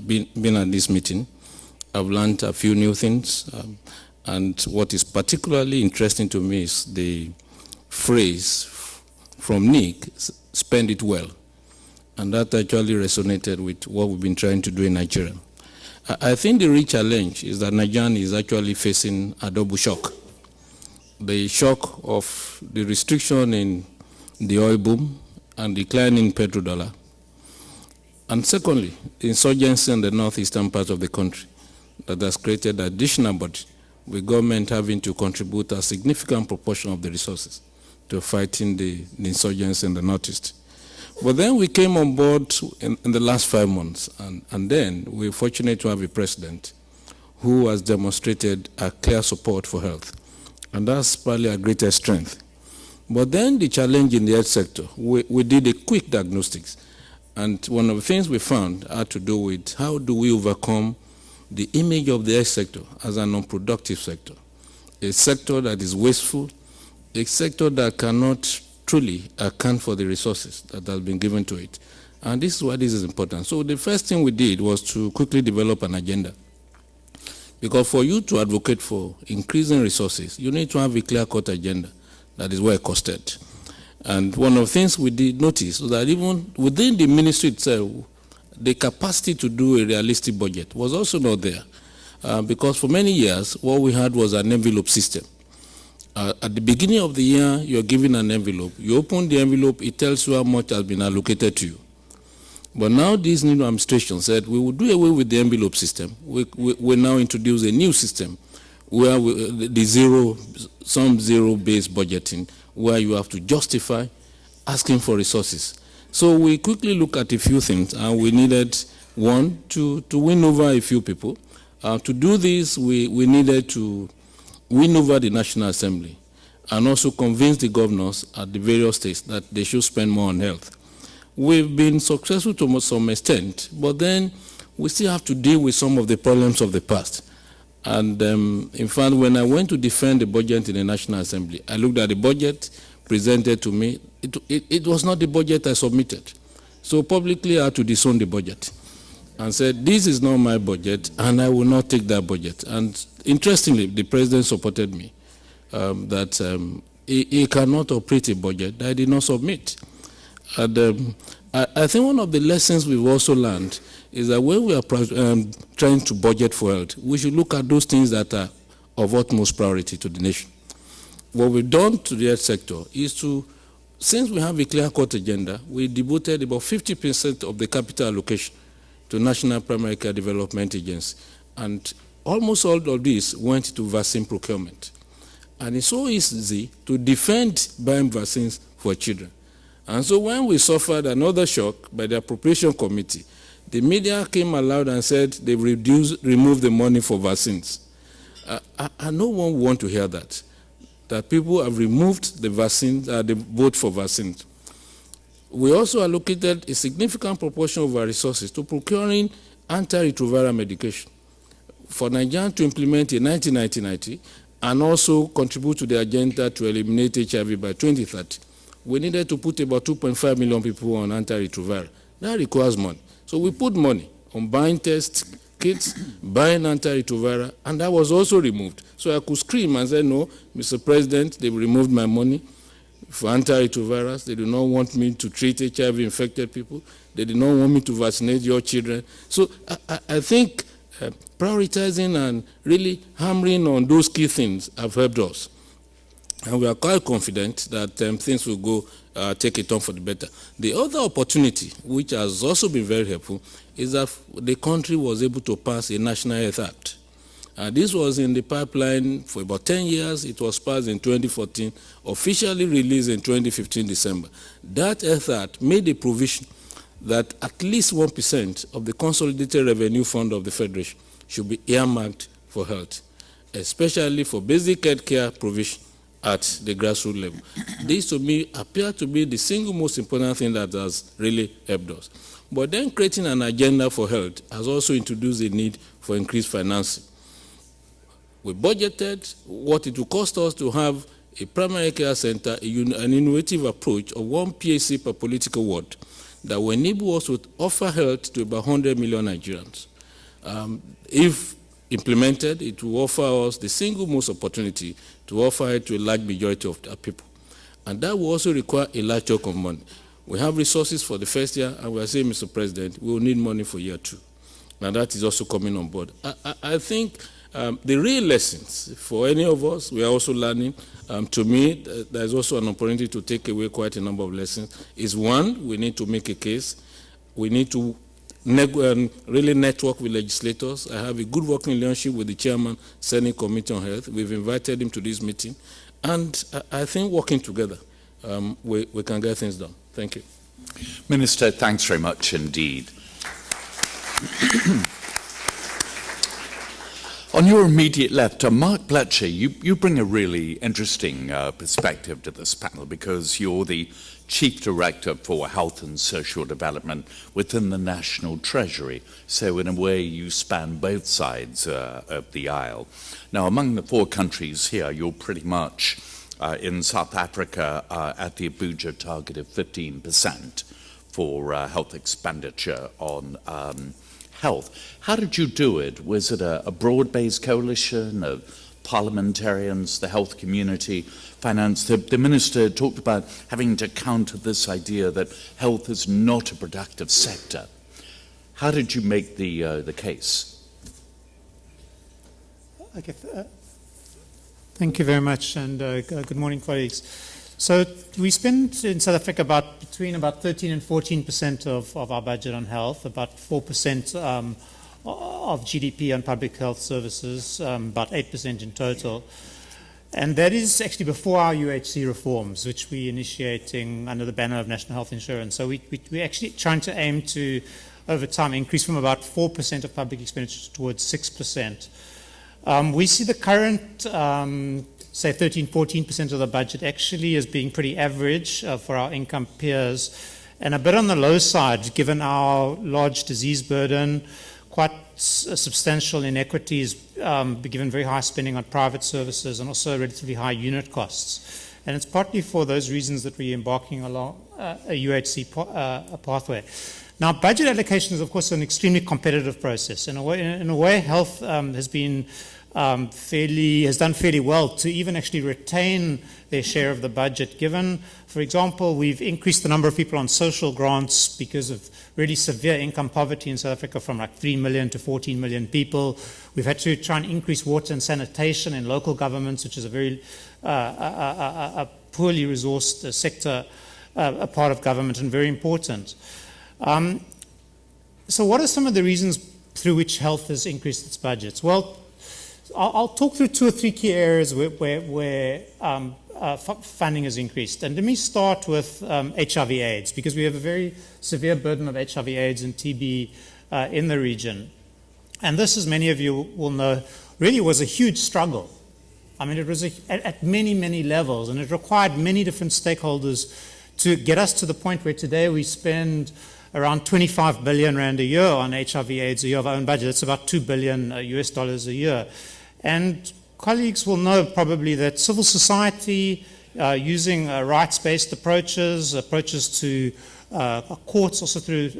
being at this meeting. I've learned a few new things, and what is particularly interesting to me is the phrase from Nick, "spend it well," and that actually resonated with what we've been trying to do in Nigeria. I think the real challenge is that Nigeria is actually facing a double shock. The shock of the restriction in the oil boom and declining petrodollar. And secondly, the insurgency in the northeastern part of the country that has created additional budget, with government having to contribute a significant proportion of the resources to fighting the insurgency in the northeast. But then we came on board in the last 5 months, and then we're fortunate to have a president who has demonstrated a clear support for health. And that's probably our greatest strength. But then the challenge in the health sector, we did a quick diagnostics. And one of the things we found had to do with how do we overcome the image of the health sector as a non-productive sector. A sector that is wasteful, a sector that cannot truly account for the resources that have been given to it. And this is why this is important. So the first thing we did was to quickly develop an agenda. Because for you to advocate for increasing resources, you need to have a clear-cut agenda that is well costed. And one of the things we did notice was that even within the ministry itself, the capacity to do a realistic budget was also not there. Because for many years, what we had was an envelope system. At the beginning of the year, you're given an envelope. You open the envelope, it tells you how much has been allocated to you. But now this new administration said we will do away with the envelope system. We now introduce a new system where the zero-based budgeting, where you have to justify asking for resources. So we quickly look at a few things, and we needed, one, to win over a few people, To do this, we needed to win over the National Assembly and also convince the governors at the various states that they should spend more on health. We've been successful to some extent, but then we still have to deal with some of the problems of the past. And in fact, when I went to defend the budget in the National Assembly, I looked at the budget presented to me. It was not the budget I submitted. So publicly I had to disown the budget and said, this is not my budget and I will not take that budget. And interestingly, the president supported me that he cannot operate a budget that I did not submit. And I think one of the lessons we've also learned is that when we are trying to budget for health, we should look at those things that are of utmost priority to the nation. What we've done to the health sector is to, since we have a clear-cut agenda, we devoted about 50% of the capital allocation to National Primary Care Development Agency. And almost all of this went to vaccine procurement. And it's so easy to defend buying vaccines for children. And so when we suffered another shock by the Appropriation Committee, the media came aloud and said they removed the money for vaccines. And no one want to hear that people have removed the vaccines, the vote for vaccines. We also allocated a significant proportion of our resources to procuring antiretroviral medication for Nigeria to implement in 1990 and also contribute to the agenda to eliminate HIV by 2030. We needed to put about 2.5 million people on antiretroviral. That requires money. So we put money on buying test kits, buying antiretroviral, and that was also removed. So I could scream and say, no, Mr. President, they've removed my money for antiretrovirals. They do not want me to treat HIV-infected people. They do not want me to vaccinate your children. So I think prioritizing and really hammering on those key things have helped us. And we are quite confident that things will go take a turn for the better. The other opportunity, which has also been very helpful, is that the country was able to pass a National Health Act. This was in the pipeline for about 10 years. It was passed in 2014, officially released in 2015 December. That Health Act made a provision that at least 1% of the Consolidated Revenue Fund of the Federation should be earmarked for health, especially for basic health care provision at the grassroots level. This, to me, appeared to be the single most important thing that has really helped us. But then creating an agenda for health has also introduced a need for increased financing. We budgeted what it would cost us to have a primary care center, an innovative approach of 1 PAC per political ward that will enable us to offer health to about 100 million Nigerians. If implemented, it will offer us the single most opportunity to offer it to a large majority of our people. And that will also require a large chunk of money. We have resources for the first year, and we are saying, Mr. President, we will need money for year 2. And that is also coming on board. I think the real lessons for any of us, we are also learning. To me, there is also an opportunity to take away quite a number of lessons. Is one, we need to make a case. We need to really network with legislators. I have a good working relationship with the chairman, Senate Committee on Health. We've invited him to this meeting. And I think working together, we can get things done. Thank you. Minister, thanks very much indeed. On your immediate left, Mark Bletcher, you bring a really interesting perspective to this panel because you're the Chief Director for Health and Social Development within the National Treasury. So in a way, you span both sides of the aisle. Now, among the 4 countries here, you're pretty much in South Africa at the Abuja target of 15% for health expenditure on health. How did you do it? Was it a broad-based coalition of parliamentarians, the health community, finance? The minister talked about having to counter this idea that health is not a productive sector. How did you make the case? Okay, thank you very much, and good morning, colleagues. So we spend in South Africa between 13 and 14% of our budget on health, about 4% of GDP on public health services, about 8% in total. And that is actually before our UHC reforms, which we're initiating under the banner of National Health Insurance. So we're actually trying to aim to over time increased from about 4% of public expenditure towards 6%. We see the current, say 13-14% of the budget actually as being pretty average for our income peers, and a bit on the low side given our large disease burden, quite substantial inequities, given very high spending on private services and also relatively high unit costs. And it's partly for those reasons that we're embarking along a UHC pathway. Now, budget allocation is, of course, an extremely competitive process. In a way, health has done fairly well to even actually retain their share of the budget, given, for example, we've increased the number of people on social grants because of really severe income poverty in South Africa from like 3 million to 14 million people. We've had to try and increase water and sanitation in local governments, which is a very poorly resourced sector, a part of government, and very important. So what are some of the reasons through which health has increased its budgets? Well, I'll talk through 2 or 3 key areas where funding has increased. And let me start with HIV/AIDS, because we have a very severe burden of HIV/AIDS and TB in the region. And this, as many of you will know, really was a huge struggle. I mean, it was at many, many levels, and it required many different stakeholders to get us to the point where today we spend around 25 billion rand a year on HIV/AIDS a year of our own budget. That's about $2 billion US dollars a year. And colleagues will know probably that civil society, using rights-based approaches to courts, also through,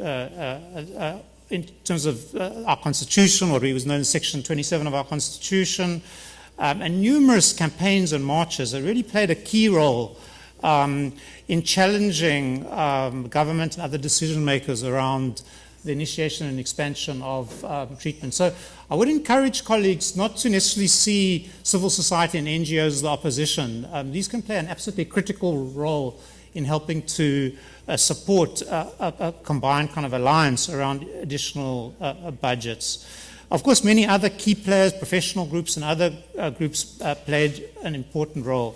in terms of our constitution, what was known as Section 27 of our constitution, and numerous campaigns and marches that really played a key role in challenging government and other decision makers around the initiation and expansion of treatment. So I would encourage colleagues not to necessarily see civil society and NGOs as the opposition. These can play an absolutely critical role in helping to support a combined kind of alliance around additional budgets. Of course, many other key players, professional groups and other groups played an important role.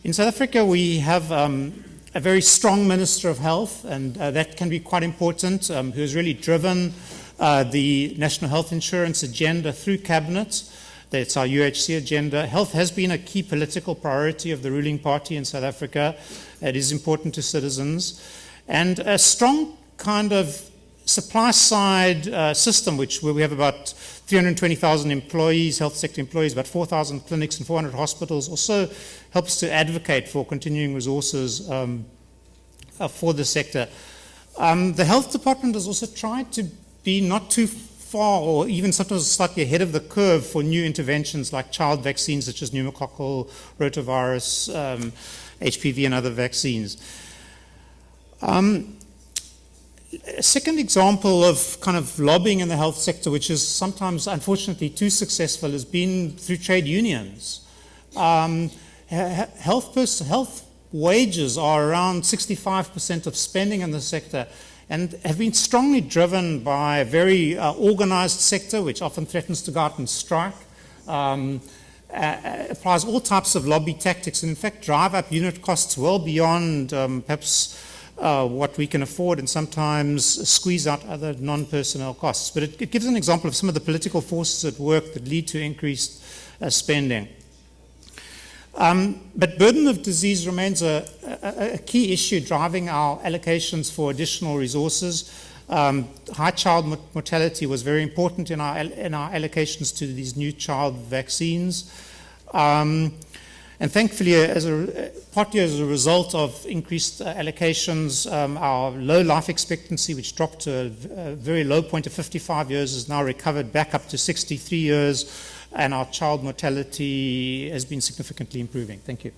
In South Africa, we have a very strong Minister of Health, and that can be quite important, who has really driven the National Health Insurance agenda through Cabinet. That's our UHC agenda. Health has been a key political priority of the ruling party in South Africa. It is important to citizens. And a strong kind of supply-side system, where we have about 320,000 employees, health sector employees, about 4,000 clinics and 400 hospitals, also helps to advocate for continuing resources for the sector. The health department has also tried to be not too far, or even sometimes slightly ahead of the curve for new interventions like child vaccines such as pneumococcal, rotavirus, HPV and other vaccines. A second example of kind of lobbying in the health sector, which is sometimes, unfortunately, too successful, has been through trade unions. Health wages are around 65% of spending in the sector and have been strongly driven by a very organized sector, which often threatens to go out and strike, applies all types of lobby tactics, and in fact drive up unit costs well beyond perhaps what we can afford, and sometimes squeeze out other non-personnel costs. But it gives an example of some of the political forces at work that lead to increased spending. But burden of disease remains a key issue driving our allocations for additional resources. High child mortality was very important in our allocations to these new child vaccines. And thankfully, partly as a result of increased allocations, our low life expectancy, which dropped to a very low point of 55 years, has now recovered back up to 63 years, and our child mortality has been significantly improving. Thank you.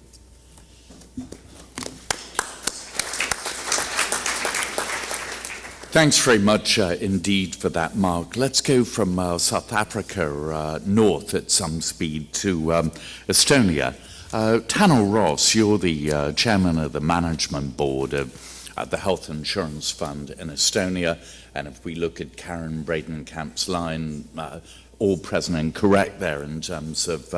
Thanks very much indeed for that, Mark. Let's go from South Africa north at some speed to Estonia. Tano Ross, you're the chairman of the management board of the Health Insurance Fund in Estonia, and if we look at Karen Bradenkamp's line, all present and correct there in terms of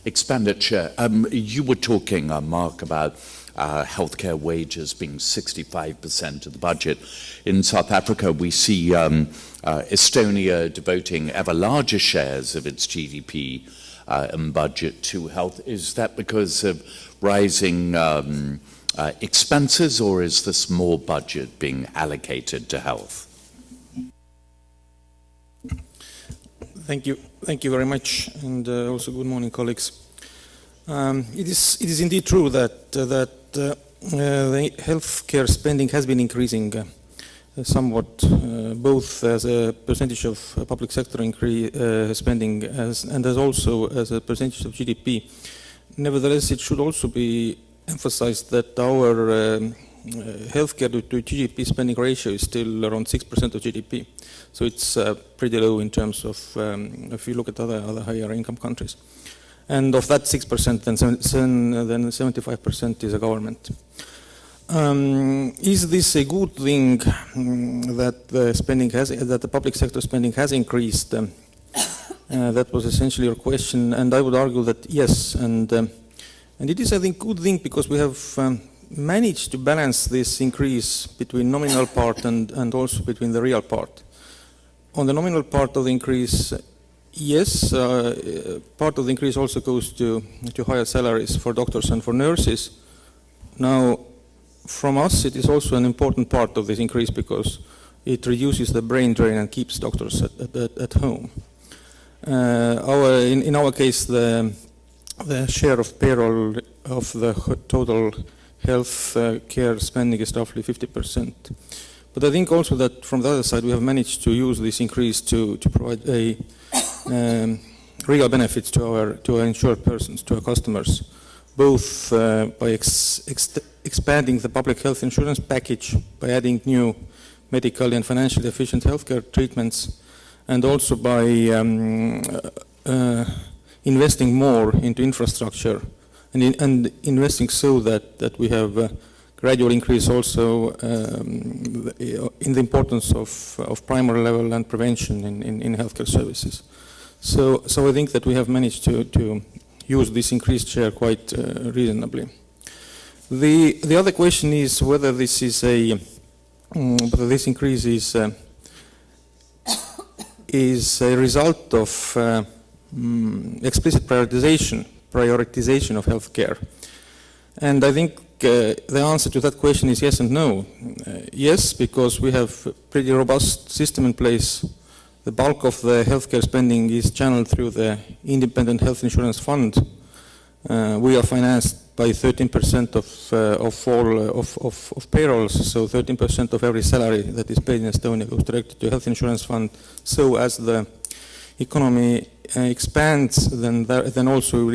expenditure. You were talking, Mark, about healthcare wages being 65% of the budget. In South Africa, we see Estonia devoting ever larger shares of its GDP and budget to health. Is that because of rising expenses, or is this more budget being allocated to health? Thank you very much, and also good morning, colleagues. It is indeed true that the healthcare spending has been increasing somewhat, both as a percentage of public sector spending and as also as a percentage of GDP. Nevertheless, it should also be emphasized that our healthcare to GDP spending ratio is still around 6% of GDP. So it's pretty low in terms of, if you look at other higher income countries. And of that 6%, then 75% is a government. Is this a good thing that the public sector spending has increased? That was essentially your question, and I would argue that yes, and it is, I think, good thing because we have managed to balance this increase between nominal part and also between the real part. On the nominal part of the increase, yes, part of the increase also goes to higher salaries for doctors and for nurses. Now, from us, it is also an important part of this increase because it reduces the brain drain and keeps doctors at home. In our case, the share of payroll of the total health care spending is roughly 50%. But I think also that from the other side, we have managed to use this increase to provide a real benefits to our insured persons, to our customers, both by expanding the public health insurance package, by adding new medically and financially efficient healthcare treatments, and also by investing more into infrastructure and investing so that we have gradual increase also in the importance of primary level and prevention in healthcare services. So I think that we have managed to use this increased share quite reasonably. The other question is whether this is whether this increase is a result of explicit prioritization of healthcare. And I think the answer to that question is yes and no. Yes, because we have a pretty robust system in place. The bulk of the healthcare spending is channeled through the Independent Health Insurance Fund. We are financed by 13% of payrolls, so 13% of every salary that is paid in Estonia goes directly to health insurance fund. So as the economy expands, then also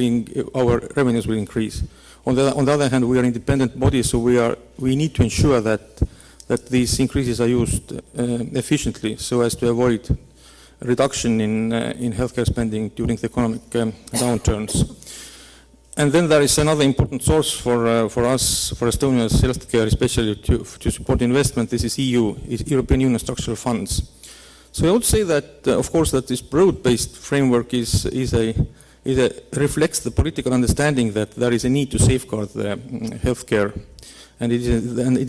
our revenues will increase. On the other hand, we are an independent body, so we need to ensure that these increases are used efficiently, so as to avoid a reduction in healthcare spending during the economic downturns. And then there is another important source for us, for Estonia's healthcare, especially to support investment. This is European Union structural funds. So I would say that, of course, that this broad-based framework reflects the political understanding that there is a need to safeguard the healthcare, and it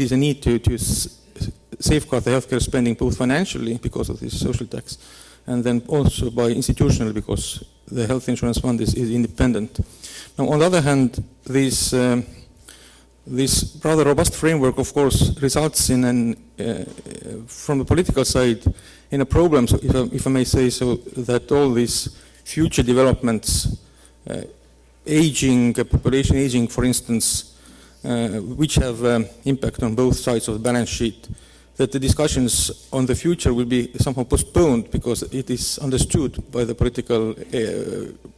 is a need to safeguard the healthcare spending both financially because of this social tax, and then also by institutionally because the health insurance fund is independent. Now, on the other hand, this rather robust framework, of course, results in from the political side, in a problem, so if I may say so, that all these future developments, population aging, for instance, which have impact on both sides of the balance sheet, that the discussions on the future will be somehow postponed because it is understood by the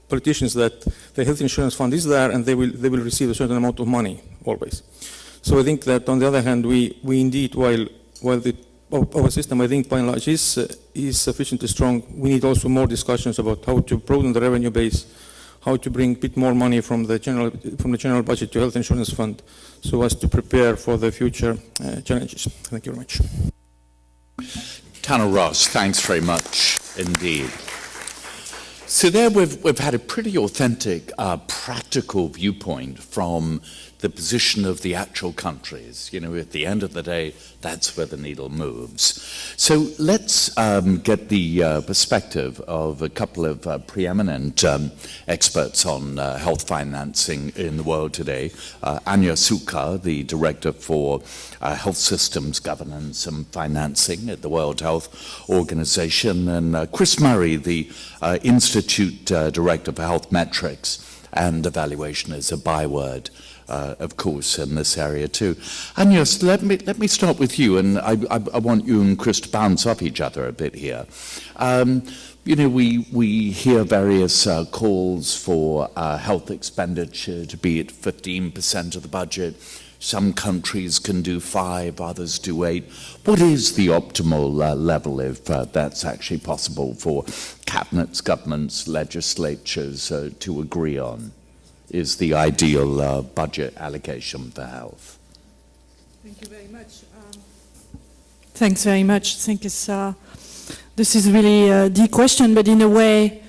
politicians that the health insurance fund is there and they will receive a certain amount of money always. So I think that on the other hand, we indeed, while our system, I think, by and large, is sufficiently strong, we need also more discussions about how to broaden the revenue base, how to bring a bit more money from the general budget to health insurance fund, so as to prepare for the future challenges. Thank you very much. Tanner Ross, thanks very much indeed. So there we've had a pretty authentic, practical viewpoint from the position of the actual countries. You know, at the end of the day, that's where the needle moves. So let's get the perspective of a couple of preeminent experts on health financing in the world today. Anya Suka, the Director for Health Systems Governance and Financing at the World Health Organization, and Chris Murray, the Institute Director for Health Metrics and Evaluation is a byword. Of course, in this area too. Agnes, let me start with you, and I want you and Chris to bounce off each other a bit here. You know, we hear various calls for health expenditure to be at 15% of the budget. Some countries can do 5, others do 8. What is the optimal level, if that's actually possible, for cabinets, governments, legislatures to agree on? Is the ideal budget allocation for health? Thank you very much. Thanks very much. I think this is really the question, but in a way,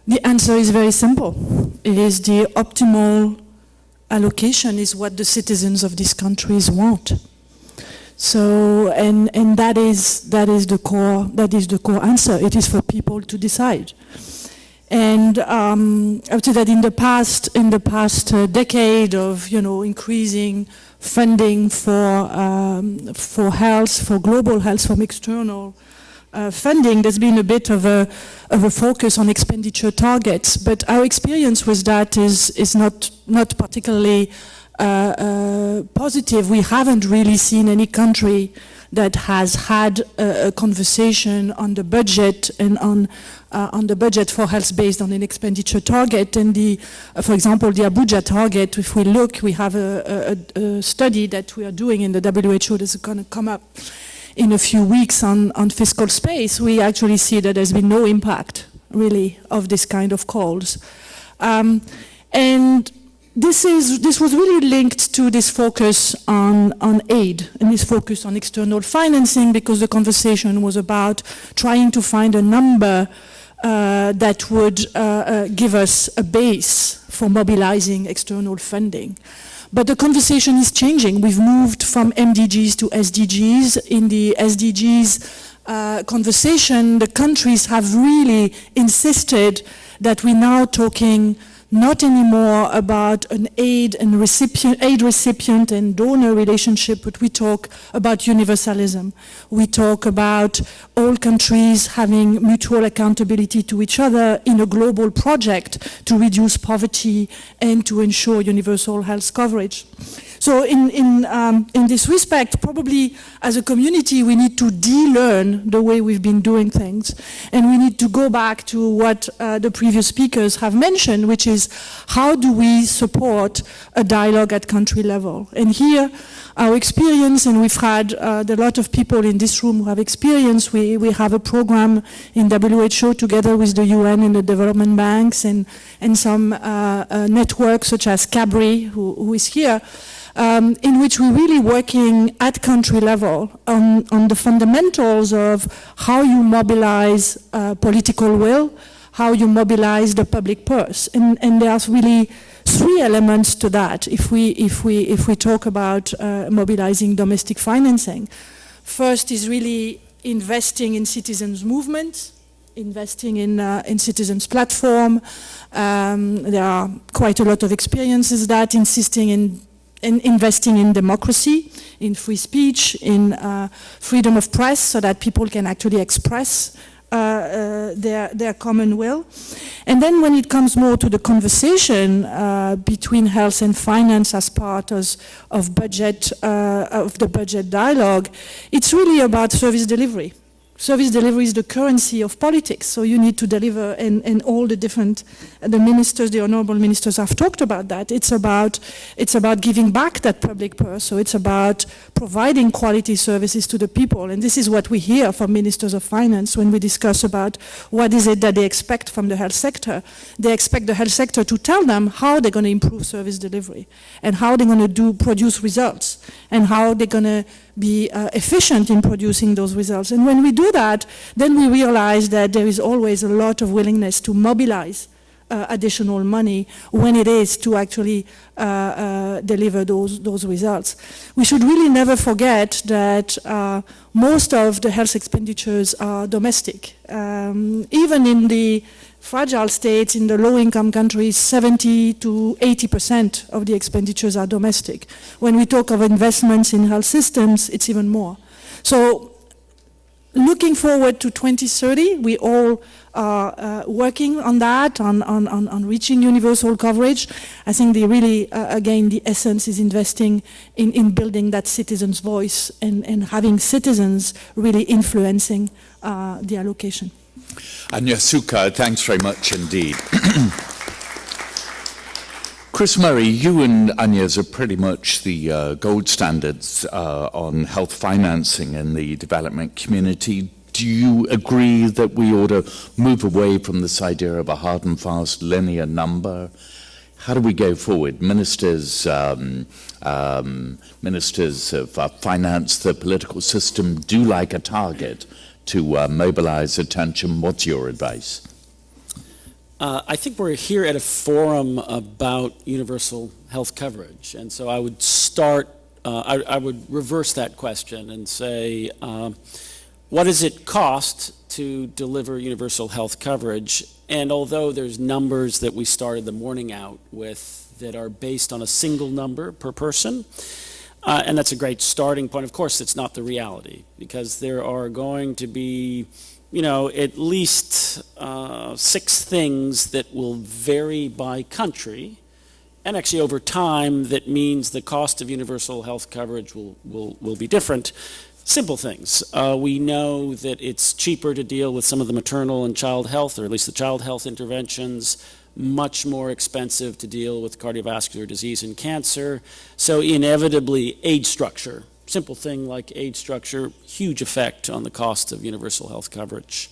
the answer is very simple. It is the optimal allocation is what the citizens of these countries want. So, and that is the core answer. It is for people to decide. And I would say that in the past decade of increasing funding for health, for global health from external funding, there's been a bit of a focus on expenditure targets. But our experience with that is not particularly positive. We haven't really seen any country that has had a conversation on the budget and on the budget for health based on an expenditure target. And for example, the Abuja target, if we look, we have a study that we are doing in the WHO that's going to come up in a few weeks on fiscal space. We actually see that there's been no impact, really, of this kind of calls. And this was really linked to this focus on aid and this focus on external financing, because the conversation was about trying to find a number that would give us a base for mobilizing external funding. But the conversation is changing. We've moved from MDGs to SDGs. In the SDGs conversation, the countries have really insisted that we're now talking not anymore about an aid recipient and donor relationship, but we talk about universalism. We talk about all countries having mutual accountability to each other in a global project to reduce poverty and to ensure universal health coverage. So in this respect, probably as a community, we need to de-learn the way we've been doing things. And we need to go back to what the previous speakers have mentioned, which is how do we support a dialogue at country level? And here, our experience, and we've had a lot of people in this room who have experience, we have a program in WHO together with the UN and the development banks and some networks such as CABRI, who is here, in which we're really working at country level on the fundamentals of how you mobilize political will, how you mobilize the public purse. And there's really 3 elements to that if we talk about mobilizing domestic financing. First is really investing in citizens' movements, investing in citizens' platform. There are quite a lot of experiences that insisting in investing in democracy, in free speech, in freedom of press, so that people can actually express their common will. And then when it comes more to the conversation between health and finance as part of the budget dialogue, it's really about service delivery. Service delivery is the currency of politics, so you need to deliver, and all the ministers, the honorable ministers have talked about that. It's about giving back that public purse, so it's about providing quality services to the people, and this is what we hear from ministers of finance when we discuss about what is it that they expect from the health sector. They expect the health sector to tell them how they're going to improve service delivery, and how they're going to produce results, and how they're going to be efficient in producing those results. And when we do that, then we realize that there is always a lot of willingness to mobilize additional money when it is to actually deliver those results. We should really never forget that most of the health expenditures are domestic. Even in the fragile states, in the low-income countries, 70 to 80% of the expenditures are domestic. When we talk of investments in health systems, it's even more. So looking forward to 2030, we all are working on that, on reaching universal coverage. I think again, the essence is investing in building that citizen's voice and having citizens really influencing the allocation. Anyasuka, thanks very much indeed. Chris Murray, you and Agnes are pretty much the gold standards on health financing in the development community. Do you agree that we ought to move away from this idea of a hard and fast linear number? How do we go forward? Ministers of finance, the political system do like a target to mobilize attention. What's your advice? I think we're here at a forum about universal health coverage, and so I would start, I would reverse that question and say, what does it cost to deliver universal health coverage? And although there's numbers that we started the morning out with that are based on a single number per person, and that's a great starting point, of course it's not the reality, because there are going to be at least 6 things that will vary by country, and actually over time that means the cost of universal health coverage will be different. Simple things. We know that it's cheaper to deal with some of the maternal and child health, or at least the child health interventions, much more expensive to deal with cardiovascular disease and cancer. So inevitably, age structure. Simple thing like age structure, huge effect on the cost of universal health coverage.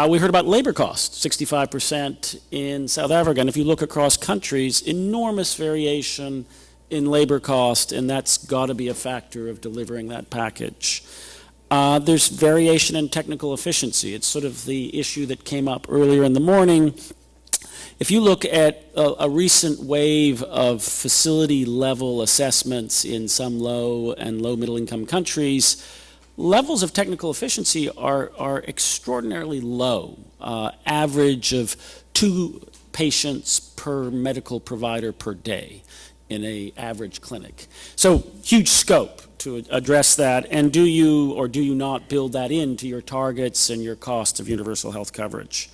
We heard about labor costs, 65% in South Africa. And if you look across countries, enormous variation in labor cost, and that's got to be a factor of delivering that package. There's variation in technical efficiency. It's sort of the issue that came up earlier in the morning. If you look at a recent wave of facility level assessments in some low and low middle income countries, levels of technical efficiency are extraordinarily low, average of 2 patients per medical provider per day in an average clinic. So huge scope to address that, and do you or do you not build that into your targets and your cost of universal health coverage?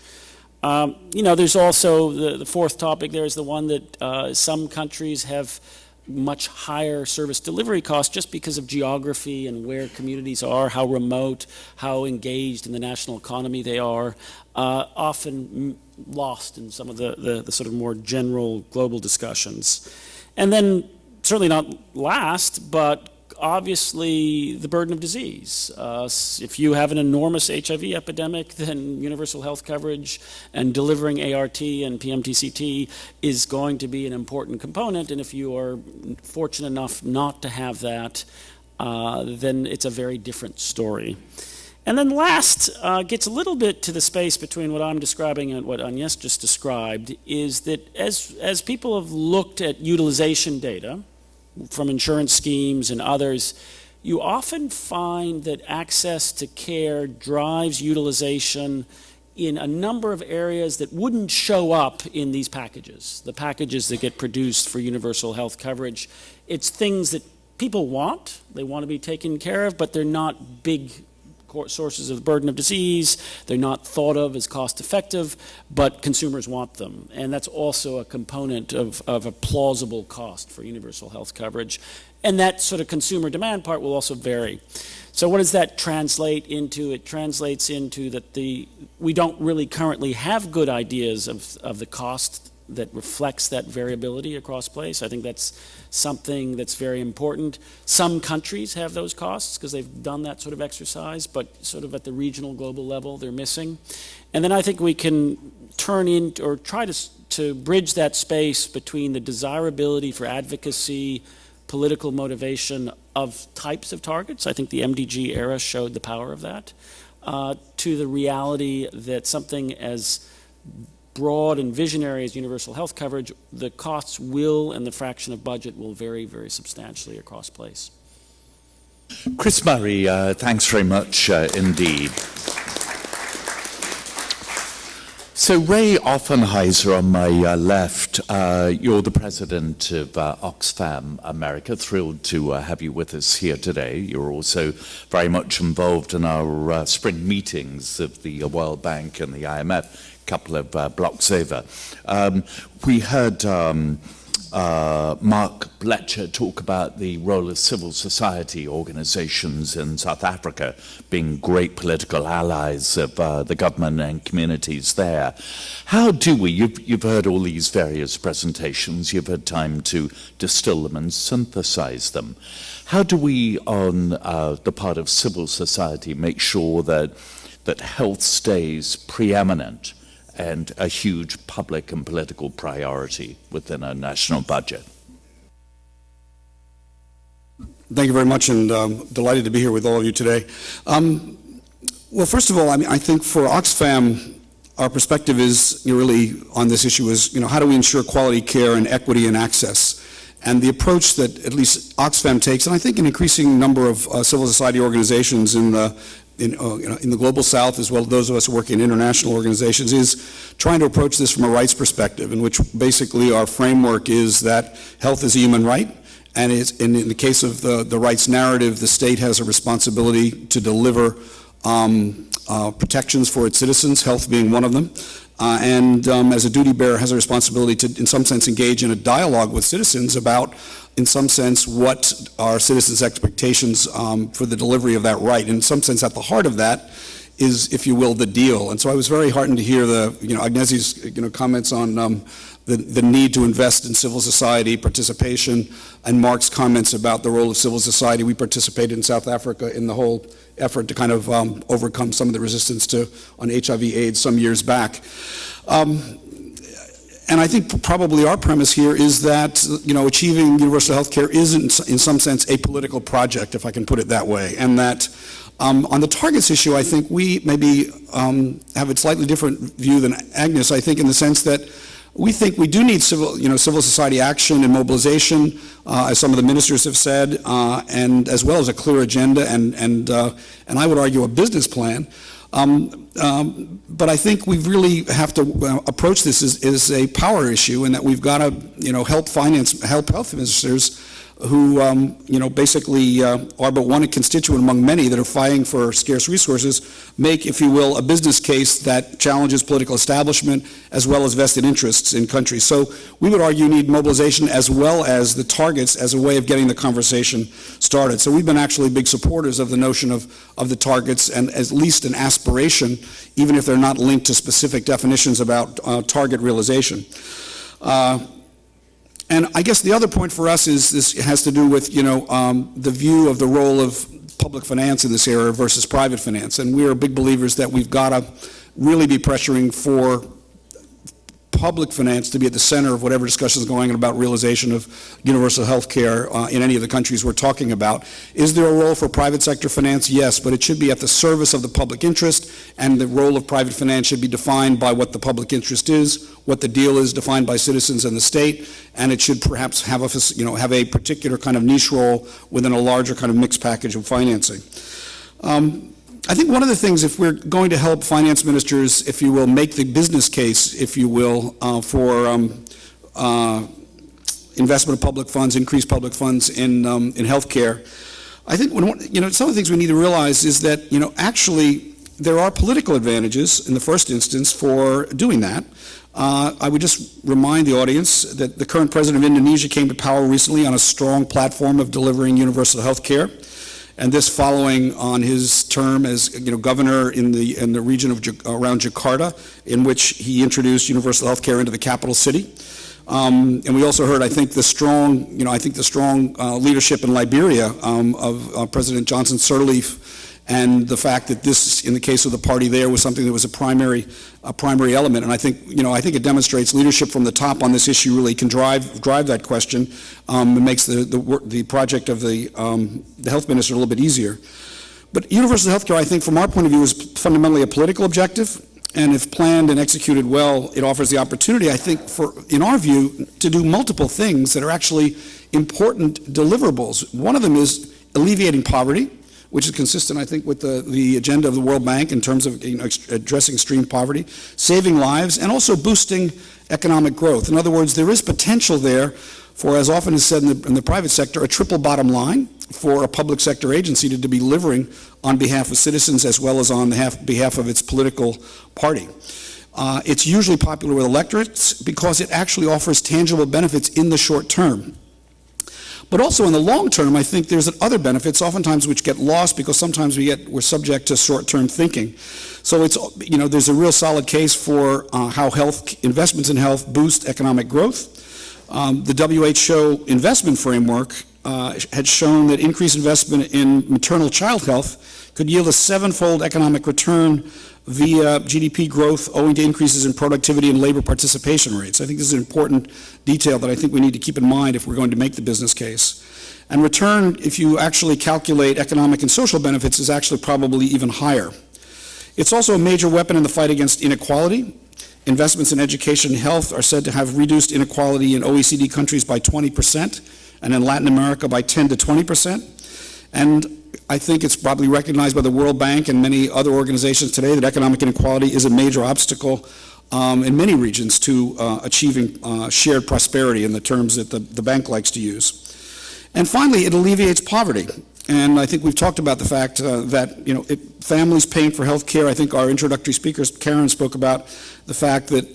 There's also the fourth topic there is the one that some countries have much higher service delivery costs just because of geography and where communities are, how remote, how engaged in the national economy they are, often lost in some of the sort of more general global discussions. And then, certainly not last, but obviously the burden of disease. If you have an enormous HIV epidemic, then universal health coverage and delivering ART and PMTCT is going to be an important component. And if you are fortunate enough not to have that, then it's a very different story. And then last, gets a little bit to the space between what I'm describing and what Agnes just described, is that as people have looked at utilization data from insurance schemes and others, you often find that access to care drives utilization in a number of areas that wouldn't show up in these packages, the packages that get produced for universal health coverage. It's things that people want, they want to be taken care of, but they're not big sources of burden of disease, they're not thought of as cost effective, but consumers want them. And that's also a component of a plausible cost for universal health coverage. And that sort of consumer demand part will also vary. So what does that translate into? It translates into that we don't really currently have good ideas of the cost that reflects that variability across place. I think that's something that's very important. Some countries have those costs because they've done that sort of exercise, but sort of at the regional, global level, they're missing. And then I think we can turn in or try to bridge that space between the desirability for advocacy, political motivation of types of targets. I think the MDG era showed the power of that, to the reality that something as broad and visionary as universal health coverage, the costs will and the fraction of budget will vary very substantially across place. Chris Murray, thanks very much indeed. So Ray Offenheiser on my left, you're the president of Oxfam America. Thrilled to have you with us here today. You're also very much involved in our spring meetings of the World Bank and the IMF, a couple of blocks over. We heard Mark Blecher talk about the role of civil society organizations in South Africa being great political allies of the government and communities there. How do we, you've heard all these various presentations, you've had time to distill them and synthesize them. How do we, on the part of civil society, make sure that health stays preeminent and a huge public and political priority within our national budget? Thank you very much, and delighted to be here with all of you today. Well, first of all, I think for Oxfam, our perspective is really on this issue is, how do we ensure quality care and equity and access? And the approach that at least Oxfam takes, and I think an increasing number of civil society organizations in the global south, as well as those of us who work in international organizations, is trying to approach this from a rights perspective, in which basically our framework is that health is a human right, and in the case of the rights narrative, the state has a responsibility to deliver protections for its citizens, health being one of them, and as a duty bearer has a responsibility to, in some sense, engage in a dialogue with citizens about, in some sense, what are citizens' expectations for the delivery of that right. In some sense, at the heart of that is, if you will, the deal. And so I was very heartened to hear Agnesi's comments on the need to invest in civil society participation, and Mark's comments about the role of civil society. We participated in South Africa in the whole effort to kind of overcome some of the resistance on HIV/AIDS some years back. And I think probably our premise here is that, achieving universal health care is in some sense a political project, if I can put it that way. And that on the targets issue, I think we maybe have a slightly different view than Agnes, I think, in the sense that we think we do need civil society action and mobilization, as some of the ministers have said, and as well as a clear agenda and I would argue a business plan. But I think we really have to approach this as a power issue, and that we've got to, help health ministers who, basically are but one constituent among many that are fighting for scarce resources, make, if you will, a business case that challenges political establishment as well as vested interests in countries. So we would argue you need mobilization as well as the targets as a way of getting the conversation started. So we've been actually big supporters of the notion of the targets, and at least an aspiration, even if they're not linked to specific definitions about target realization. And I guess the other point for us is this has to do with, the view of the role of public finance in this area versus private finance. And we are big believers that we've got to really be pressuring for public finance to be at the center of whatever discussion is going on about realization of universal health care in any of the countries we're talking about. Is there a role for private sector finance? Yes, but it should be at the service of the public interest, and the role of private finance should be defined by what the public interest is, what the deal is defined by citizens and the state, and it should perhaps have a particular kind of niche role within a larger kind of mixed package of financing. I think one of the things, if we're going to help finance ministers, if you will, make the business case, if you will, for investment of public funds, increased public funds in healthcare, I think some of the things we need to realize is that actually there are political advantages in the first instance for doing that. I would just remind the audience that the current president of Indonesia came to power recently on a strong platform of delivering universal health care. And this following on his term as governor in the region of around Jakarta, in which he introduced universal health care into the capital city. And we also heard, I think, the strong leadership in Liberia of President Johnson Sirleaf and the fact that this, in the case of the party there, was something that was a primary element. And I think it demonstrates leadership from the top on this issue really can drive that question. It makes the project of the health minister a little bit easier. But universal health care, I think, from our point of view, is fundamentally a political objective. And if planned and executed well, it offers the opportunity, I think, in our view, to do multiple things that are actually important deliverables. One of them is alleviating poverty, which is consistent, I think, with the agenda of the World Bank in terms of addressing extreme poverty, saving lives, and also boosting economic growth. In other words, there is potential there for, as often is said in the private sector, a triple bottom line for a public sector agency to be delivering on behalf of citizens as well as on behalf of its political party. It's usually popular with electorates because it actually offers tangible benefits in the short term. But also in the long term, I think there's other benefits, oftentimes which get lost because sometimes we're subject to short-term thinking. So there's a real solid case for how investments in health boost economic growth. The WHO investment framework had shown that increased investment in maternal child health could yield a 7-fold economic return via GDP growth owing to increases in productivity and labor participation rates. I think this is an important detail that I think we need to keep in mind if we're going to make the business case. And return, if you actually calculate economic and social benefits, is actually probably even higher. It's also a major weapon in the fight against inequality. Investments in education and health are said to have reduced inequality in OECD countries by 20% and in Latin America by 10 to 20%. And I think it's probably recognized by the World Bank and many other organizations today that economic inequality is a major obstacle in many regions to achieving shared prosperity in the terms that the bank likes to use. And finally, it alleviates poverty. And I think we've talked about the fact that families paying for health care, I think our introductory speakers, Karen, spoke about the fact that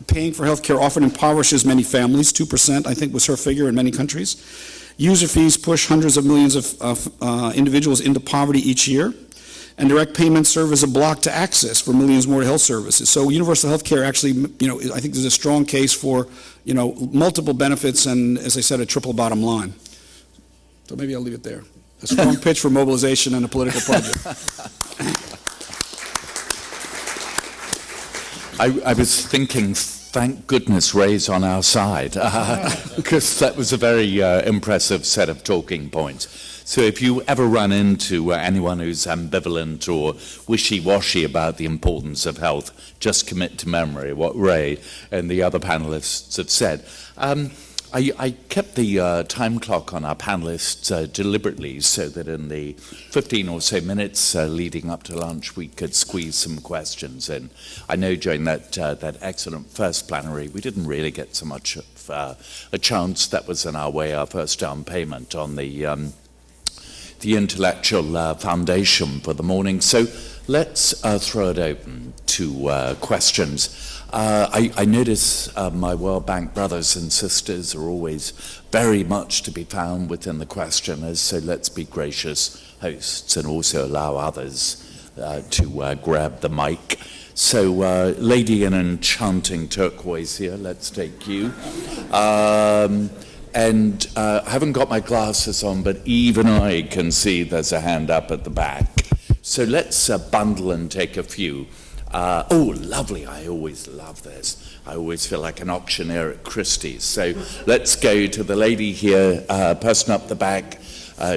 paying for health care often impoverishes many families. 2%, I think, was her figure in many countries. User fees push hundreds of millions of individuals into poverty each year, and direct payments serve as a block to access for millions more health services. So universal health care actually, I think there's a strong case for, multiple benefits and, as I said, a triple bottom line. So maybe I'll leave it there. A strong pitch for mobilization and a political project. I was thinking, thank goodness Ray's on our side, because that was a very impressive set of talking points. So if you ever run into anyone who's ambivalent or wishy-washy about the importance of health, just commit to memory what Ray and the other panelists have said. I kept the time clock on our panelists deliberately so that in the 15 or so minutes leading up to lunch we could squeeze some questions in. I know during that excellent first plenary we didn't really get so much of a chance. That was in our way, our first down payment on the intellectual foundation for the morning. So let's throw it open to questions. I notice my World Bank brothers and sisters are always very much to be found within the questioners, so let's be gracious hosts and also allow others to grab the mic. So, lady in enchanting turquoise here, let's take you. And I haven't got my glasses on, but even I can see there's a hand up at the back. So let's bundle and take a few. Oh, lovely. I always love this. I always feel like an auctioneer at Christie's. So let's go to the lady here, person up the back.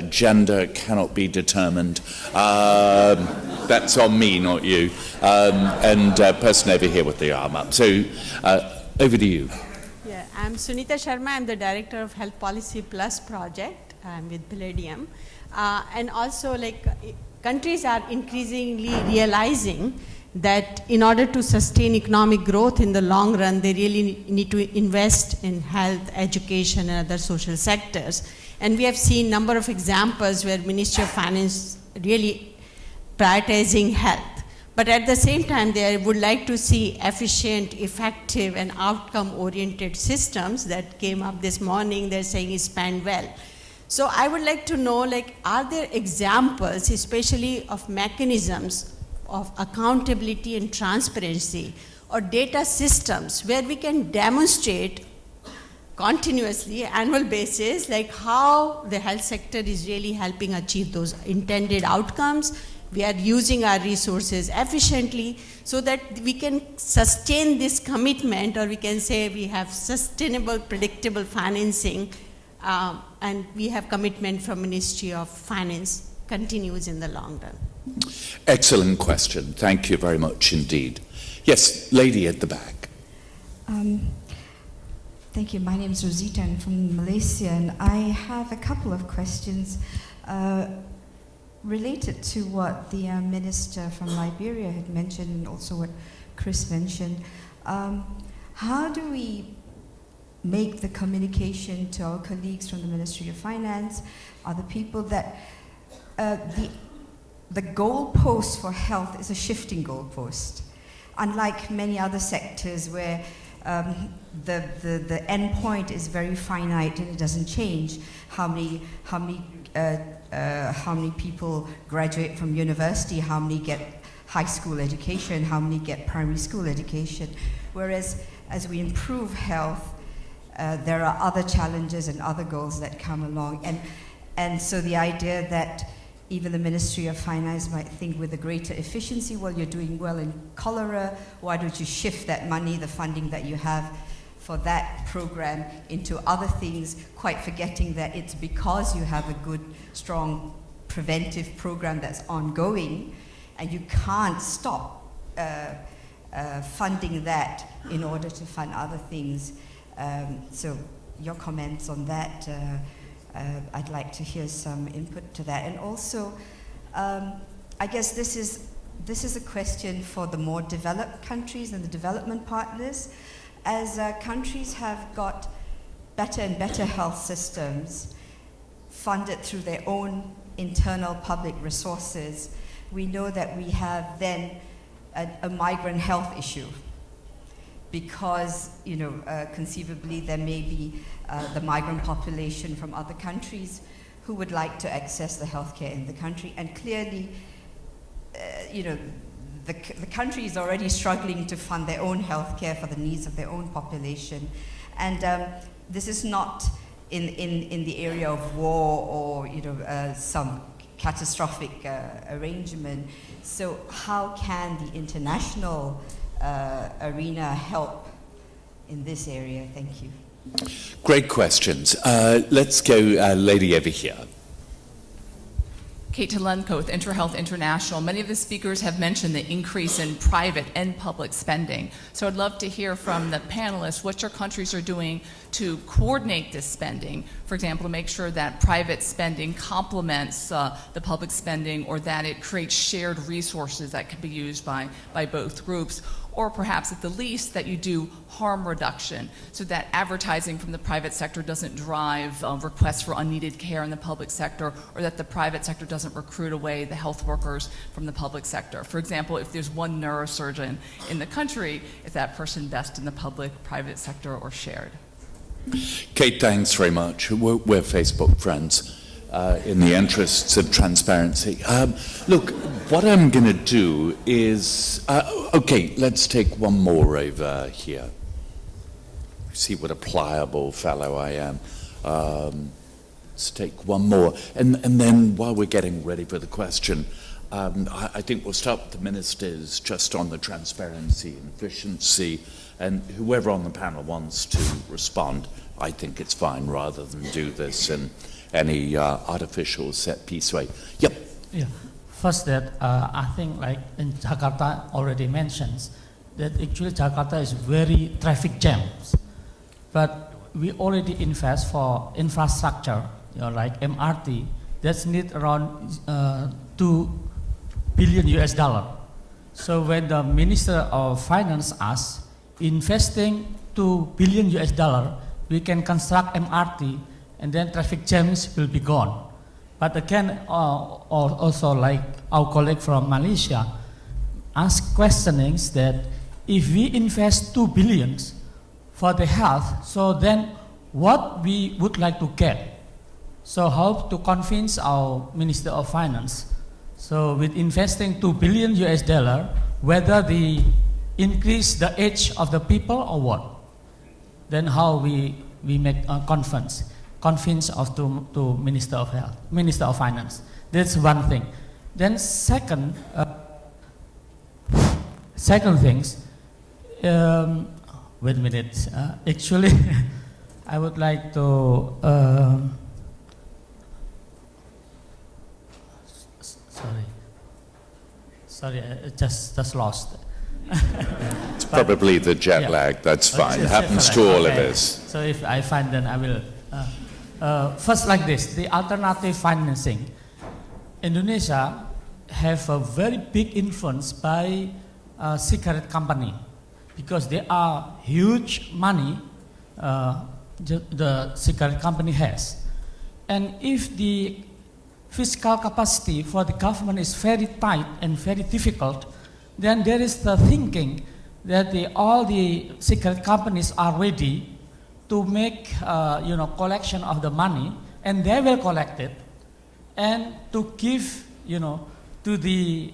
Gender cannot be determined. That's on me, not you. And person over here with the arm up. So over to you. Yeah, I'm Sunita Sharma. I'm the director of Health Policy Plus project. I'm with Palladium. And also, countries are increasingly realizing that in order to sustain economic growth in the long run, they really need to invest in health, education, and other social sectors. And we have seen a number of examples where Ministry of Finance really prioritizing health. But at the same time, they would like to see efficient, effective, and outcome-oriented systems that came up this morning. They're saying is spend well. So I would like to know, are there examples, especially of mechanisms of accountability and transparency or data systems where we can demonstrate continuously, annual basis, how the health sector is really helping achieve those intended outcomes we are using our resources efficiently so that we can sustain this commitment, or we can say we have sustainable, predictable financing, and we have commitment from Ministry of Finance continues in the long run. Excellent question. Thank you very much indeed. Yes, lady at the back. Thank you. My name is Rosita. I'm from Malaysia, and I have a couple of questions related to what the minister from Liberia had mentioned, and also what Chris mentioned. How do we make the communication to our colleagues from the Ministry of Finance, other people, that the goalpost for health is a shifting goalpost, unlike many other sectors where the end point is very finite and it doesn't change. How many people graduate from university, how many get high school education, how many get primary school education. Whereas as we improve health, there are other challenges and other goals that come along. And so the idea that even the Ministry of Finance might think with a greater efficiency, well, you're doing well in cholera, why don't you shift that money, the funding that you have for that program, into other things, quite forgetting that it's because you have a good, strong preventive program that's ongoing, and you can't stop funding that in order to fund other things. So your comments on that, I'd like to hear some input to that. And also, I guess this is a question for the more developed countries and the development partners. As countries have got better and better health systems funded through their own internal public resources, we know that we have then a migrant health issue, because conceivably there may be the migrant population from other countries who would like to access the healthcare in the country, and clearly, the country is already struggling to fund their own healthcare for the needs of their own population, and this is not in the area of war or some catastrophic arrangement. So how can the international arena help in this area? Thank you. Great questions. Let's go, lady over here. Kate Talenko with InterHealth International. Many of the speakers have mentioned the increase in private and public spending. So I'd love to hear from the panelists what your countries are doing to coordinate this spending. For example, to make sure that private spending complements the public spending, or that it creates shared resources that can be used by both groups. Or perhaps at the least that you do harm reduction, so that advertising from the private sector doesn't drive requests for unneeded care in the public sector, or that the private sector doesn't recruit away the health workers from the public sector. For example, if there's one neurosurgeon in the country, is that person best in the public-private sector or shared? Kate, thanks very much. We're Facebook friends. In the interests of transparency. Look, what I'm going to do is, okay, let's take one more over here. See what a pliable fellow I am. Let's take one more. And then while we're getting ready for the question, I think we'll start with the ministers just on the transparency and efficiency, and whoever on the panel wants to respond, I think it's fine rather than do this in any artificial set piece way. Yep. Yeah. First, that I think, like in Jakarta already mentions, that actually Jakarta is very traffic jams, but we already invest for infrastructure, like MRT, that's need around $2 billion. So when the Minister of Finance asks, investing $2 billion, we can construct MRT, and then traffic jams will be gone. But again, also like our colleague from Malaysia asked questionings that if we invest $2 billion for the health, so then what we would like to get? So how to convince our Minister of Finance? So with investing $2 billion, whether they increase the age of the people or what? Then how we make a convince of to Minister of Health, Minister of Finance. That's one thing. Then second things, wait a minute. Actually, I would like to, sorry, I just lost. It's probably the jet lag, that's fine. It happens to all of us. So if I find, then I will. First like this, the alternative financing. Indonesia have a very big influence by cigarette company because there are huge money the cigarette company has. And if the fiscal capacity for the government is very tight and very difficult, then there is the thinking that all the cigarette companies are ready to make collection of the money, and they will collect it, and to give to the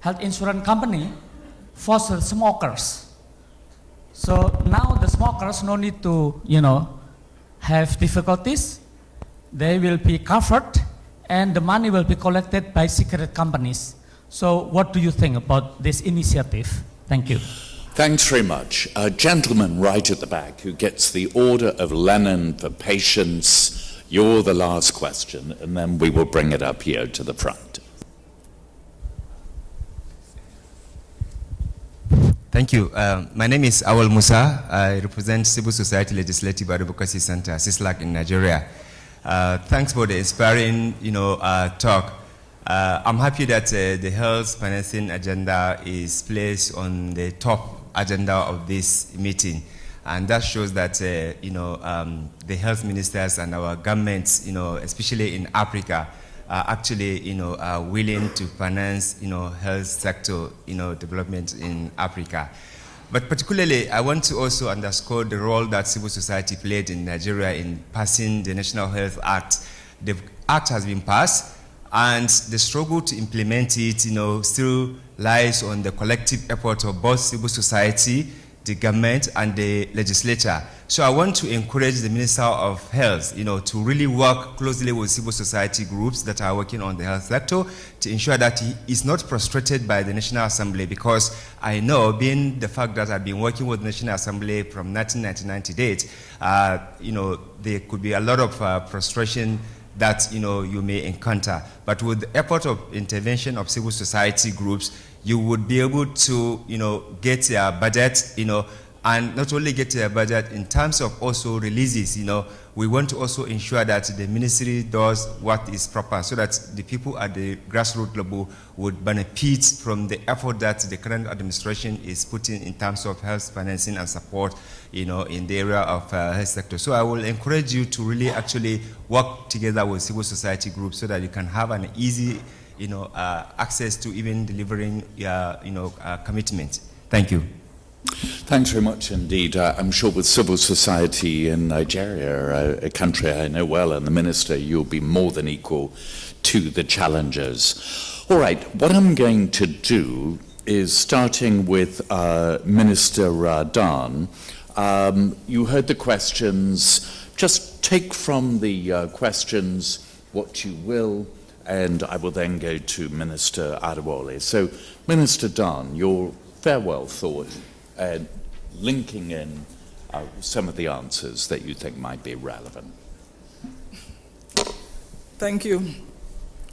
health insurance company for the smokers. So now the smokers no need to have difficulties. They will be covered, and the money will be collected by cigarette companies. So what do you think about this initiative? Thank you. Thanks very much. A gentleman right at the back who gets the Order of Lenin for patience. You're the last question, and then we will bring it up here to the front. Thank you. My name is Awal Musa. I represent Civil Society Legislative Advocacy Center, CISLAC in Nigeria. Thanks for the inspiring, talk. I'm happy that the health financing agenda is placed on the top agenda of this meeting, and that shows that the health ministers and our governments, especially in Africa, are actually willing to finance health sector development in Africa. But particularly, I want to also underscore the role that civil society played in Nigeria in passing the National Health Act. The act has been passed, and the struggle to implement it, still lies on the collective effort of both civil society, the government, and the legislature. So I want to encourage the Minister of Health, to really work closely with civil society groups that are working on the health sector to ensure that he is not frustrated by the National Assembly, because I know, being the fact that I've been working with the National Assembly from 1999 to date, there could be a lot of frustration that you may encounter. But with the effort of intervention of civil society groups, you would be able to get their budget, and not only get their budget in terms of also releases. We want to also ensure that the ministry does what is proper, so that the people at the grassroots level would benefit from the effort that the current administration is putting in terms of health financing and support, in the area of health sector. So I will encourage you to really actually work together with civil society groups so that you can have an easy, access to even delivering, commitment. Thank you. Thanks very much indeed. I'm sure with civil society in Nigeria, a country I know well, and the Minister, you'll be more than equal to the challenges. All right, what I'm going to do is, starting with Minister Dan, you heard the questions. Just take from the questions what you will, and I will then go to Minister Adewale. So, Minister Dan, your farewell thought, linking in some of the answers that you think might be relevant. Thank you.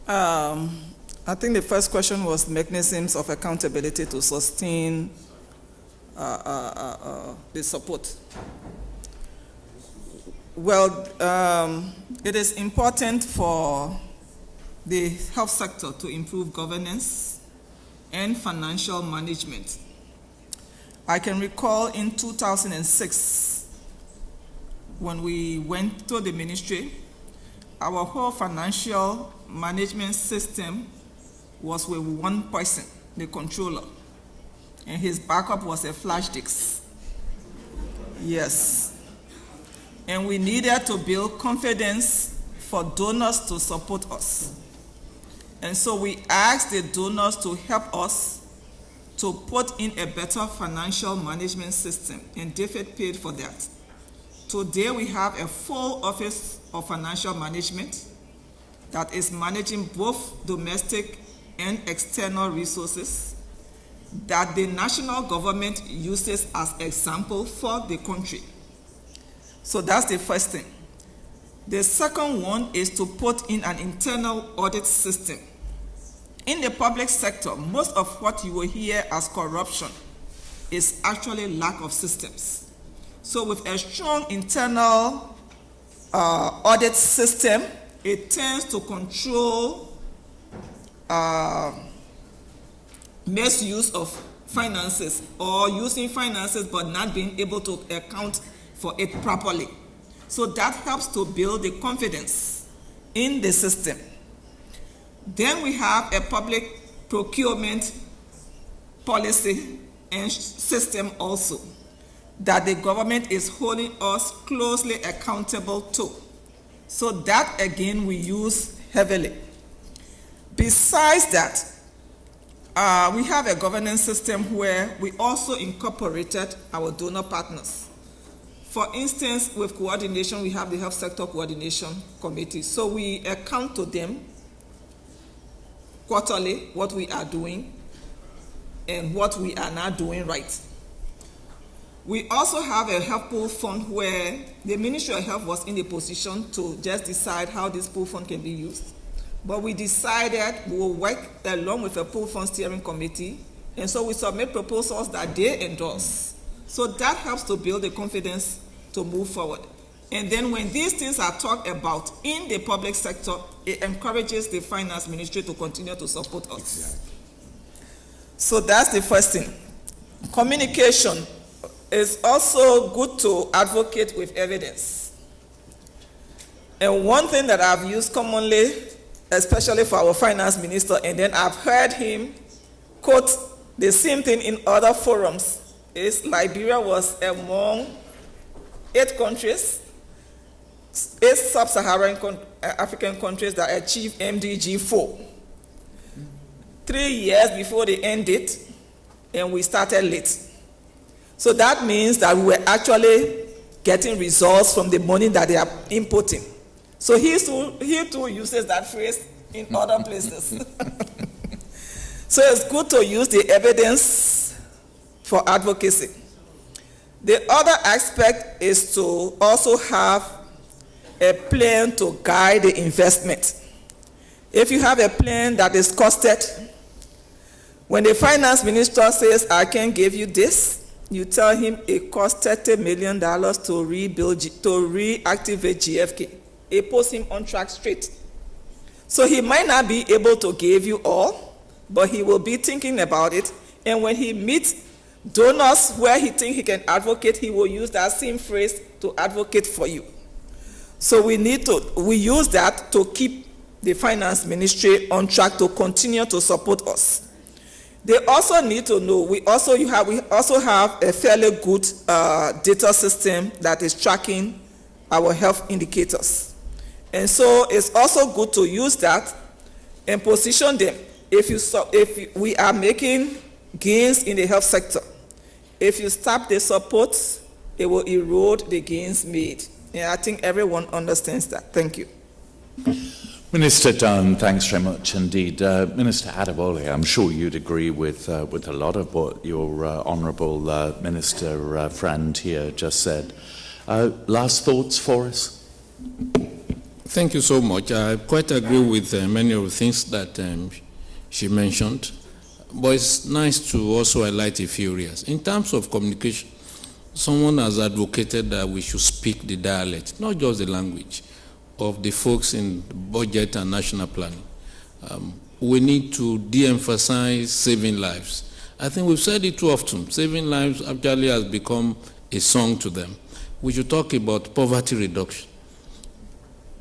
I think the first question was mechanisms of accountability to sustain the support. Well, it is important for the health sector to improve governance and financial management. I can recall in 2006, when we went to the ministry, our whole financial management system was with one person, the controller, and his backup was a flash disk. Yes. And we needed to build confidence for donors to support us. And so we asked the donors to help us to put in a better financial management system, and David paid for that. Today we have a full office of financial management that is managing both domestic and external resources that the national government uses as example for the country. So that's the first thing. The second one is to put in an internal audit system. In the public sector, most of what you will hear as corruption is actually lack of systems. So with a strong internal audit system, it tends to control misuse of finances, or using finances but not being able to account for it properly. So that helps to build the confidence in the system. Then we have a public procurement policy and system also that the government is holding us closely accountable to. So that again we use heavily. Besides that, we have a governance system where we also incorporated our donor partners. For instance, with coordination, we have the Health Sector Coordination Committee. So we account to them quarterly what we are doing and what we are not doing right. We also have a health pool fund where the Ministry of Health was in a position to just decide how this pool fund can be used. But we decided we will work along with a pool fund steering committee, and so we submit proposals that they endorse. So that helps to build the confidence to move forward. And then when these things are talked about in the public sector, it encourages the finance ministry to continue to support us. So that's the first thing. Communication is also good to advocate with evidence. And one thing that I've used commonly, especially for our finance minister, and then I've heard him quote the same thing in other forums, is Liberia was among 8 countries, 8 sub-Saharan African countries that achieved MDG 4. 3 years before they ended, and we started late. So that means that we were actually getting results from the money that they are inputting. So he too uses that phrase in other places. So it's good to use the evidence for advocacy. The other aspect is to also have a plan to guide the investment. If you have a plan that is costed, when the finance minister says, I can give you this, you tell him it costs $30 million to reactivate GFK. It puts him on track straight. So he might not be able to give you all, but he will be thinking about it. And when he meets donors where he thinks he can advocate, he will use that same phrase to advocate for you. So we use that to keep the finance ministry on track to continue to support us. They also need to know, we also have a fairly good data system that is tracking our health indicators. And so it's also good to use that and position them. If we are making gains in the health sector, if you stop the support, it will erode the gains made. And I think everyone understands that. Thank you. Minister Dunn, thanks very much indeed. Minister Adewole, I'm sure you'd agree with a lot of what your honourable minister friend here just said. Last thoughts for us? Thank you so much. I quite agree with many of the things that she mentioned, but it's nice to also highlight a few areas. In terms of communication, someone has advocated that we should speak the dialect, not just the language, of the folks in budget and national planning. We need to de-emphasize saving lives. I think we've said it too often. Saving lives actually has become a song to them. We should talk about poverty reduction,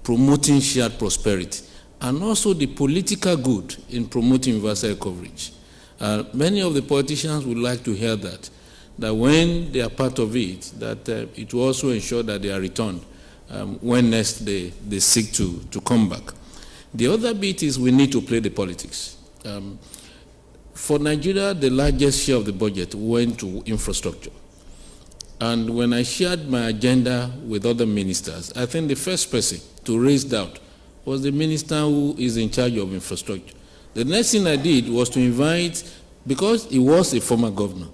promoting shared prosperity, and also the political good in promoting universal coverage. Many of the politicians would like to hear that when they are part of it, that it will also ensure that they are returned when next they seek to come back. The other bit is we need to play the politics. For Nigeria, the largest share of the budget went to infrastructure. And when I shared my agenda with other ministers, I think the first person to raise doubt was the minister who is in charge of infrastructure. The next thing I did was to invite, because he was a former governor,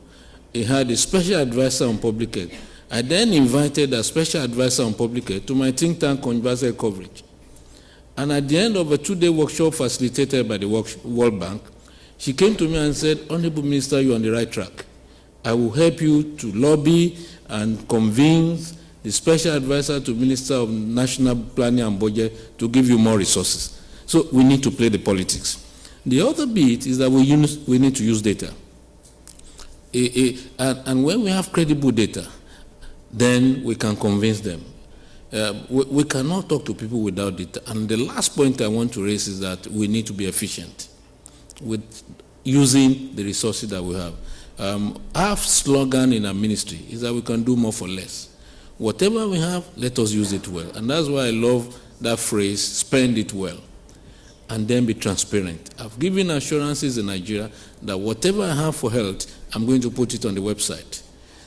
he had a special advisor on public health. I then invited a special advisor on public health to my think tank on universal coverage. And at the end of a 2-day workshop facilitated by the World Bank, she came to me and said, Honorable Minister, you're on the right track. I will help you to lobby and convince the special advisor to Minister of National Planning and Budget to give you more resources. So we need to play the politics. The other bit is that we need to use data. And when we have credible data, then we can convince them. We cannot talk to people without data. And the last point I want to raise is that we need to be efficient with using the resources that we have. Our slogan in our ministry is that we can do more for less. Whatever we have, let us use it well. And that's why I love that phrase, spend it well. And then be transparent. I've given assurances in Nigeria that whatever I have for health, I'm going to put it on the website.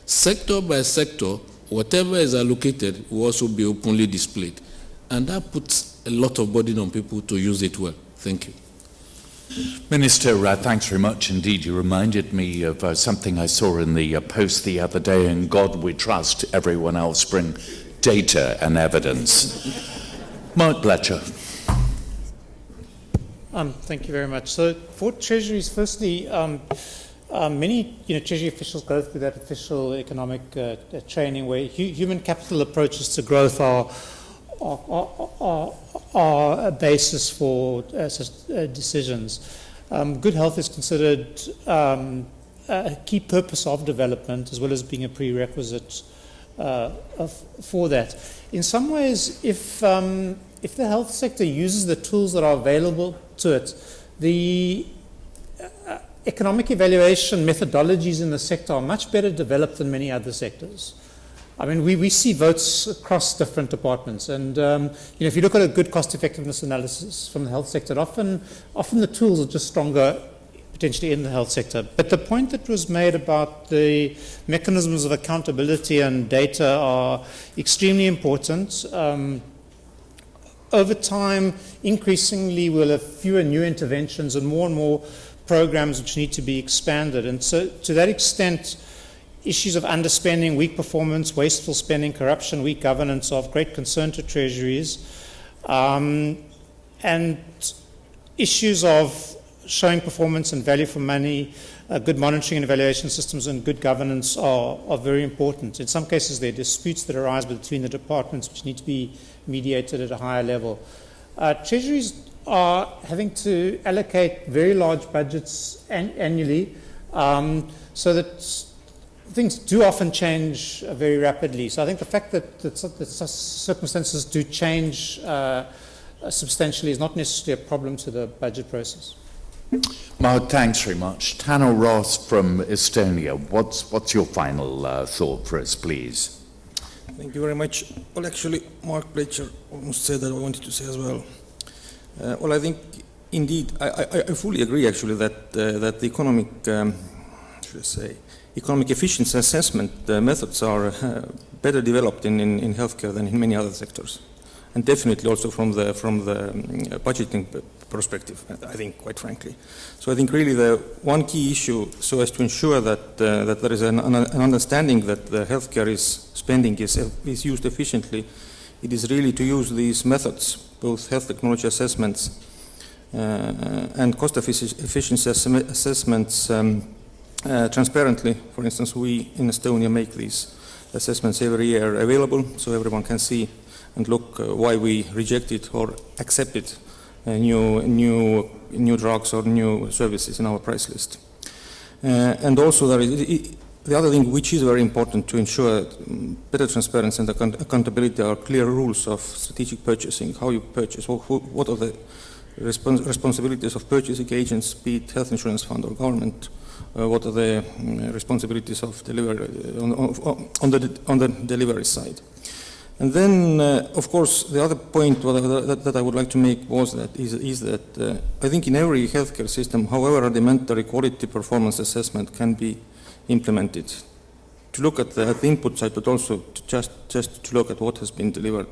Sector by sector, whatever is allocated will also be openly displayed. And that puts a lot of burden on people to use it well. Thank you. Minister, thanks very much indeed. You reminded me of something I saw in the Post the other day. In God we trust, everyone else bring data and evidence. Mark Blecher. Thank you very much. So for treasuries, firstly, many Treasury officials go through that official economic training where human capital approaches to growth are a basis for such decisions. Good health is considered a key purpose of development as well as being a prerequisite for that. In some ways, if the health sector uses the tools that are available to it, the economic evaluation methodologies in the sector are much better developed than many other sectors. I mean, we see votes across different departments, and if you look at a good cost-effectiveness analysis from the health sector, often the tools are just stronger potentially in the health sector. But the point that was made about the mechanisms of accountability and data are extremely important. Over time, increasingly, we'll have fewer new interventions and more programs which need to be expanded. And so, to that extent, issues of underspending, weak performance, wasteful spending, corruption, weak governance are of great concern to treasuries. And issues of showing performance and value for money, good monitoring and evaluation systems, and good governance are very important. In some cases, there are disputes that arise between the departments which need to be mediated at a higher level. Treasuries are having to allocate very large budgets annually, so that things do often change very rapidly. So I think the fact that circumstances do change substantially is not necessarily a problem to the budget process. Mark, thanks very much. Tano Ross from Estonia, what's your final thought for us, please? Thank you very much. Well, actually, Mark Blecher almost said that I wanted to say as well. Well, I think, indeed, I fully agree, actually, that the economic, economic efficiency assessment methods are better developed in healthcare than in many other sectors, and definitely also from the budgeting perspective, I think, quite frankly. So I think really the one key issue, so as to ensure that that there is an understanding that the healthcare spending is used efficiently, it is really to use these methods, both health technology assessments and cost efficiency assessments transparently. For instance, we in Estonia make these assessments every year available so everyone can see and look why we rejected or accepted new drugs or new services in our price list. And also there is the other thing which is very important to ensure better transparency and accountability are clear rules of strategic purchasing, how you purchase, what are the responsibilities of purchasing agents, be it health insurance fund or government, what are the responsibilities of delivery on the delivery side. And then, of course, the other point that I would like to make was that I think in every healthcare system, however rudimentary quality performance assessment can be implemented, to look at the input side, but also to just to look at what has been delivered.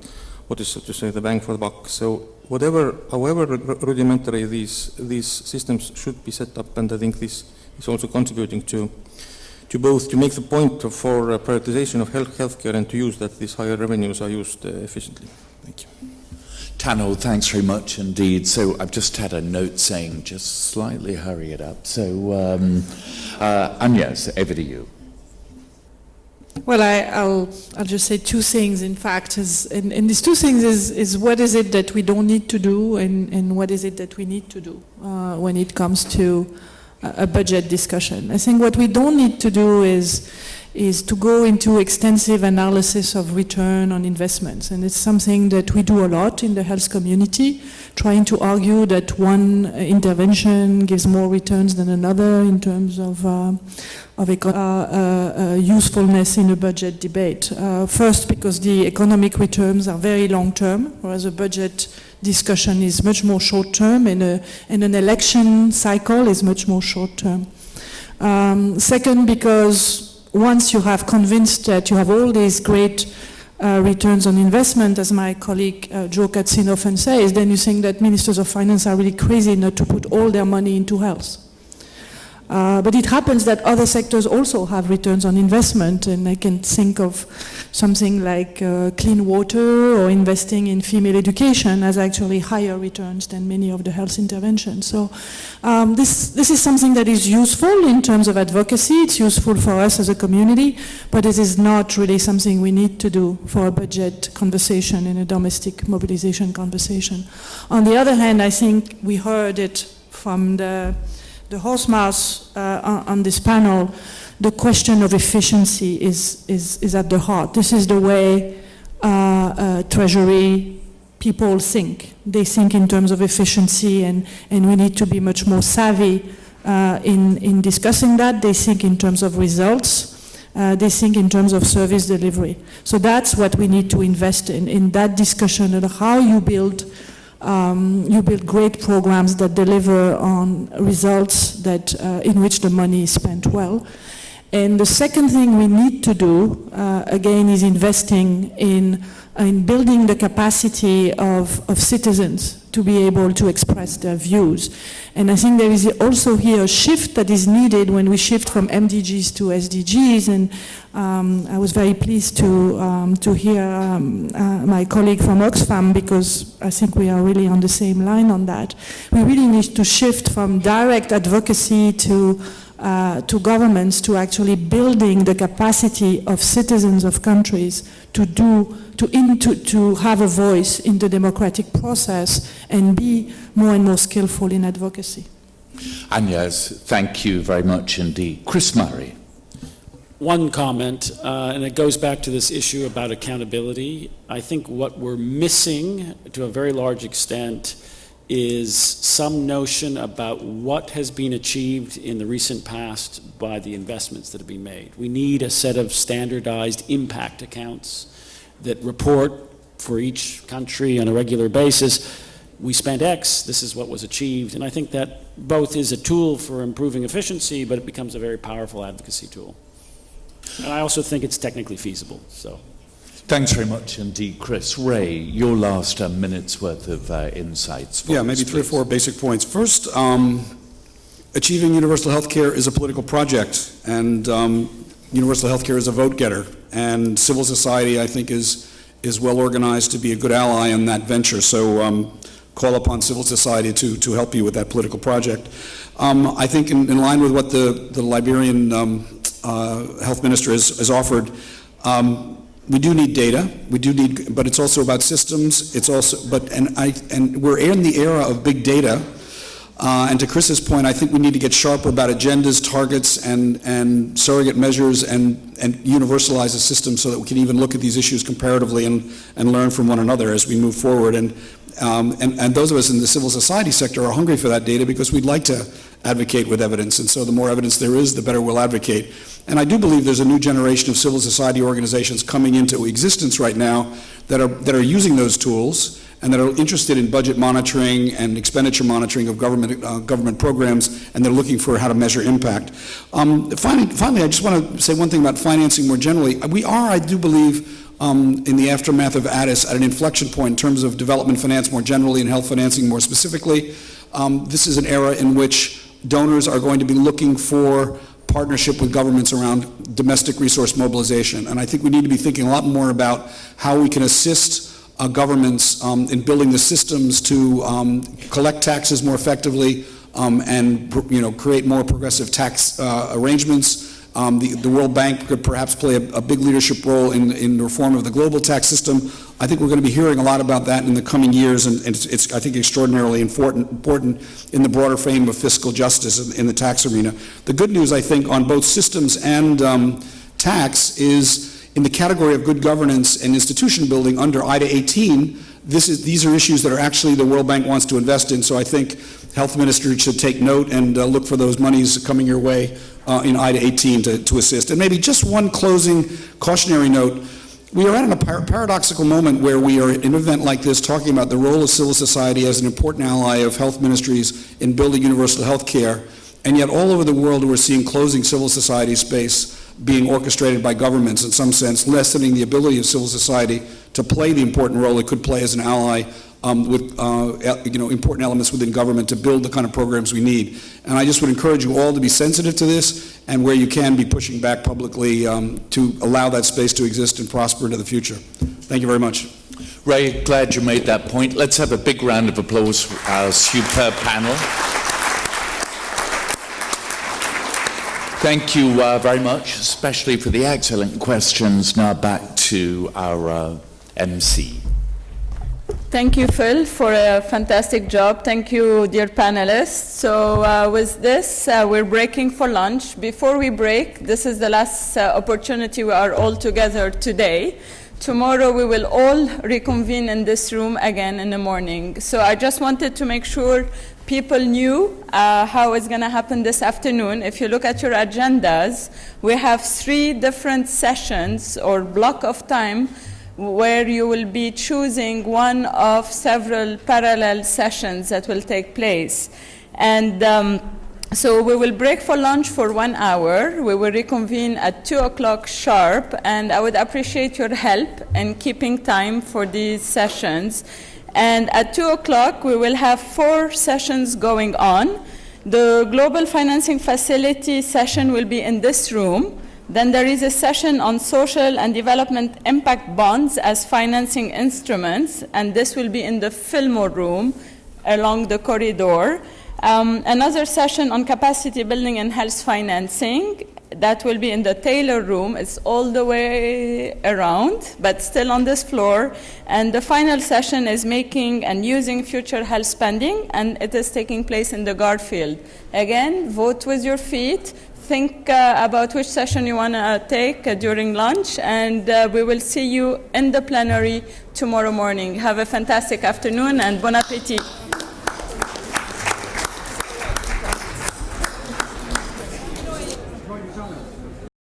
what is, so to say, the bang for the buck. So however rudimentary these systems should be set up, and I think this is also contributing to both to make the point for prioritization of healthcare and to use that these higher revenues are used efficiently. Thank you. Tano, thanks very much indeed. So I've just had a note saying just slightly hurry it up. So Agnes, over to you. Well, I'll just say two things, in fact, and these two things is what is it that we don't need to do and what is it that we need to do when it comes to a budget discussion. I think what we don't need to do is to go into extensive analysis of return on investments, and it's something that we do a lot in the health community, trying to argue that one intervention gives more returns than another in terms of usefulness in a budget debate. First, because the economic returns are very long-term, whereas a budget discussion is much more short-term, and an election cycle is much more short-term. Second, because once you have convinced that you have all these great returns on investment, as my colleague Joe Katzin often says, then you think that ministers of finance are really crazy not to put all their money into health. But it happens that other sectors also have returns on investment, and I can think of something like clean water or investing in female education has actually higher returns than many of the health interventions. So this is something that is useful in terms of advocacy. It's useful for us as a community, but it is not really something we need to do for a budget conversation and a domestic mobilization conversation. On the other hand, I think we heard it from the horse mouth on this panel. The question of efficiency is at the heart. This is the way Treasury people think. They think in terms of efficiency, and we need to be much more savvy in discussing that. They think in terms of results. They think in terms of service delivery. So that's what we need to invest in that discussion of how you build great programs that deliver on results that in which the money is spent well. And the second thing we need to do, again, is investing in building the capacity of citizens to be able to express their views. And I think there is also here a shift that is needed when we shift from MDGs to SDGs. And I was very pleased to hear my colleague from Oxfam, because I think we are really on the same line on that. We really need to shift from direct advocacy to governments, to actually building the capacity of citizens of countries to have a voice in the democratic process and be more and more skillful in advocacy. Agnes, thank you very much indeed. Chris Murray. One comment, and it goes back to this issue about accountability. I think what we're missing to a very large extent is some notion about what has been achieved in the recent past by the investments that have been made. We need a set of standardized impact accounts that report for each country on a regular basis. We spent X, this is what was achieved, and I think that both is a tool for improving efficiency, but it becomes a very powerful advocacy tool. And I also think it's technically feasible, so. Thanks very much indeed, Chris. Ray, your last minute's worth of insights. Yeah, maybe three or four basic points. First, achieving universal health care is a political project, and universal health care is a vote getter, and civil society, I think, is well organized to be a good ally in that venture. So call upon civil society to help you with that political project. I think in line with what the Liberian health minister has offered, we do need data. We do need, but it's also about systems. It's also, and we're in the era of big data. And to Chris's point, I think we need to get sharper about agendas, targets, and surrogate measures, and universalize the system so that we can even look at these issues comparatively and learn from one another as we move forward. And those of us in the civil society sector are hungry for that data because we'd like to advocate with evidence. And so the more evidence there is, the better we'll advocate. And I do believe there's a new generation of civil society organizations coming into existence right now that are using those tools and that are interested in budget monitoring and expenditure monitoring of government programs, and they're looking for how to measure impact. Finally, I just want to say one thing about financing more generally. We are, I do believe, in the aftermath of Addis at an inflection point in terms of development finance more generally and health financing more specifically. This is an era in which donors are going to be looking for partnership with governments around domestic resource mobilization. And I think we need to be thinking a lot more about how we can assist governments in building the systems to collect taxes more effectively and create more progressive tax arrangements. The World Bank could perhaps play a big leadership role in the reform of the global tax system. I think we're going to be hearing a lot about that in the coming years, and it's I think, extraordinarily important in the broader frame of fiscal justice in the tax arena. The good news, I think, on both systems and tax is in the category of good governance and institution building under IDA 18, these are issues that are actually the World Bank wants to invest in, so I think health ministers should take note and look for those monies coming your way in IDA 18 to assist. And maybe just one closing cautionary note. We are at a paradoxical moment where we are in an event like this talking about the role of civil society as an important ally of health ministries in building universal health care, and yet all over the world we're seeing closing civil society space being orchestrated by governments, in some sense lessening the ability of civil society to play the important role it could play as an ally with important elements within government to build the kind of programs we need. And I just would encourage you all to be sensitive to this, and where you can be pushing back publicly to allow that space to exist and prosper into the future. Thank you very much. Ray, glad you made that point. Let's have a big round of applause for our superb panel. Thank you very much, especially for the excellent questions. Now back to our MC. Thank you, Phil, for a fantastic job. Thank you, dear panelists. So with this, we're breaking for lunch. Before we break, this is the last opportunity we are all together today. Tomorrow we will all reconvene in this room again in the morning. So I just wanted to make sure people knew how it's going to happen this afternoon. If you look at your agendas, we have 3 different sessions or block of time where you will be choosing one of several parallel sessions that will take place. And so we will break for lunch for 1 hour. We will reconvene at 2 o'clock sharp, and I would appreciate your help in keeping time for these sessions. And at 2 o'clock, we will have 4 sessions going on. The Global Financing Facility session will be in this room. Then there is a session on social and development impact bonds as financing instruments, and this will be in the Fillmore room along the corridor. Another session on capacity building and health financing, that will be in the Taylor room. It's all the way around, but still on this floor. And the final session is making and using future health spending, and it is taking place in the Garfield. Again, vote with your feet. Think about which session you want to take during lunch, and we will see you in the plenary tomorrow morning. Have a fantastic afternoon, and bon appétit.